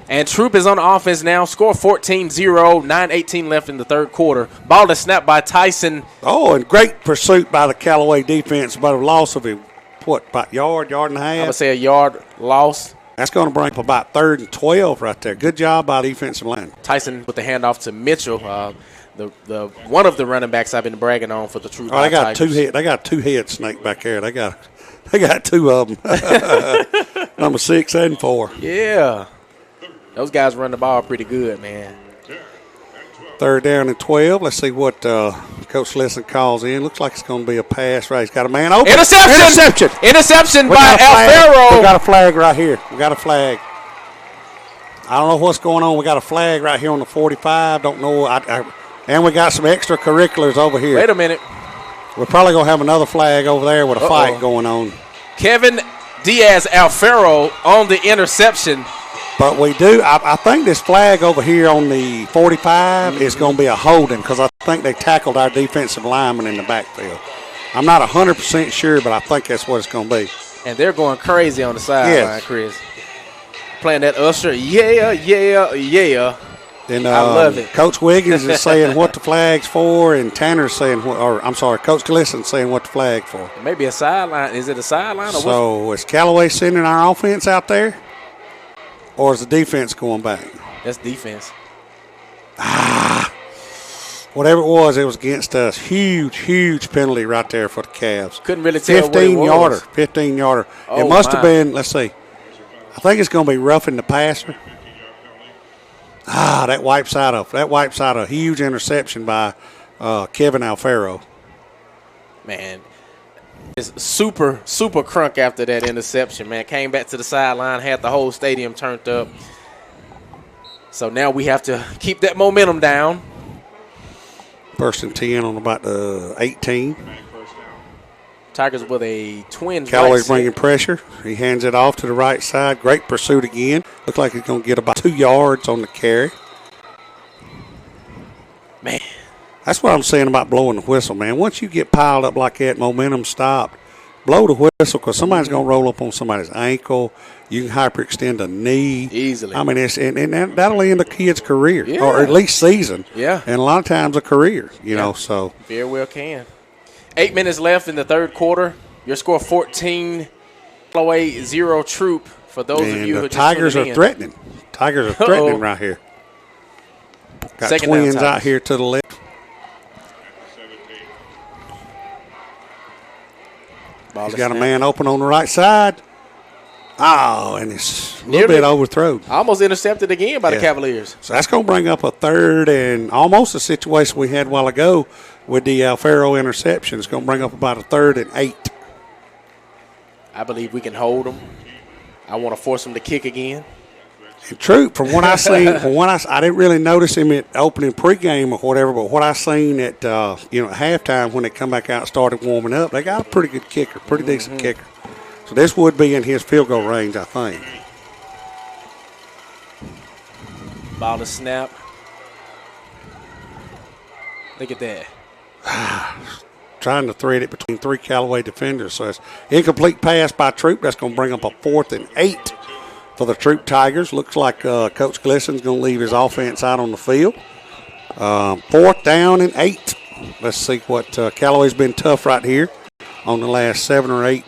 And Troup is on offense now. Score 14-0, 9:18 left in the third quarter. Ball is snapped by Tyson. Oh, and great pursuit by the Callaway defense, but a loss of about yard and a half? I would say a yard loss. That's going to bring up about 3rd and 12 right there. Good job by the defensive line. Tyson with the handoff to Mitchell, the one of the running backs I've been bragging on for the Troup. Oh, they got Tigers. They got two heads snake back there. They got two of them. Number 6 and 4. Yeah, those guys run the ball pretty good, man. 3rd down and 12. Let's see what Coach Lesson calls in. Looks like it's going to be a pass. Right, he's got a man open. Interception by Alfaro. We got a flag right here. We got a flag. I don't know what's going on. We got a flag right here on the 45. Don't know. And we got some extracurriculars over here. Wait a minute. We're probably going to have another flag over there with a fight going on. Kevin Diaz-Alfaro on the interception. But we do. I think this flag over here on the 45 is going to be a holding because I think they tackled our defensive lineman in the backfield. I'm not 100% sure, but I think that's what it's going to be. And they're going crazy on the sideline, Chris. Playing that Usher, yeah. And I love it. Coach Wiggins is saying what the flag's for, and Tanner's saying Coach Glisson's saying what the flag's for. Maybe a sideline. Is it a sideline? Or so is Callaway sending our offense out there? Or is the defense going back? That's defense. Whatever it was against us. Huge penalty right there for the Cavs. Couldn't really tell what it was. 15-yarder. Oh, it must have been, let's see. I think it's going to be roughing the passer. That wipes out a huge interception by Kevin Alfaro. Man, it's super crunk after that interception, man. Came back to the sideline, had the whole stadium turned up. So now we have to keep that momentum down. 1st and 10 on about the 18. Tigers with a twins. Callaway's bringing pressure. He hands it off to the right side. Great pursuit again. Looks like he's going to get about 2 yards on the carry. Man. That's what I'm saying about blowing the whistle, man. Once you get piled up like that, momentum stopped, blow the whistle because somebody's going to roll up on somebody's ankle. You can hyperextend a knee. Easily. I mean, and that'll end a kid's career, Yeah. or at least season. Yeah. And a lot of times a career, you know, so. Very well can. 8 minutes left in the third quarter. Your score 14, Callaway 0, Troup. For those of you who are just Tigers are tuning in. threatening. Tigers are threatening right here. Got Second twins down, out Tigers. here to the left. He's got a man open on the right side. Oh, and it's a little bit overthrown. Almost intercepted again by the Cavaliers. So that's going to bring up a third and almost a situation we had a while ago with the Alfaro interception. It's going to bring up about a 3rd and 8. I believe we can hold them. I want to force them to kick again. And Troup, from what I seen, I didn't really notice him at opening pregame or whatever, but what I seen at at halftime when they come back out and started warming up, they got a pretty good kicker, pretty decent kicker. So this would be in his field goal range, I think. Ball to snap. Look at that. Trying to thread it between 3 Callaway defenders. So it's incomplete pass by Troup. That's going to bring up a 4th and 8 for the Troup Tigers. Looks like Coach Glisson's going to leave his offense out on the field. 4th down and 8. Let's see what Callaway's been tough right here on the last 7 or 8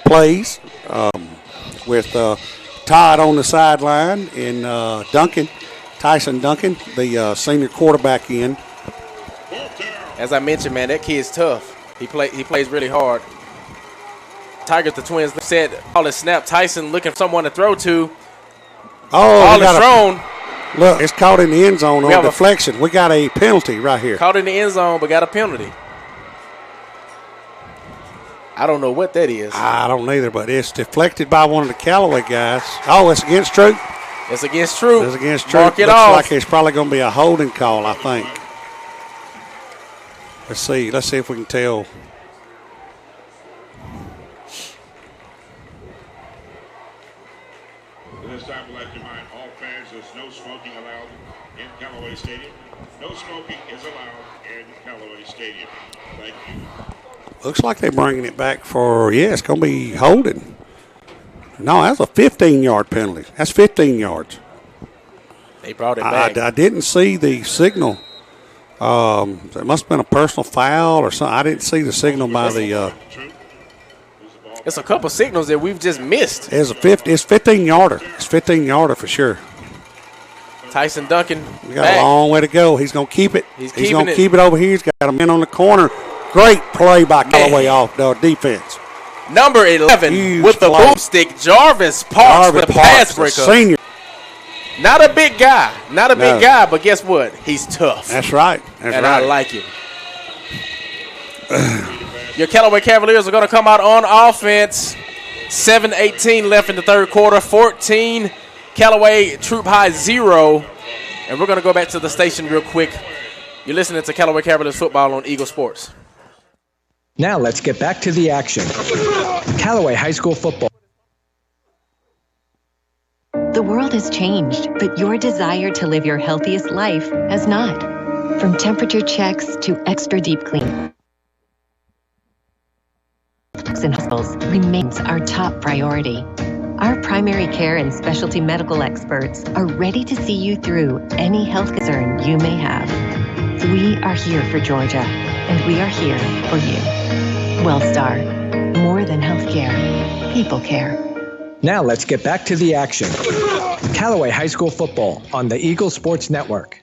plays with Todd on the sideline and Tyson Duncan, the senior quarterback in. As I mentioned, man, that kid's tough. He plays really hard. Tigers, the Twins said, all the snap. Tyson looking for someone to throw to. Ball is thrown. Look, it's caught in the end zone on deflection. We got a penalty right here. Caught in the end zone, but got a penalty. I don't know what that is. I don't either, but it's deflected by one of the Callaway guys. Oh, it's against Troup. It's against Troup. It's against Troup. Mark it Looks off. like it's probably going to be a holding call, I think. Let's see if we can tell. This time, I'd like to remind all fans there's no smoking allowed in Callaway Stadium. No smoking is allowed in Callaway Stadium. Thank you. Looks like they're bringing it back for, it's going to be holding. No, that's a 15-yard penalty. That's 15 yards. They brought it back. I didn't see the signal. It must have been a personal foul or something. I didn't see the signal by the. It's a couple signals that we've just missed. It's 15-yarder. It's 15-yarder for sure. Tyson Duncan. We got a long way to go. He's going to keep it. He's going to it. keep it over here. He's got a man on the corner. Great play by Callaway off the defense. Number 11 Huge with the play. boomstick, Jarvis Parks with the pass breaker. Senior. Not a big guy. Not a big guy, but guess what? He's tough. That's right. And I like it. Your Callaway Cavaliers are going to come out on offense. 7:18 left in the third quarter. 14 Callaway, Troup High 0. And we're going to go back to the station real quick. You're listening to Callaway Cavaliers football on Eagle Sports. Now let's get back to the action. Callaway High School football. The world has changed, but your desire to live your healthiest life has not. From temperature checks to extra deep clean and hospitals remains our top priority. Our primary care and specialty medical experts are ready to see you through any health concern you may have. We are here for Georgia, and we are here for you. WellStar, more than healthcare, people care. Now let's get back to the action. Callaway High School football on the Eagle Sports Network.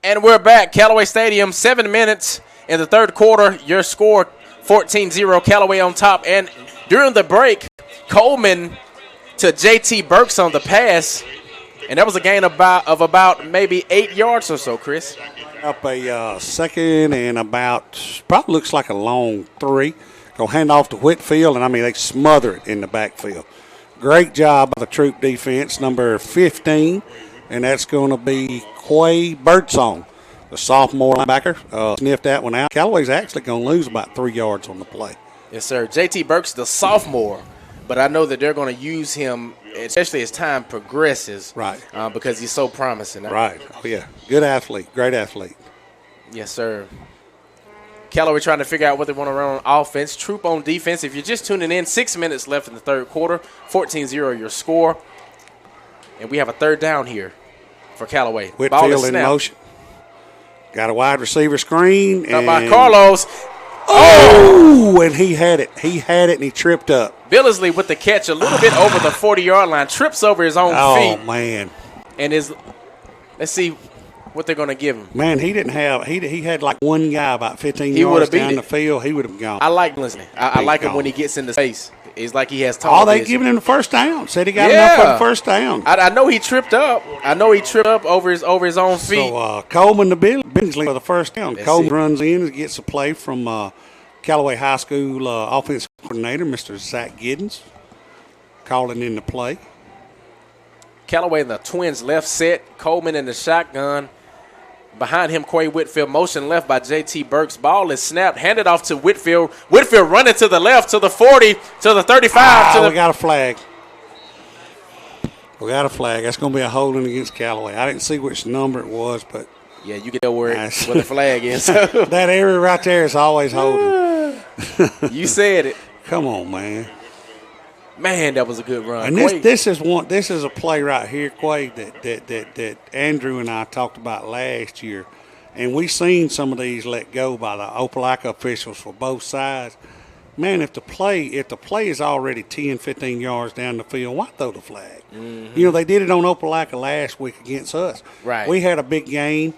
And we're back. Callaway Stadium, 7 minutes in the third quarter. Your score, 14-0, Callaway on top. And during the break, Coleman to J.T. Burks on the pass. And that was a gain of about maybe 8 yards or so, Chris. Up a second and about, probably looks like a long 3. Go hand off to Whitfield, and, they smother it in the backfield. Great job by the Troup defense, number 15, and that's going to be Quay Birdsong, the sophomore linebacker. Sniffed that one out. Callaway's actually going to lose about 3 yards on the play. Yes, sir. J.T. Burks, the sophomore, but I know that they're going to use him, especially as time progresses, right? Because he's so promising. Right. Oh, yeah. Good athlete. Great athlete. Yes, sir. Callaway trying to figure out what they want to run on offense. Troup on defense. If you're just tuning in, 6 minutes left in the third quarter. 14-0 your score. And we have a third down here for Callaway. Whitfield in motion. Got a wide receiver screen. Now by Carlos. Oh, and he had it. He had it, and he tripped up. Billingsley with the catch a little bit over the 40-yard line. Trips over his own feet. Oh, man. And let's see what they're going to give him. Man, he didn't have – he had like one guy about 15 yards down the field. He would have gone. I like Billingsley. I like him when he gets in the space. It's like he has tall vision. They giving him the first down. Said he got enough for the first down. I know he tripped up. Over his own feet. So Coleman to Billingsley for the first down. Coleman runs in and gets a play from Callaway High School offensive coordinator, Mr. Zach Giddens, calling in the play. Callaway in the twins left set. Coleman in the shotgun. Behind him, Quay Whitfield, motion left by J.T. Burks. Ball is snapped, handed off to Whitfield. Whitfield running to the left, to the 40, to the 35. We got a flag. That's going to be a holding against Callaway. I didn't see which number it was, but. Yeah, you can tell where the flag is. That area right there is always holding. You said it. Come on, man. Man, that was a good run. And this is a play right here, Quay, that Andrew and I talked about last year, and we seen some of these let go by the Opelika officials for both sides. Man, if the play is already 10, 15 yards down the field, why throw the flag? Mm-hmm. They did it on Opelika last week against us. Right. We had a big gain.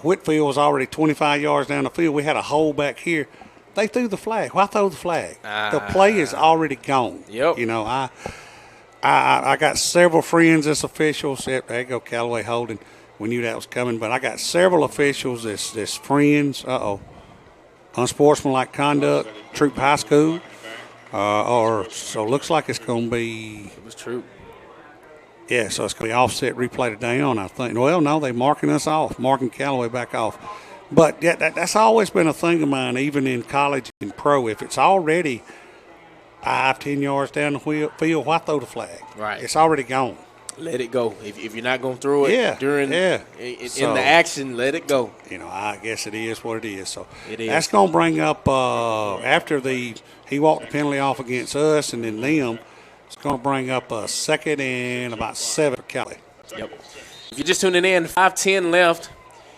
Whitfield was already 25 yards down the field. We had a hole back here. They threw the flag. Why throw the flag? The play is already gone. Yep. I got several friends as officials. There you go, Callaway holding. We knew that was coming, but I got several officials as friends. Unsportsmanlike conduct, Troup High School. So it looks like it's going to be. It was Troup. Yeah, so it's going to be offset replay to down, I think. Well, no, they're marking us off, marking Callaway back off. But yeah, that's always been a thing of mine, even in college and pro. If it's already 5-10 yards down the field, why throw the flag? Right. It's already gone. Let it go. If you're not going to throw it in so, the action, let it go. I guess it is what it is. So it is. That's going to bring up after he walked the penalty off against us and then them. It's going to bring up a second and about 7 for Callaway. Yep. If you're just tuning in, 5:10 left.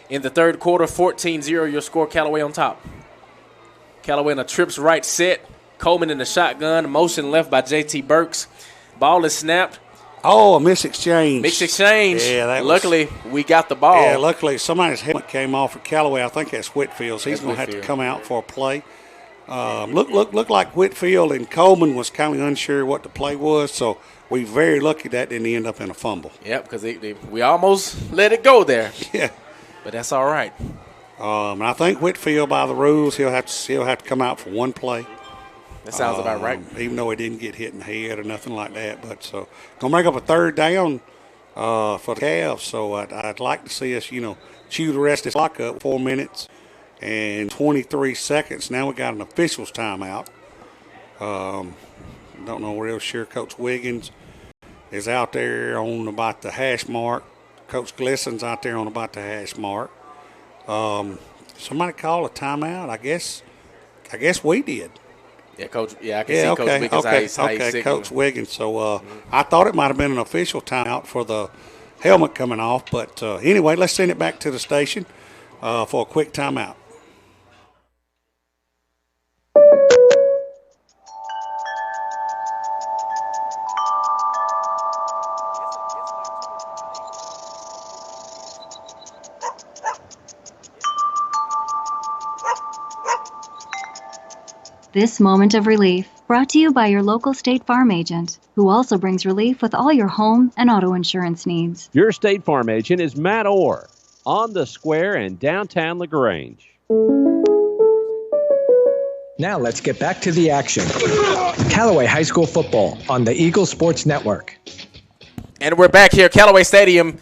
In the third quarter, 14-0, your score, Callaway on top. Callaway in a trips right set. Coleman in the shotgun. Motion left by J.T. Burks. Ball is snapped. Oh, a missed exchange. Yeah, luckily, we got the ball. Yeah, luckily, somebody's helmet came off for Callaway. I think that's Whitfield. So he's going to have to come out for a play. Look like Whitfield and Coleman was kind of unsure what the play was. So we very lucky that didn't end up in a fumble. Yep, because we almost let it go there. Yeah. But that's all right. And I think Whitfield, by the rules, he'll have to come out for one play. That sounds about right. Even though he didn't get hit in the head or nothing like that. But so, going to make up a third down for the Cavs. So I'd like to see us, chew the rest of this clock up. 4 minutes and 23 seconds. Now we got an officials timeout. Don't know real sure. Coach Wiggins is out there on about the hash mark. Coach Glisson's out there on about the hash mark. Somebody call a timeout. I guess we did. Yeah, Coach. Yeah, I can see Coach Wiggins. Okay, Coach Wiggins. So I thought it might have been an official timeout for the helmet coming off. But anyway, let's send it back to the station for a quick timeout. This moment of relief brought to you by your local State Farm agent, who also brings relief with all your home and auto insurance needs. Your State Farm agent is Matt Orr, on the square in downtown LaGrange. Now let's get back to the action. Callaway High School football on the Eagle Sports Network. And we're back here, Callaway Stadium.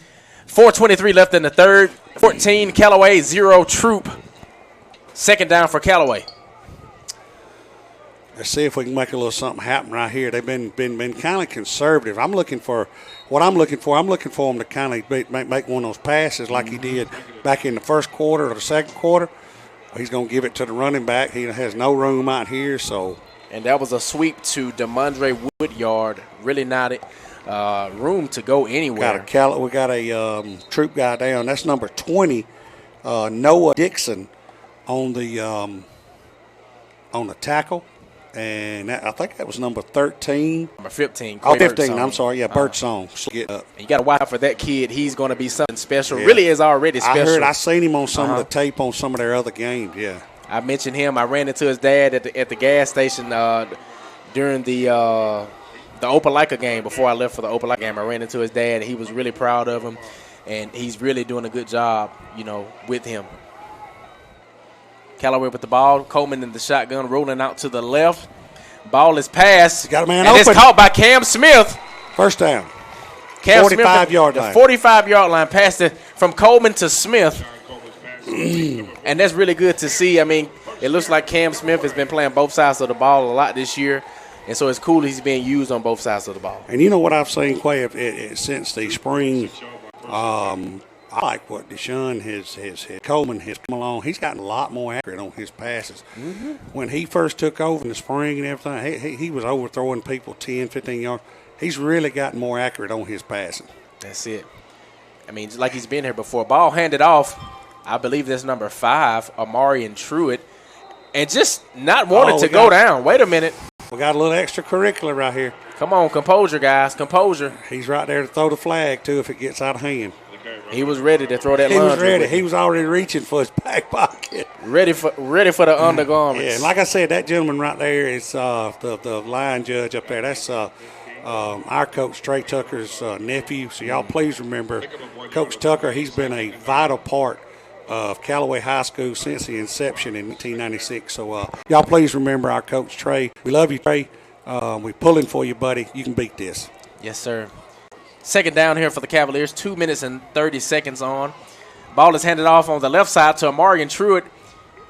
4:23 left in the third. 14 Callaway, 0 Troup. Second down for Callaway. Let's see if we can make a little something happen right here. They've been kind of conservative. I'm looking for them to kind of make one of those passes like he did back in the first quarter or the second quarter. He's going to give it to the running back. He has no room out here. And that was a sweep to DeMondre Woodyard. Really not room to go anywhere. We got a Troop guy down. That's number 20, Noah Dixon, on the tackle. And I think that was number 13. Number 15. Oh, 15. I'm sorry. Yeah, Birdsong. Get up. You got to watch out for that kid. He's going to be something special. Yeah. Really is already special. I seen him on some of the tape on some of their other games. Yeah. I mentioned him. I ran into his dad at the gas station during the Opelika game. Before I left for the Opelika game, I ran into his dad. He was really proud of him, and he's really doing a good job, with him. Callaway with the ball. Coleman in the shotgun, rolling out to the left. Ball is passed. Got a man and open. It's caught by Cam Smith. First down. Cam 45-yard line. 45-yard line. Passed it from Coleman to Smith. And that's really good to see. I mean, it looks like Cam Smith has been playing both sides of the ball a lot this year. And so it's cool he's being used on both sides of the ball. And you know what I've seen, Quay, since the spring, I like what Deshaun has Coleman has come along. He's gotten a lot more accurate on his passes. Mm-hmm. When he first took over in the spring and everything, he was overthrowing people 10, 15 yards. He's really gotten more accurate on his passing. That's it. I mean, like he's been here before. Ball handed off, I believe that's number 5, Amarian Truitt, and just not wanted to go down. Wait a minute. We got a little extracurricular right here. Come on, composure, guys, composure. He's right there to throw the flag, too, if it gets out of hand. He was ready to throw that lunge. He was ready. He was already reaching for his back pocket. Ready for the undergarments. Yeah, and like I said, that gentleman right there is the line judge up there. That's our coach, Trey Tucker's nephew. So y'all please remember Coach Tucker. He's been a vital part of Callaway High School since the inception in 1996. So y'all please remember our coach, Trey. We love you, Trey. We're pulling for you, buddy. You can beat this. Yes, sir. Second down here for the Cavaliers, 2 minutes and 30 seconds on. Ball is handed off on the left side to Amarian Truitt.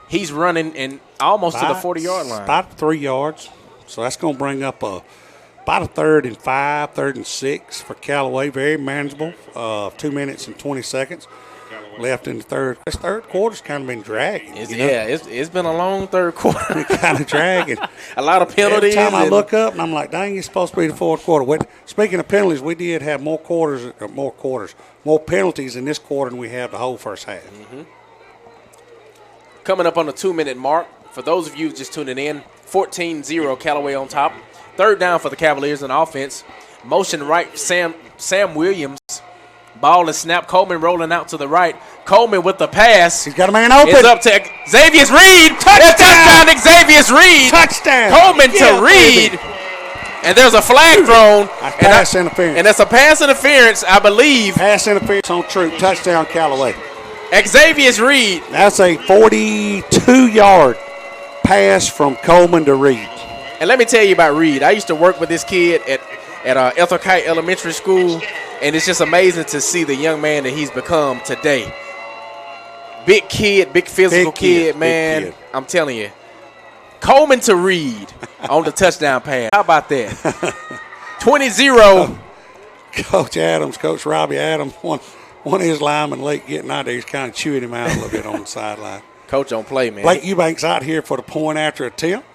He's running in almost to the 40-yard line. About 3 yards. So that's going to bring up about a 3rd and 5, 3rd and 6 for Callaway. Very manageable. 2 minutes and 20 seconds left in the third. This third quarter's kind of been dragging. It's been a long third quarter. Kind of dragging. A lot of penalties. Every time I look up and I'm like, dang, it's supposed to be the fourth quarter. Speaking of penalties, we did have more penalties in this quarter than we have the whole first half. Mm-hmm. Coming up on the 2-minute mark, for those of you just tuning in, 14-0 Callaway on top. Third down for the Cavaliers in offense. Motion right, Sam Williams. Ball is snapped. Coleman rolling out to the right. Coleman with the pass. He's got a man open. It's up to Xavier Reed. Touchdown, Xavier Reed. Touchdown. Coleman to Reed. And there's a flag thrown. Pass interference. And that's a pass interference, I believe. Pass interference on Troop. Touchdown, Callaway. Xavier Reed. That's a 42-yard pass from Coleman to Reed. And let me tell you about Reed. I used to work with this kid at Ethel Kite Elementary School. And it's just amazing to see the young man that he's become today. Big kid, big physical kid, man. Big kid. I'm telling you. Coleman to Reed on the touchdown pass. How about that? 20-0. Coach Robbie Adams, one of his linemen late getting out there. He's kind of chewing him out a little bit on the sideline. Coach don't play, man. Blake Eubanks out here for the point after attempt.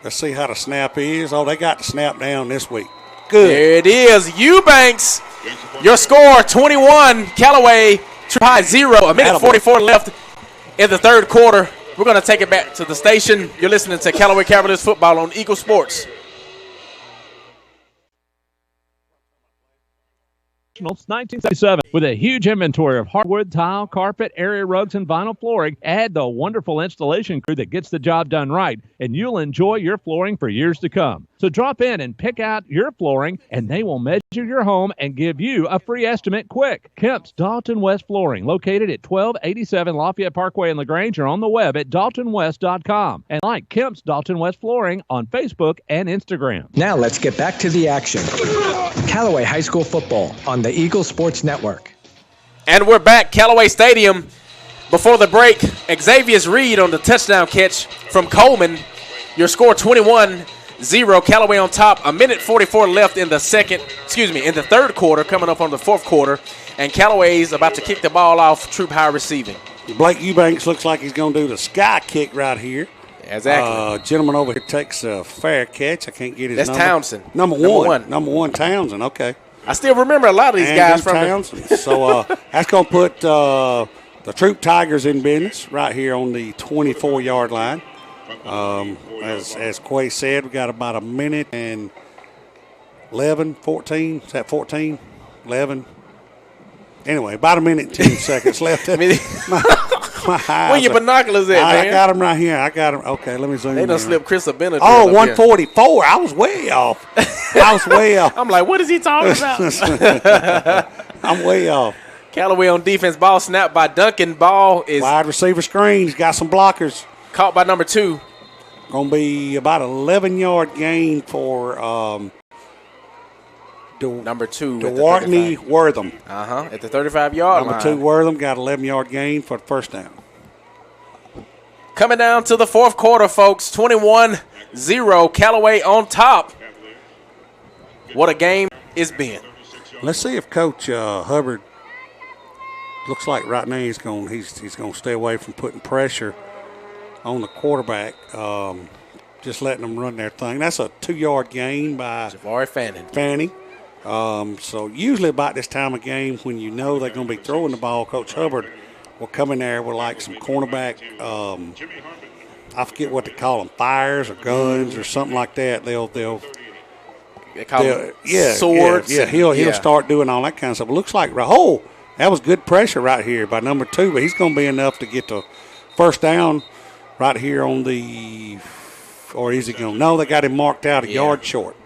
Let's see how the snap is. Oh, they got the snap down this week. Good. There it is. Eubanks, your score, 21. Callaway, try 0. A minute 44 left in the third quarter. We're going to take it back to the station. You're listening to Callaway Cavaliers football on Eagle Sports. 1977. With a huge inventory of hardwood, tile, carpet, area rugs, and vinyl flooring, add the wonderful installation crew that gets the job done right, and you'll enjoy your flooring for years to come. So drop in and pick out your flooring, and they will measure your home and give you a free estimate quick. Kemp's Dalton West Flooring, located at 1287 Lafayette Parkway in LaGrange, or on the web at daltonwest.com. And like Kemp's Dalton West Flooring on Facebook and Instagram. Now let's get back to the action. Callaway High School football on the Eagle Sports Network. And we're back, Callaway Stadium. Before the break, Xavier's Reed on the touchdown catch from Coleman. Your score 21-0. Callaway on top. A minute 44 left in the third quarter, coming up on the fourth quarter. And Callaway's about to kick the ball off. Troup high receiving. Blake Eubanks looks like he's going to do the sky kick right here. Exactly. Gentleman over here takes a fair catch. I can't get his number. That's Townsend. Number one, Townsend. Okay. I still remember a lot of these guys from Townsend. So that's going to put the Troup Tigers in business right here on the 24-yard line. As Quay said, we got about a minute and 11, 14. Is that 14? 11? Anyway, about a minute and 10 seconds left. Where your binoculars at, man? I got them right here. I got them. Okay, let me zoom in. They done slipped Chris a Benedict. Oh, 144. I was way off. I'm like, what is he talking about? I'm way off. Callaway on defense. Ball snapped by Duncan. Ball is wide receiver screen. He's got some blockers. Caught by number 2. Going to be about 11-yard gain for number 2. Duartney Wortham. At the 35-yard line. Number 2 Wortham got 11-yard gain for the first down. Coming down to the fourth quarter, folks. 21-0. Callaway on top. What a game it's been. Let's see if Coach Hubbard looks like right now he's going to stay away from putting pressure on the quarterback. Just letting them run their thing. That's a 2-yard gain by Javari Fanning. So usually about this time of game when you know they're going to be throwing the ball, Coach Hubbard will come in there with like some cornerback, I forget what they call them, fires or guns or something like that. They call them swords. Yeah, he'll start doing all that kind of stuff. It looks like, that was good pressure right here by number 2, but he's going to be enough to get the first down right here on the, or is he going to? No, they got him marked out a yard short.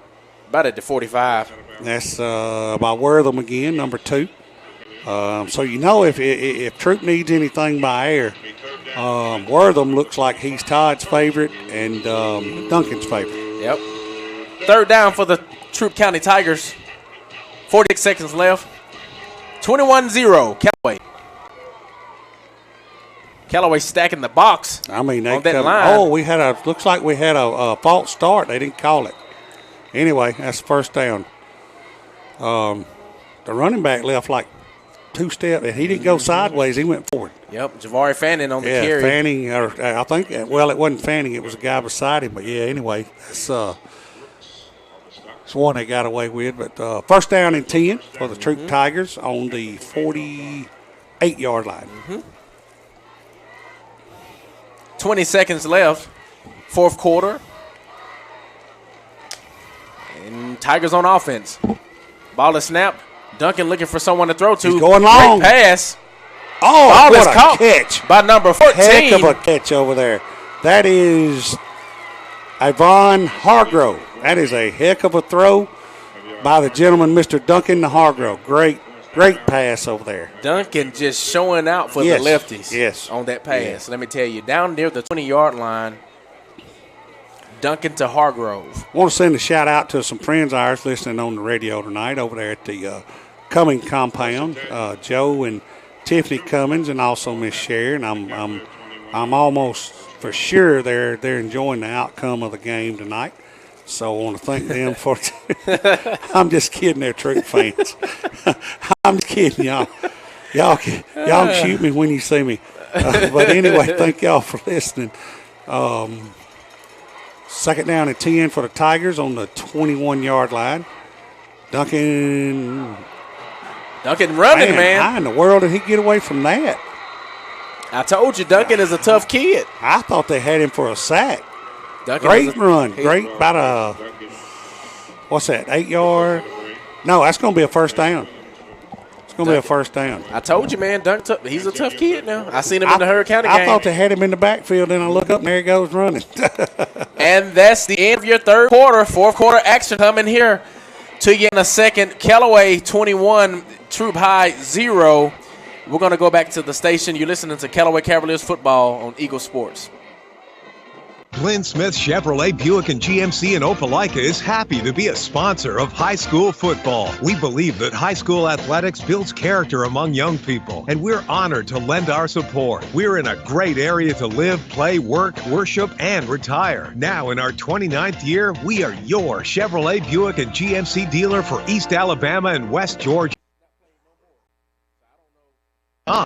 About at the 45. That's by Wortham again, number 2. So you know if Troup needs anything by air, Wortham looks like he's Todd's favorite and Duncan's favorite. Yep. Third down for the Troup County Tigers. 46 seconds left. 21-0, Callaway. Callaway stacking the box. I mean, they on that line. Oh, looks like we had a false start. They didn't call it. Anyway, that's the first down. The running back left like 2 steps. He didn't go sideways. He went forward. Yep, Javari Fanning on the carry. Fanning, I think, it wasn't Fanning. It was a guy beside him. But, anyway, that's one they got away with. But first down and 10 for the Troup Tigers on the 48-yard line. 20 seconds left, fourth quarter. And Tigers on offense. Ball is snapped. Duncan looking for someone to throw to. He's going long. Great pass. Oh, ball what is a caught catch by number 14. Heck of a catch over there. That is Yvonne Hargrove. That is a heck of a throw by the gentleman, Mr. Duncan Hargrove. Great pass over there. Duncan just showing out for the lefties on that pass. Yes. Let me tell you, down near the 20-yard line, Duncan to Hargrove. I want to send a shout-out to some friends of ours listening on the radio tonight over there at the Cumming compound. Joe and Tiffany Cummings, and also Miss Sherry. And I'm almost for sure they're enjoying the outcome of the game tonight. So I want to thank them for. I'm just kidding, they're Troup fans. I'm just kidding, y'all. Y'all can shoot me when you see me. But anyway, thank y'all for listening. Second down and 10 for the Tigers on the 21-yard line. Duncan running, man. How in the world did he get away from that? I told you, Duncan is a tough kid. I thought they had him for a sack. Duncan Great run. Great, about what's that, 8 yard? No, that's going to be a first down. It's going to be a first down. I told you, man, he's a tough kid now. I seen him in the Hurd County game. I thought they had him in the backfield, and I look up, and there he goes running. And that's the end of your third quarter. Fourth quarter action coming here to you in a second. Callaway 21, Troup High 0. We're going to go back to the station. You're listening to Callaway Cavaliers football on Eagle Sports. Glenn Smith Chevrolet Buick and GMC in Opelika is happy to be a sponsor of high school football. We believe that high school athletics builds character among young people, and we're honored to lend our support. We're in a great area to live, play, work, worship, and retire. Now in our 29th year, we are your Chevrolet Buick and GMC dealer for East Alabama and West Georgia.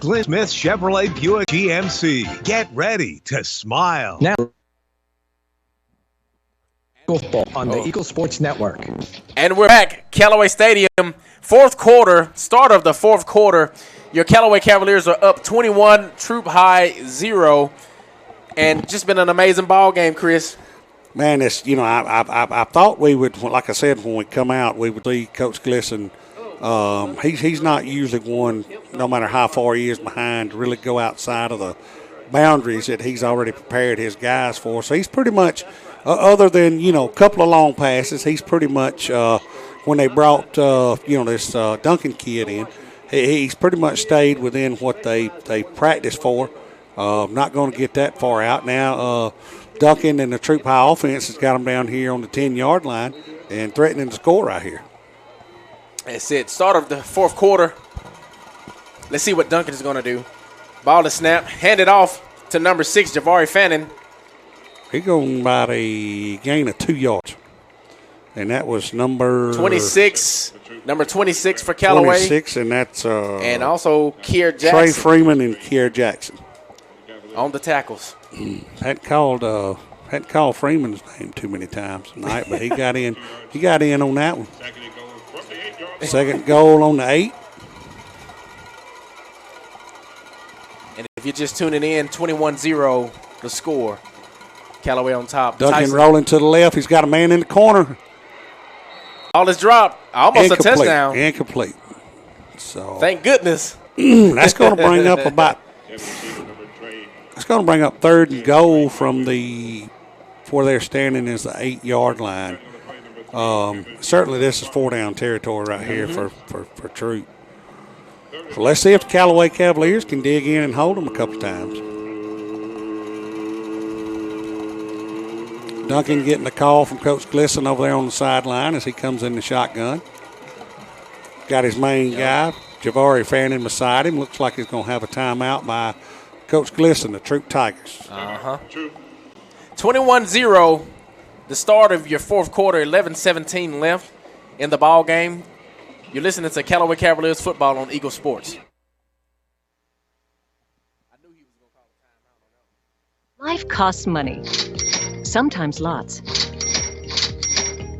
Glenn Smith Chevrolet Buick GMC. Get ready to smile. Now, football on the Eagle Sports Network. And we're back, Callaway Stadium, fourth quarter, start of the fourth quarter. Your Callaway Cavaliers are up 21, Troup High 0, and just been an amazing ball game, Chris. Man, it's I thought we would, like I said, when we come out, we would see Coach Glisson. He's not usually one, no matter how far he is behind, to really go outside of the boundaries that he's already prepared his guys for. So he's pretty much, other than, a couple of long passes, he's pretty much, when they brought, this Duncan kid in, he's pretty much stayed within what they practiced for. Not going to get that far out. Now, Duncan and the Troup High offense has got him down here on the 10-yard line and threatening to score right here. That's it. Start of the fourth quarter. Let's see what Duncan is going to do. Ball to snap. Hand it off to number 6, Javari Fannin. He's going by a gain of 2 yards. And that was number 26. Number 26 for Callaway. 26, and that's and also Kier Jackson. Trey Freeman and Kier Jackson. On the tackles. Hadn't called Freeman's name too many times tonight, but he got in. He got in on that one. Second goal on the 8. And if you're just tuning in, 21-0 the score. Callaway on top. Duncan Tyson rolling to the left. He's got a man in the corner. All is dropped. Almost a touchdown. Incomplete. So thank goodness. That's going to bring up third and goal from where they're standing is the 8-yard line. Certainly this is 4-down territory right here for Troup. So let's see if the Callaway Cavaliers can dig in and hold them a couple times. Duncan getting a call from Coach Glisson over there on the sideline as he comes in the shotgun. Got his main guy, Javari Fannin, beside him. Looks like he's going to have a timeout by Coach Glisson, the Troup Tigers. 21-0, the start of your fourth quarter, 11-17 left in the ball game. You're listening to Callaway Cavaliers football on Eagle Sports. Life costs money, sometimes lots.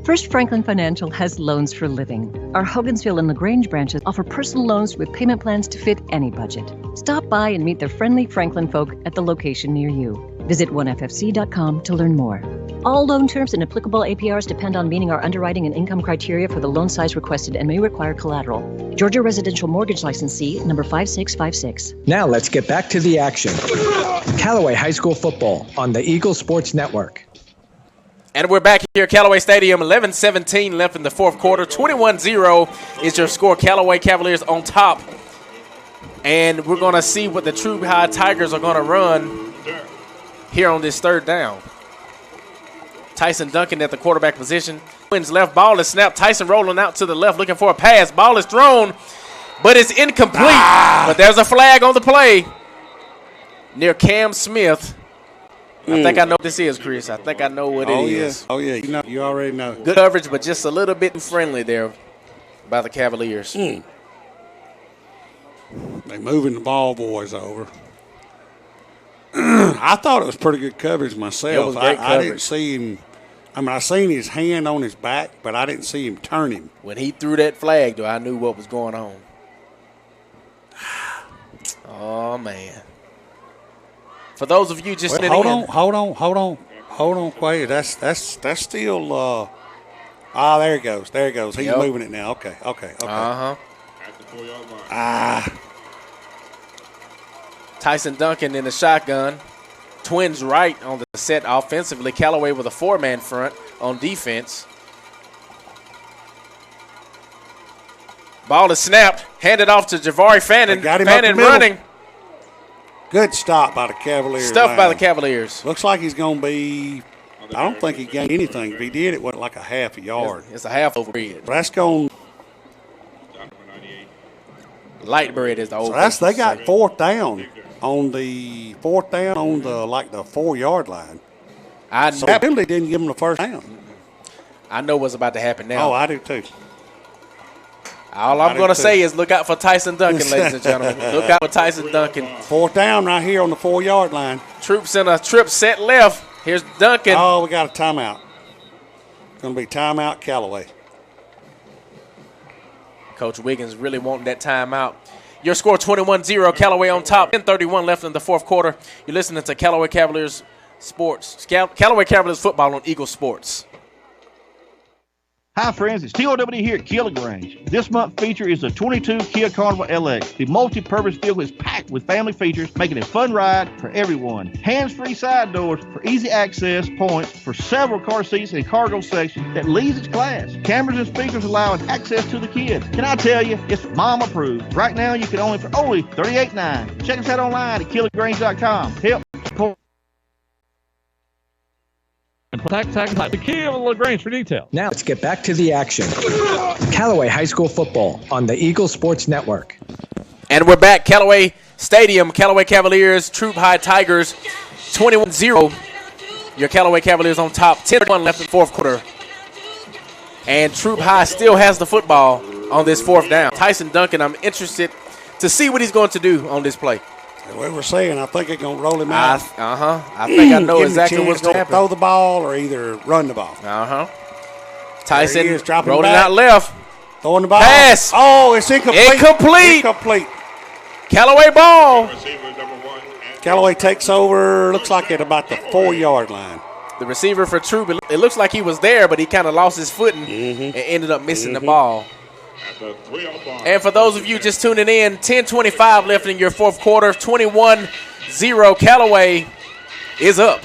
First Franklin Financial has loans for living. Our Hogansville and LaGrange branches offer personal loans with payment plans to fit any budget. Stop by and meet the friendly Franklin folk at the location near you. Visit onefc.com to learn more. All loan terms and applicable APRs depend on meeting our underwriting and income criteria for the loan size requested and may require collateral. Georgia Residential Mortgage Licensee number 5656. Now let's get back to the action. Callaway High School football on the Eagle Sports Network. And we're back here at Callaway Stadium, 11-17 left in the fourth quarter. 21-0 is your score. Callaway Cavaliers on top. And we're going to see what the Troup High Tigers are going to run here on this third down. Tyson Duncan at the quarterback position. Twins left. Ball is snapped. Tyson rolling out to the left looking for a pass. Ball is thrown, but it's incomplete. But there's a flag on the play near Cam Smith. I think I know what this is, Chris. I think I know what it is. Oh, yeah. You already know. Good coverage, but just a little bit friendly there by the Cavaliers. They moving the ball boys over. I thought it was pretty good coverage myself. It was great I didn't see him. I mean, I seen his hand on his back, but I didn't see him turn him. When he threw that flag, though, I knew what was going on. Oh, man. For those of you just hold on, Quay. That's still. There he goes. He's moving it now. Okay. Tyson Duncan in the shotgun. Twins right on the set offensively. Callaway with a 4-man front on defense. Ball is snapped. Handed off to Javari Fannin. Fannin running. Good stop by the Cavaliers. Stuffed by the Cavaliers. Looks like he's going to be. I don't think he gained anything. If he did, it wasn't like a half a yard. It's a half over bridge. That's going. Light bread is the old. So they got fourth down on the 4-yard line. So that penalty didn't give them the first down. I know what's about to happen now. Oh, I do too. All I'm going to say is look out for Tyson Duncan, ladies and gentlemen. Look out for Tyson Duncan. Fourth down right here on the 4-yard line. Troup in a trip set left. Here's Duncan. Oh, we got a timeout. It's going to be timeout Callaway. Coach Wiggins really wanting that timeout. Your score 21-0. Callaway on top. 10:31 left in the fourth quarter. You're listening to Callaway Cavaliers Sports. Callaway Cavaliers football on Eagle Sports. Hi, friends. It's TOWD here at Kia LaGrange. This month's feature is the 22 Kia Carnival LX. The multi-purpose vehicle is packed with family features, making it a fun ride for everyone. Hands-free side doors for easy access points for several car seats and cargo sections that leads its class. Cameras and speakers allowing access to the kids. Can I tell you, it's mom approved. Right now, you can own it for only $38.9. Check us out online at KiaLaGrange.com. Help support. Contact the Kia of LaGrange for details. Now let's get back to the action. Callaway High School Football on the Eagle Sports Network. And we're back. Callaway Stadium. Callaway Cavaliers, Troup High Tigers, 21-0. Your Callaway Cavaliers on top. 10:1 left in the fourth quarter. And Troup High still has the football on this fourth down. Tyson Duncan, I'm interested to see what he's going to do on this play. The way we're saying, I think it's going to roll him out. I think I know exactly what's going to happen. Throw the ball or either run the ball. Tyson rolling out left. Throwing the ball. Pass. Oh, it's incomplete. Incomplete. Callaway ball. Callaway takes over, looks like at about the 4-yard line. The receiver for Troup, it looks like he was there, but he kind of lost his footing and ended up missing the ball. And for those of you just tuning in, 10:25 left in your fourth quarter, 21-0. Callaway is up.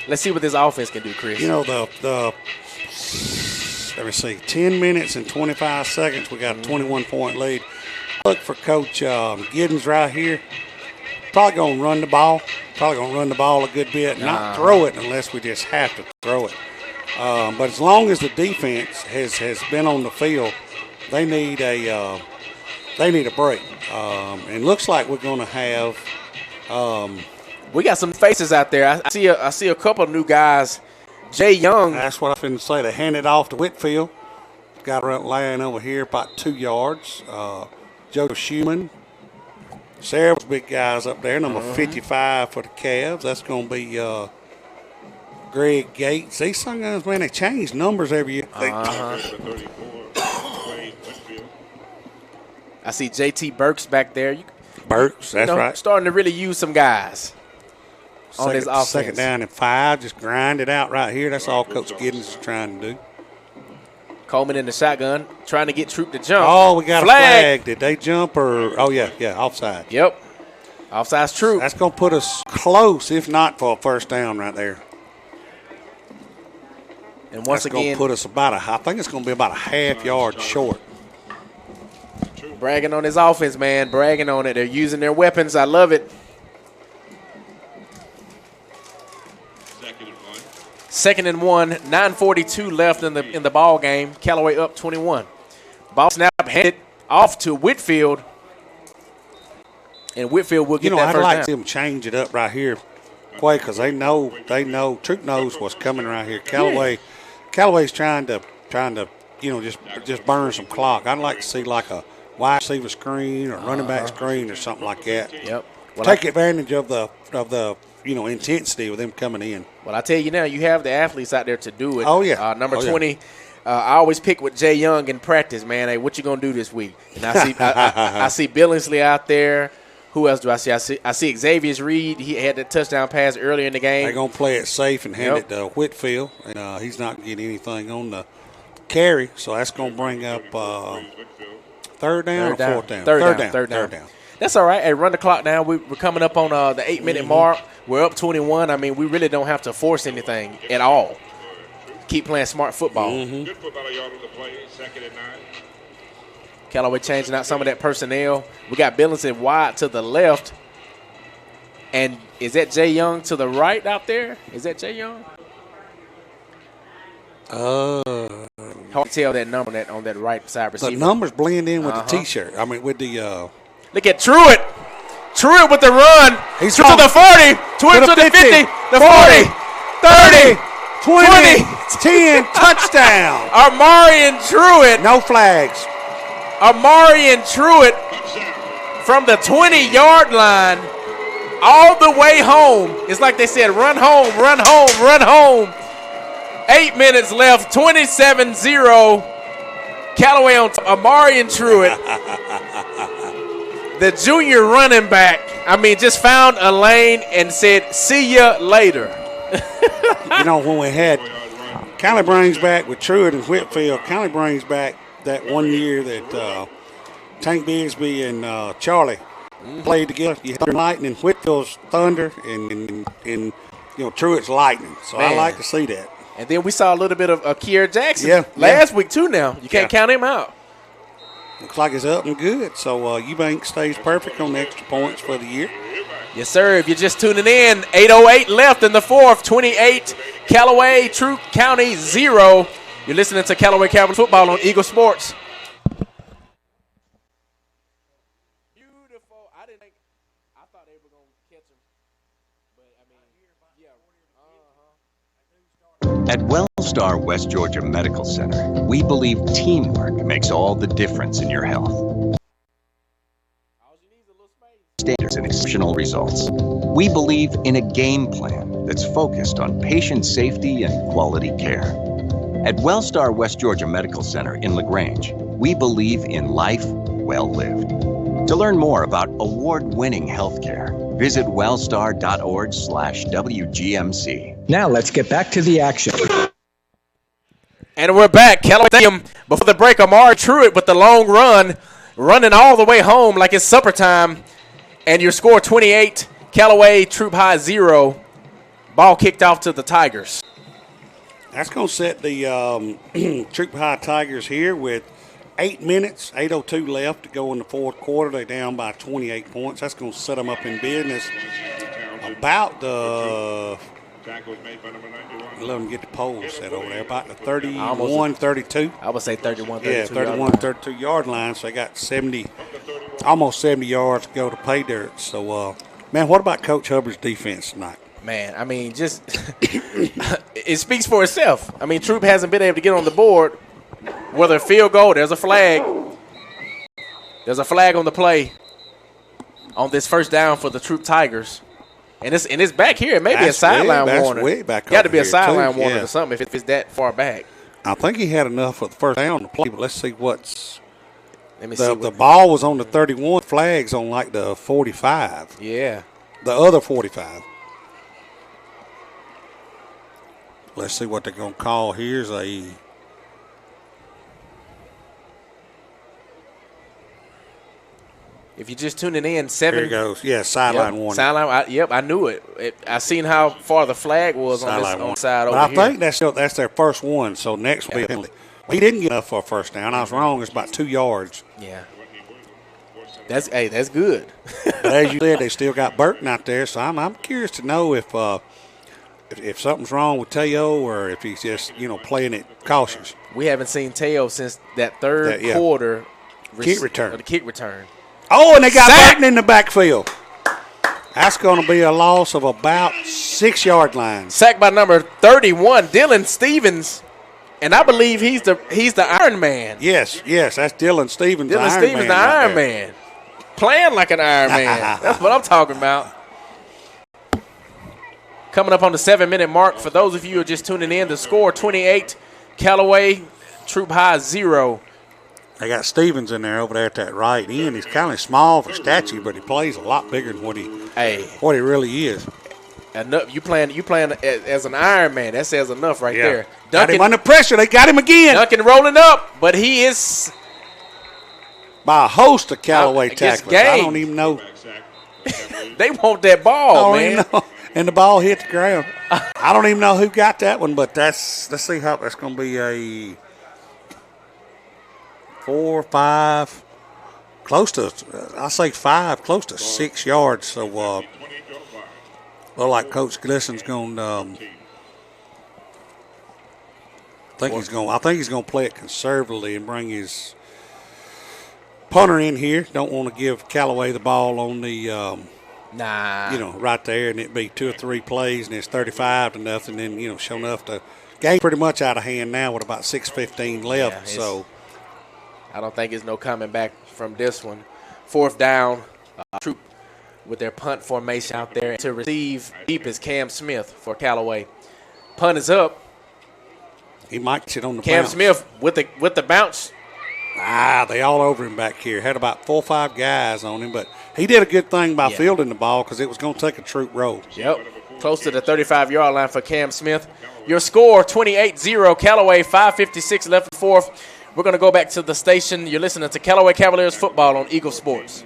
Let's see what this offense can do, Chris. You know, let me see, 10 minutes and 25 seconds. We got a 21-point lead. Look for Coach Giddens right here. Probably going to run the ball. A good bit. Not throw it unless we just have to throw it. But as long as the defense has been on the field, they need a break. And looks like we're going to have. We got some faces out there. I see a couple of new guys. Jay Young. That's what I was going to say. They handed off to Whitfield. Got a line over here about 2 yards. Joe Schumann. Several big guys up there. Number 55 for the Cavs. That's going to be Greg Gates. These some guys, man, they change numbers every year. I see JT Burks back there. Burks, that's right. Starting to really use some guys on his offense. Second down and 5. Just grind it out right here. That's all Coach Giddens is trying to do. Coleman in the shotgun, trying to get Troup to jump. Oh, we got a flag. Did they jump or? Oh, yeah, offside. Yep. Offside's Troup. That's going to put us close, if not for a first down right there. And once That's again, going to put us I think it's going to be about a half yard short. Bragging on his offense, man. Bragging on it. They're using their weapons. I love it. 2nd and 1, 9:42 left in the ball game. Callaway up 21. Ball snap handed off to Whitfield, and Whitfield will get that I'd first like down. them change it up right here, Quay, because they know Troup knows what's coming right here. Callaway's trying to just burn some clock. I'd like to see like a wide receiver screen or running back screen or something like that. Yep. Well, Take advantage of the intensity with them coming in. Well, I tell you now, you have the athletes out there to do it. Oh, yeah. Number Oh, yeah. 20, I always pick with Jay Young in practice, man. Hey, what you going to do this week? And I see I see Billingsley out there. Who else do I see? I see Xavier Reed. He had the touchdown pass earlier in the game. They're going to play it safe and hand it to Whitfield, and he's not going to get anything on the carry, so that's going to bring up third down or fourth down? Third down. That's all right. Hey, run the clock down. We're coming up on the 8-minute mark. We're up 21. I mean, we really don't have to force anything at all. Keep playing smart football. Good football yard on the play, 2nd and 9. Callaway changing out some of that personnel. We got Billingsley wide to the left. And is that Jay Young to the right out there? Is that Jay Young? Hard to tell that number on that right side receiver. The numbers blend in with the T-shirt. I mean, with the look at Truitt. Truitt with the run. He's to the 40. Truitt to the 50. The 40. 30. 20. 10. Touchdown. Amarian Truitt. No flags. Amarian Truitt from the 20-yard line all the way home. It's like they said, run home, run home, run home. 8 minutes left, 27-0. Callaway on Amarian Truitt. The junior running back, just found a lane and said, see ya later. When we had Callaway brings back with Truitt and Whitfield, Callaway brings back that one year that Tank Bigsby and Charlie played together. You had Lightning, Whitfield's Thunder, and Truitt's Lightning. So I like to see that. And then we saw a little bit of Kier Jackson last week too now. You can't count him out. Looks like it's up and good. So Eubank stays perfect on the extra points for the year. Yes, sir. If you're just tuning in, 8:08 left in the fourth, 28 Callaway, Troup County 0. You're listening to Callaway Cowboys football on Eagle Sports. Beautiful. I thought they were going to catch him. But, At Wellstar West Georgia Medical Center, we believe teamwork makes all the difference in your health. Standards and exceptional results. We believe in a game plan that's focused on patient safety and quality care. At Wellstar West Georgia Medical Center in LaGrange, we believe in life well lived. To learn more about award-winning healthcare, visit wellstar.org/WGMC. Now let's get back to the action. and we're back. Callaway Stadium. Before the break, Amari Truitt with the long run, running all the way home like it's supper time. And your score 28, Callaway, Troup High 0. Ball kicked off to the Tigers. That's going to set the Troup High Tigers here with 8 minutes, 8:02 left to go in the fourth quarter. They're down by 28 points. That's going to set them up in business about the let them get the poll set over there, about the 31, 32. I would say 31, 32. Yeah, 31, 32 yard line. So they got 70, almost 70 yards to go to pay dirt. So, man, what about Coach Hubbard's defense tonight? Man, just it speaks for itself. Troup hasn't been able to get on the board. Whether a field goal, there's a flag. There's a flag on the play on this first down for the Troup Tigers. And it's back here. It may be a sideline warning. Way back got to be a here, sideline too. warning Yeah. or something if it's that far back. I think he had enough for the first down to play, but let's see what's Let me see. the ball was on the 31, flags on like the 45. Yeah. The other 45. Let's see what they're going to call. Here's a If you're just tuning in, 7. Here it goes. Yeah, sideline warning. Sideline. I knew it. I seen how far the flag was on this side over here. here. I think that's their first one, so next will be a penalty. He didn't get enough for a first down. I was wrong. It's about 2 yards. Yeah. That's good. But as you said, they still got Burton out there, so I'm curious to know if if something's wrong with Teo or if he's just, playing it cautious. We haven't seen Teo since that third quarter. Kick return. The kick return. Oh, and they got Burton in the backfield. That's going to be a loss of about 6-yard line. Sacked by number 31, Dylan Stevens. And I believe he's the Iron Man. Yes, that's Dylan Stevens. Dylan Stevens, the Iron Man. Playing like an Iron Man. That's what I'm talking about. Coming up on the 7-minute mark. For those of you who are just tuning in, the score 28, Callaway, Troup High 0. They got Stevens in there over there at that right end. He's kind of small for statue, but he plays a lot bigger than what he really is. Enough. You playing as an Iron Man. That says enough right there. Duncan, got him under pressure. They got him again. Duncan rolling up, but he is by a host of Callaway tacklers. I don't even know. They want that ball, man. And the ball hit the ground. I don't even know who got that one, but let's see how that's going to be a 4, 5, close to, I say 5, close to 6 yards. So, look like Coach Glisson's going to, I think he's going to play it conservatively and bring his punter in here. Don't want to give Callaway the ball on the, right there, and it'd be 2 or 3 plays, and it's 35-0, and then, sure enough, the game pretty much out of hand now with about 6:15 left. So I don't think there's no coming back from this one. 4th down, Troup with their punt formation out there. To receive deep is Cam Smith for Callaway. Punt is up. He might sit on the Cam bounce. Smith with the bounce. They all over him back here. Had about 4 or 5 guys on him, but he did a good thing by fielding the ball because it was going to take a Troup roll. Yep. Close to the 35-yard line for Cam Smith. Your score, 28-0, Callaway, 5:56 left in 4th. We're going to go back to the station. You're listening to Callaway Cavaliers football on Eagle Sports.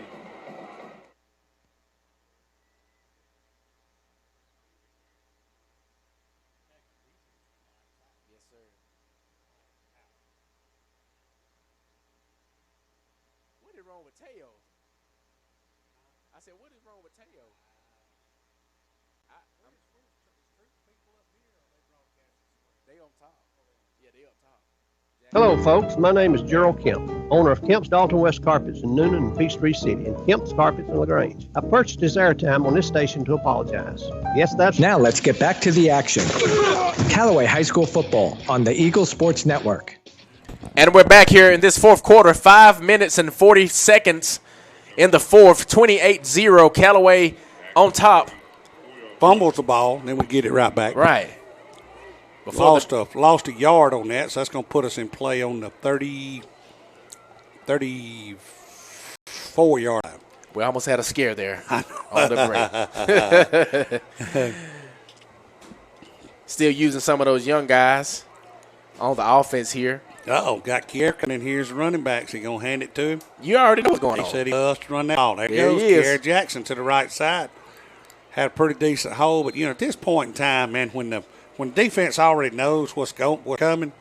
Hello, folks. My name is Gerald Kemp, owner of Kemp's Dalton West Carpets in Noonan and Peachtree City, and Kemp's Carpets in LaGrange. I purchased this airtime on this station to apologize. Yes, that's Now let's get back to the action. Callaway High School football on the Eagle Sports Network. And we're back here in this 4th quarter, 5 minutes and 40 seconds in the 4th, 28-0, Callaway on top. Fumbles the ball, and then we get it right back. Right. Lost a yard on that, so that's going to put us in play on the 34-yard line. We almost had a scare there on the break. Still using some of those young guys on the offense here. Got Kierkin in here as running backs. He going to hand it to him? You already know what's going on. He said he loves to run that ball. There There goes he is. Kier Jackson to the right side. Had a pretty decent hole, but, at this point in time, man, when the defense already knows what's coming,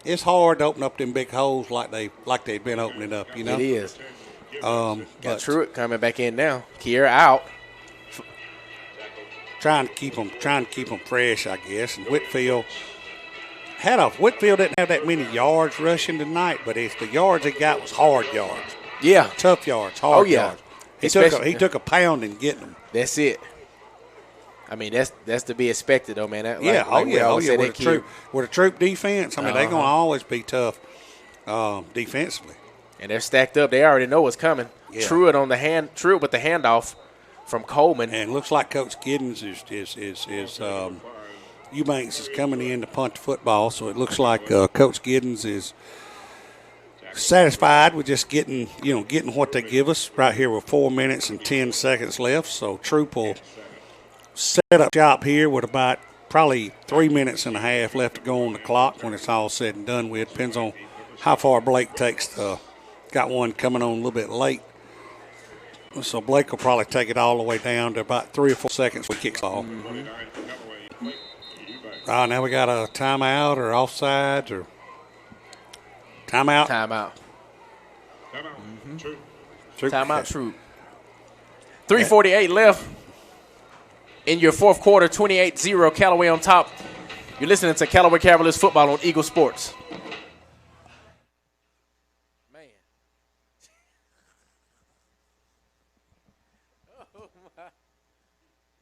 it's hard to open up them big holes like they've been opening up. It is. Got Truitt coming back in now. Kier out. Trying to keep them fresh, I guess. And Whitfield didn't have that many yards rushing tonight, but the yards he got was hard yards. Yeah, tough yards, hard yards. He took a pound in getting them. That's it. I mean, that's to be expected, though, man. With a Troup defense, I mean, they're going to always be tough defensively. And they're stacked up. They already know what's coming. Yeah. Truitt with the handoff from Coleman. And it looks like Coach Giddens Eubanks is coming in to punt the football, so it looks like Coach Giddens is satisfied with just getting what they give us right here with 4 minutes and 10 seconds left. So Troup will set up shop here with about probably 3 minutes and a half left to go on the clock when it's all said and done with. Depends on how far Blake takes. Got one coming on a little bit late. So Blake will probably take it all the way down to about 3 or 4 seconds when he kicks off. Now we got a timeout or offsides or timeout. Timeout. Troup. Timeout, Troup. 3:48 left. in your fourth quarter, 28-0, Callaway on top. You're listening to Callaway Cavaliers football on Eagle Sports.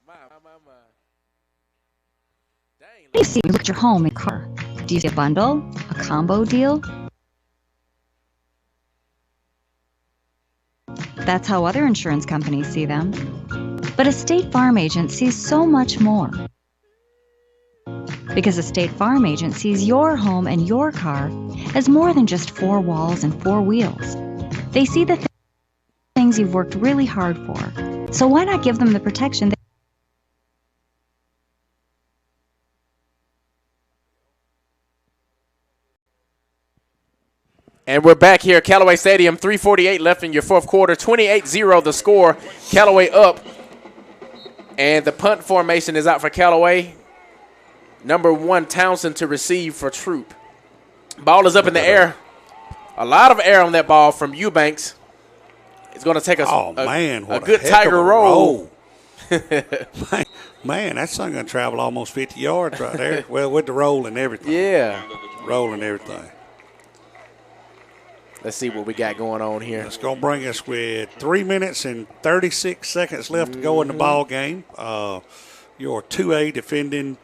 Man. Oh, my. Dang. They see you look at your home and car. Do you see a bundle? A combo deal? That's how other insurance companies see them. But a State Farm agent sees so much more. Because a State Farm agent sees your home and your car as more than just four walls and four wheels. They see the things you've worked really hard for. So why not give them the protection And we're back here at Callaway Stadium, 3:48 left in your fourth quarter, 28-0 the score. Callaway up. And the punt formation is out for Callaway. Number 1, Townsend to receive for Troup. Ball is up in the air. A lot of air on that ball from Eubanks. It's going to take a good Tiger roll. man, that thing going to travel almost 50 yards right there. Well, with the roll and everything. Yeah. Roll and everything. Let's see what we got going on here. It's going to bring us with 3 minutes and 36 seconds left to go in the ball game. Your 2A defending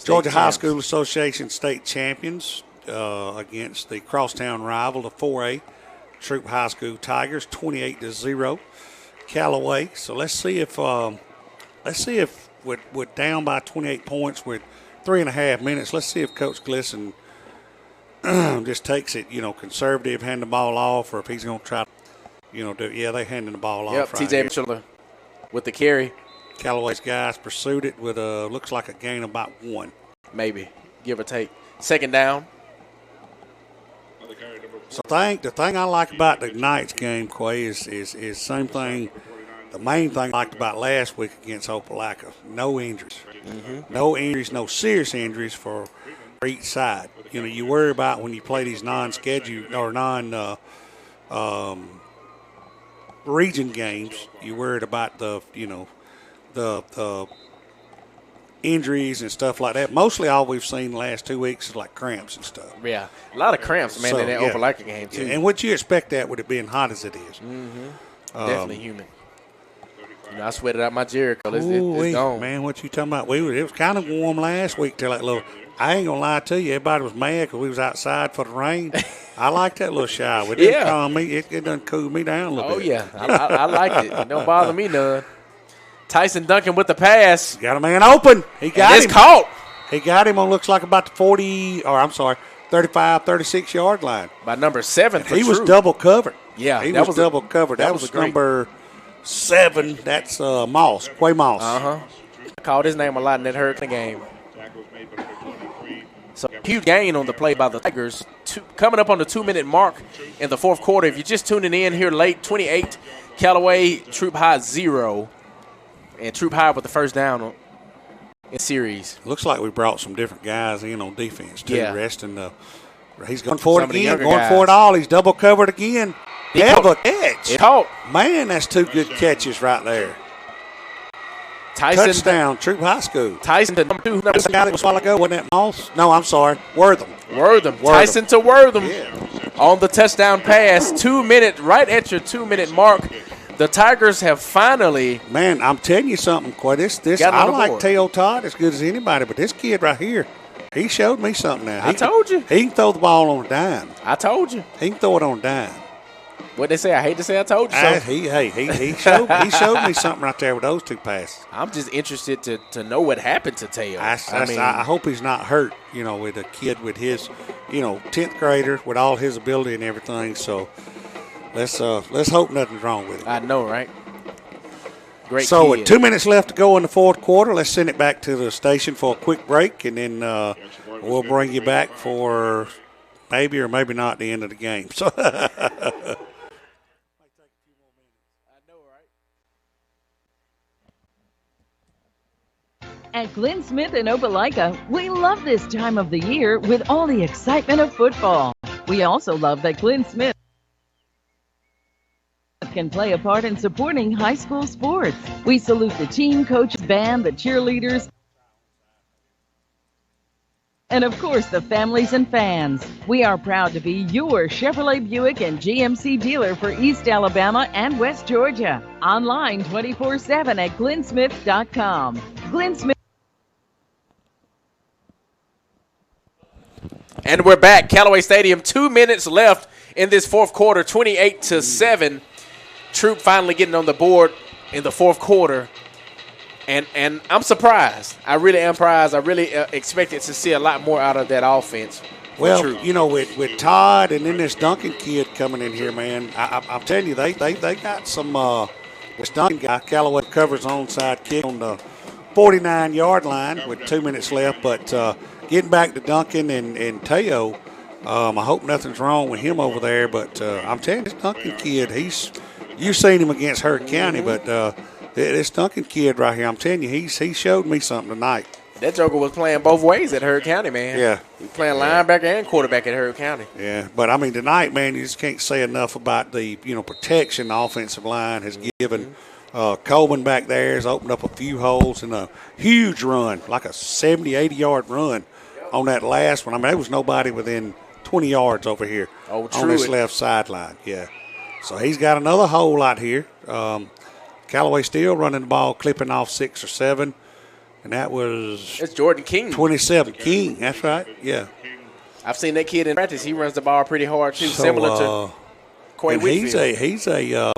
Georgia High School Association state champions against the crosstown rival, the 4A Troup High School Tigers, 28-0. Callaway. So let's see if we're down by 28 points with 3.5 minutes. Let's see if Coach Glisson just takes it, conservative, hand the ball off, or if he's going to try to, they handing the ball off right TJ Mitchell with the carry. Callaway's guys pursued it with looks like a gain of about 1. Maybe, give or take. Second down. So the thing I like about the night's game, Quay, is same thing. The main thing I liked about last week against Opelika, no injuries. No injuries, no serious injuries for each side. You worry about when you play these non-scheduled or region games, you worried about the injuries and stuff like that. Mostly all we've seen the last 2 weeks is like cramps and stuff. Yeah, a lot of cramps, man, in that Opelika game, too. Yeah. And what you expect that with it being hot as it is. Definitely humid. I sweated out my Jericho. It's gone. Man, what you talking about? It was kind of warm last week till that little – I ain't going to lie to you. Everybody was mad because we was outside for the rain. I like that little shower. It didn't calm me. It done cool me down a little bit. Oh, yeah. I like it. It don't bother me none. Tyson Duncan with the pass. Got a man open. He got him. It's caught. He got him on looks like about the 35, 36-yard line. By number 7 for He was Troup. double covered. Yeah. He was double covered. That was number 7. That's Moss, Quay Moss. I called his name a lot in that Hurricane game. So huge gain on the play by the Tigers. Coming up on the 2-minute mark in the fourth quarter. If you're just tuning in here late, 28, Callaway, Troup High 0. And Troup High with the first down in series. Looks like we brought some different guys in on defense, too. Yeah. He's going for it again, going for it all. He's double covered again. Have a catch. It caught. Man, that's 2 good catches right there. Tyson, touchdown, Troup High School. Tyson to number 2. That's the guy that was a while ago, wasn't that Moss? No, I'm sorry, Wortham. Tyson to Wortham on the touchdown pass. 2 minute, right at your 2-minute mark. The Tigers have finally. Man, I'm telling you something, Quay. I like Teo Todd as good as anybody, but this kid right here, he showed me something now. I told you. He can throw the ball on a dime. I told you. He can throw it on a dime. What they say? I hate to say I told you so. He showed me something right there with those 2 passes. I'm just interested to know what happened to Teo. I hope he's not hurt, with a kid with his, 10th grader with all his ability and everything. So let's hope nothing's wrong with him. I know, right? Great So kid. with 2 minutes left to go in the fourth quarter, let's send it back to the station for a quick break, and then we'll bring you back for maybe or maybe not the end of the game. So. At Glenn Smith in Opelika, we love this time of the year with all the excitement of football. We also love that Glenn Smith can play a part in supporting high school sports. We salute the team, coaches, band, the cheerleaders, and of course the families and fans. We are proud to be your Chevrolet Buick and GMC dealer for East Alabama and West Georgia. Online 24/7 at glennsmith.com. Glenn Smith. And we're back. Callaway Stadium, 2 minutes left in this fourth quarter, 28-7. Troup finally getting on the board in the fourth quarter. And I'm surprised. I really am surprised. I really expected to see a lot more out of that offense. Well, you know, with Todd and then this Duncan kid coming in here, man, I'm telling you, they got some this Duncan guy, Callaway, covers onside kick on the 49-yard line with 2 minutes left. But getting back to Duncan and Teo, I hope nothing's wrong with him over there. But I'm telling you, this Duncan kid, you've seen him against Hurd County, but this Duncan kid right here, I'm telling you, he showed me something tonight. That joker was playing both ways at Hurd County, man. Yeah. He was playing linebacker and quarterback at Hurd County. Yeah, but, I mean, tonight, man, you just can't say enough about the, protection the offensive line has given. Coleman back there has opened up a few holes in a huge run, like a 70, 80-yard run on that last one. I mean, there was nobody within 20 yards over here on this left sideline. Yeah. So he's got another hole out here. Callaway still running the ball, clipping off 6 or 7. And that was it's Jordan King. 27. King, that's right. Yeah. I've seen that kid in practice. He runs the ball pretty hard, too, similar to Quay Whitfield. He's a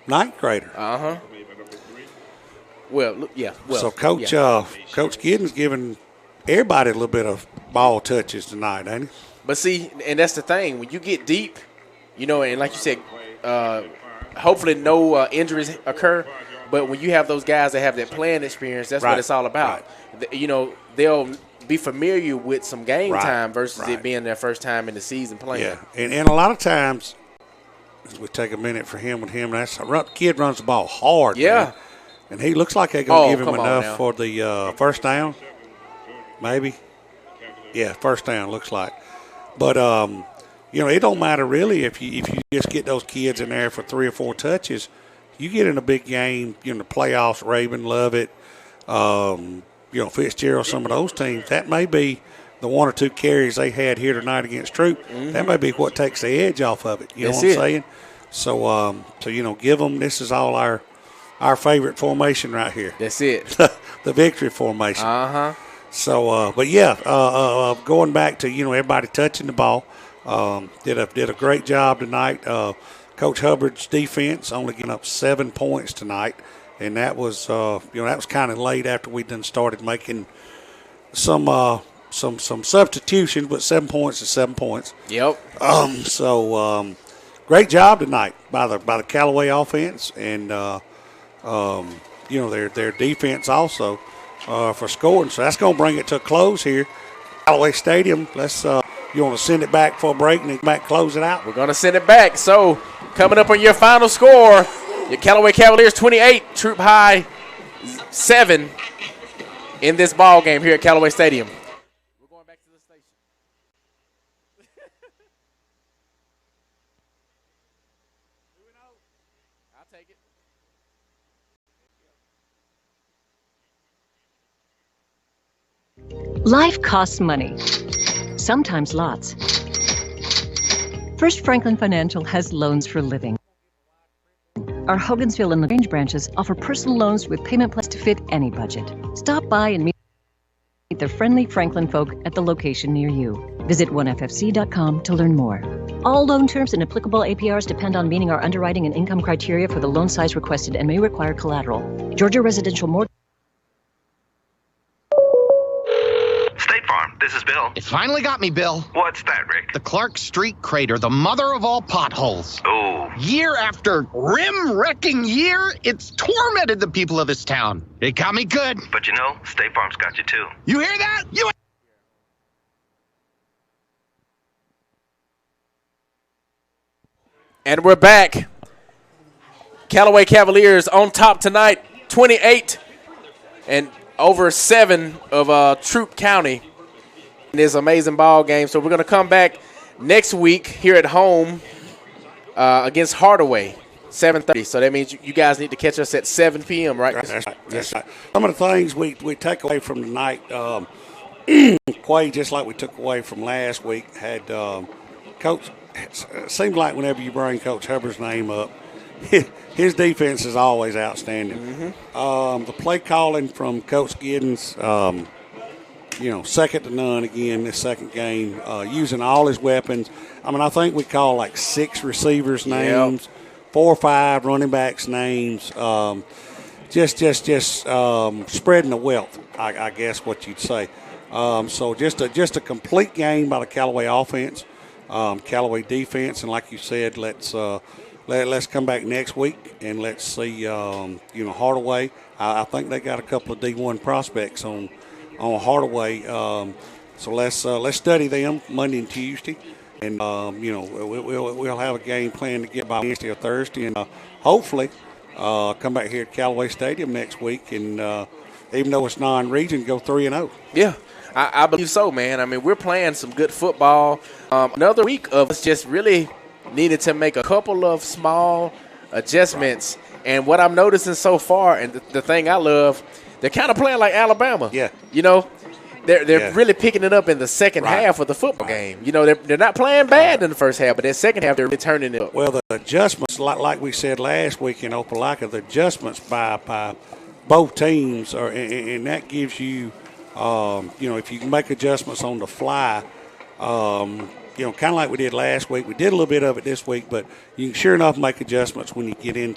ninth grader. Uh-huh. Well, yeah. Well, so Coach Giddens giving everybody a little bit of ball touches tonight, ain't he? But see, and that's the thing. When you get deep, and like you said, hopefully no injuries occur. But when you have those guys that have that playing experience, that's what it's all about. Right. They'll be familiar with some game time versus it being their first time in the season playing. Yeah, and a lot of times, we take a minute for him with him. Kid runs the ball hard. Yeah. Man. And he looks like they're going to give him enough for the first down, maybe. Yeah, first down looks like. But, it don't matter really if you just get those kids in there for 3 or 4 touches. You get in a big game, the playoffs, Raven, Lovett, Fitzgerald, some of those teams, that may be the 1 or 2 carries they had here tonight against Troup. Mm-hmm. That may be what takes the edge off of it. You know what I'm saying? So, give them, this is all our favorite formation right here. That's it. The victory formation. Uh-huh. So, going back to, everybody touching the ball, did a great job tonight. Coach Hubbard's defense only getting up 7 points tonight, and that was that was kind of late after we done started making some substitutions, but 7 points is 7 points. Yep. Great job tonight by the Callaway offense, and their defense also for scoring. So that's going to bring it to a close here. Callaway Stadium. Let's. You want to send it back for a break and then back close it out? We're going to send it back. So, coming up on your final score, your Callaway Cavaliers 28, Troup High 7 in this ball game here at Callaway Stadium. We're going back to the station. I'll take it. Life costs money. Sometimes lots. First Franklin Financial has loans for living. Our Hogansville and LaGrange branches offer personal loans with payment plans to fit any budget. Stop by and meet the friendly Franklin folk at the location near you. Visit onefc.com to learn more. All loan terms and applicable APRs depend on meeting our underwriting and income criteria for the loan size requested and may require collateral. Georgia Residential Mortgage. State Farm, this is Bill. It finally got me, Bill. What's that, Rick? The Clark Street crater, the mother of all potholes. Oh. Year after rim-wrecking year, it's tormented the people of this town. It got me good. But State Farm's got you too. You hear that? And we're back. Callaway Cavaliers on top tonight, 28 and over 7 of Troup County in this amazing ball game. So we're going to come back next week here at home against Hardaway. 7:30. So that means you guys need to catch us at 7 p.m., right? That's right. That's right. Some of the things we take away from tonight, Quay, just like we took away from last week, had Coach. It seems like whenever you bring Coach Hubbard's name up, his defense is always outstanding. Mm-hmm. The play calling from Coach Giddens, second to none again this second game, using all his weapons. I mean, I think we call like 6 receivers' names, 4 or 5 running backs' names. Just spreading the wealth, I guess what you'd say. So just a complete game by the Callaway offense, Callaway defense, and like you said, let's come back next week and let's see Hardaway. I think they got a couple of D1 prospects on Hardaway. So let's study them Monday and Tuesday, and we'll have a game plan to get by Wednesday or Thursday, and hopefully come back here at Callaway Stadium next week, and even though it's non-region, go 3-0. Yeah. I believe so, man. I mean, we're playing some good football. Another week of us just really needed to make a couple of small adjustments. And what I'm noticing so far, and the thing I love, they're kind of playing like Alabama. Yeah. They're really picking it up in the second half of the football game. They're not playing bad in the first half, but in the second half, they're really turning it up. Well, the adjustments, like we said last week in Opelika, the adjustments by both teams, and that gives you – if you can make adjustments on the fly, kind of like we did last week. We did a little bit of it this week, but you can sure enough make adjustments when you get in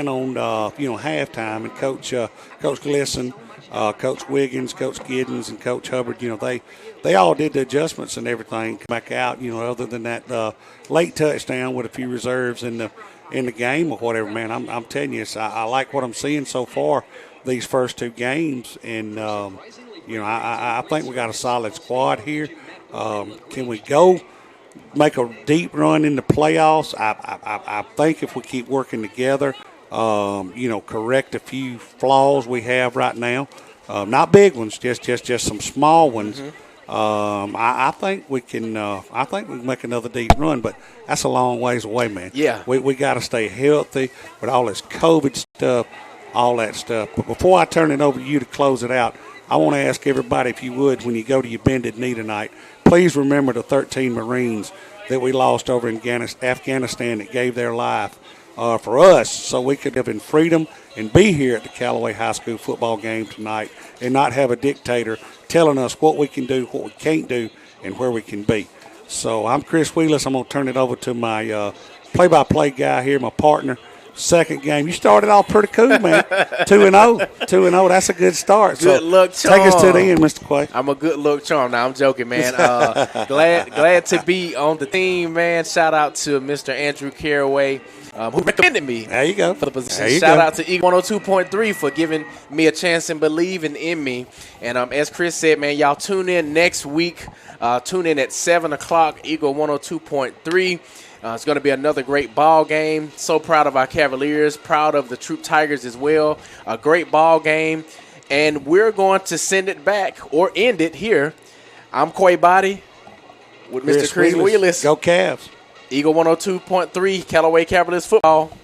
on halftime. And Coach Glisson, Coach Wiggins, Coach Giddens, and Coach Hubbard, they all did the adjustments and everything. Come back out, other than that late touchdown with a few reserves in the game or whatever. Man, I'm telling you, I like what I'm seeing so far these first 2 games, and I think we got a solid squad here. Can we go make a deep run in the playoffs? I think if we keep working together, correct a few flaws we have right now, not big ones, just some small ones. Mm-hmm. I think we can. I think we can make another deep run, but that's a long ways away, man. Yeah, we got to stay healthy with all this COVID stuff. All that stuff. But before I turn it over to you to close it out, I want to ask everybody, if you would, when you go to your bended knee tonight, please remember the 13 Marines that we lost over in Afghanistan that gave their life for us so we could live in freedom and be here at the Callaway High School football game tonight and not have a dictator telling us what we can do, what we can't do, and where we can be. So I'm Chris Wheelis. I'm going to turn it over to my play-by-play guy here, my partner. Second game. You started off pretty cool, man. 2-0. 2-0. That's a good start. Good luck charm. Take us to the end, Mr. Quay. I'm a good luck charm. Now, I'm joking, man. Glad to be on the team, man. Shout out to Mr. Andrew Callaway, who recommended me. There you go. For the position. Shout out to Eagle 102.3 for giving me a chance and believing in me. And as Chris said, man, y'all tune in next week. Tune in at 7 o'clock, Eagle 102.3. It's going to be another great ball game. So proud of our Cavaliers, proud of the Troup Tigers as well. A great ball game, and we're going to send it back or end it here. I'm Quay Body with Mr. Chris Wheelis. Go Cavs. Eagle 102.3, Callaway Cavaliers football.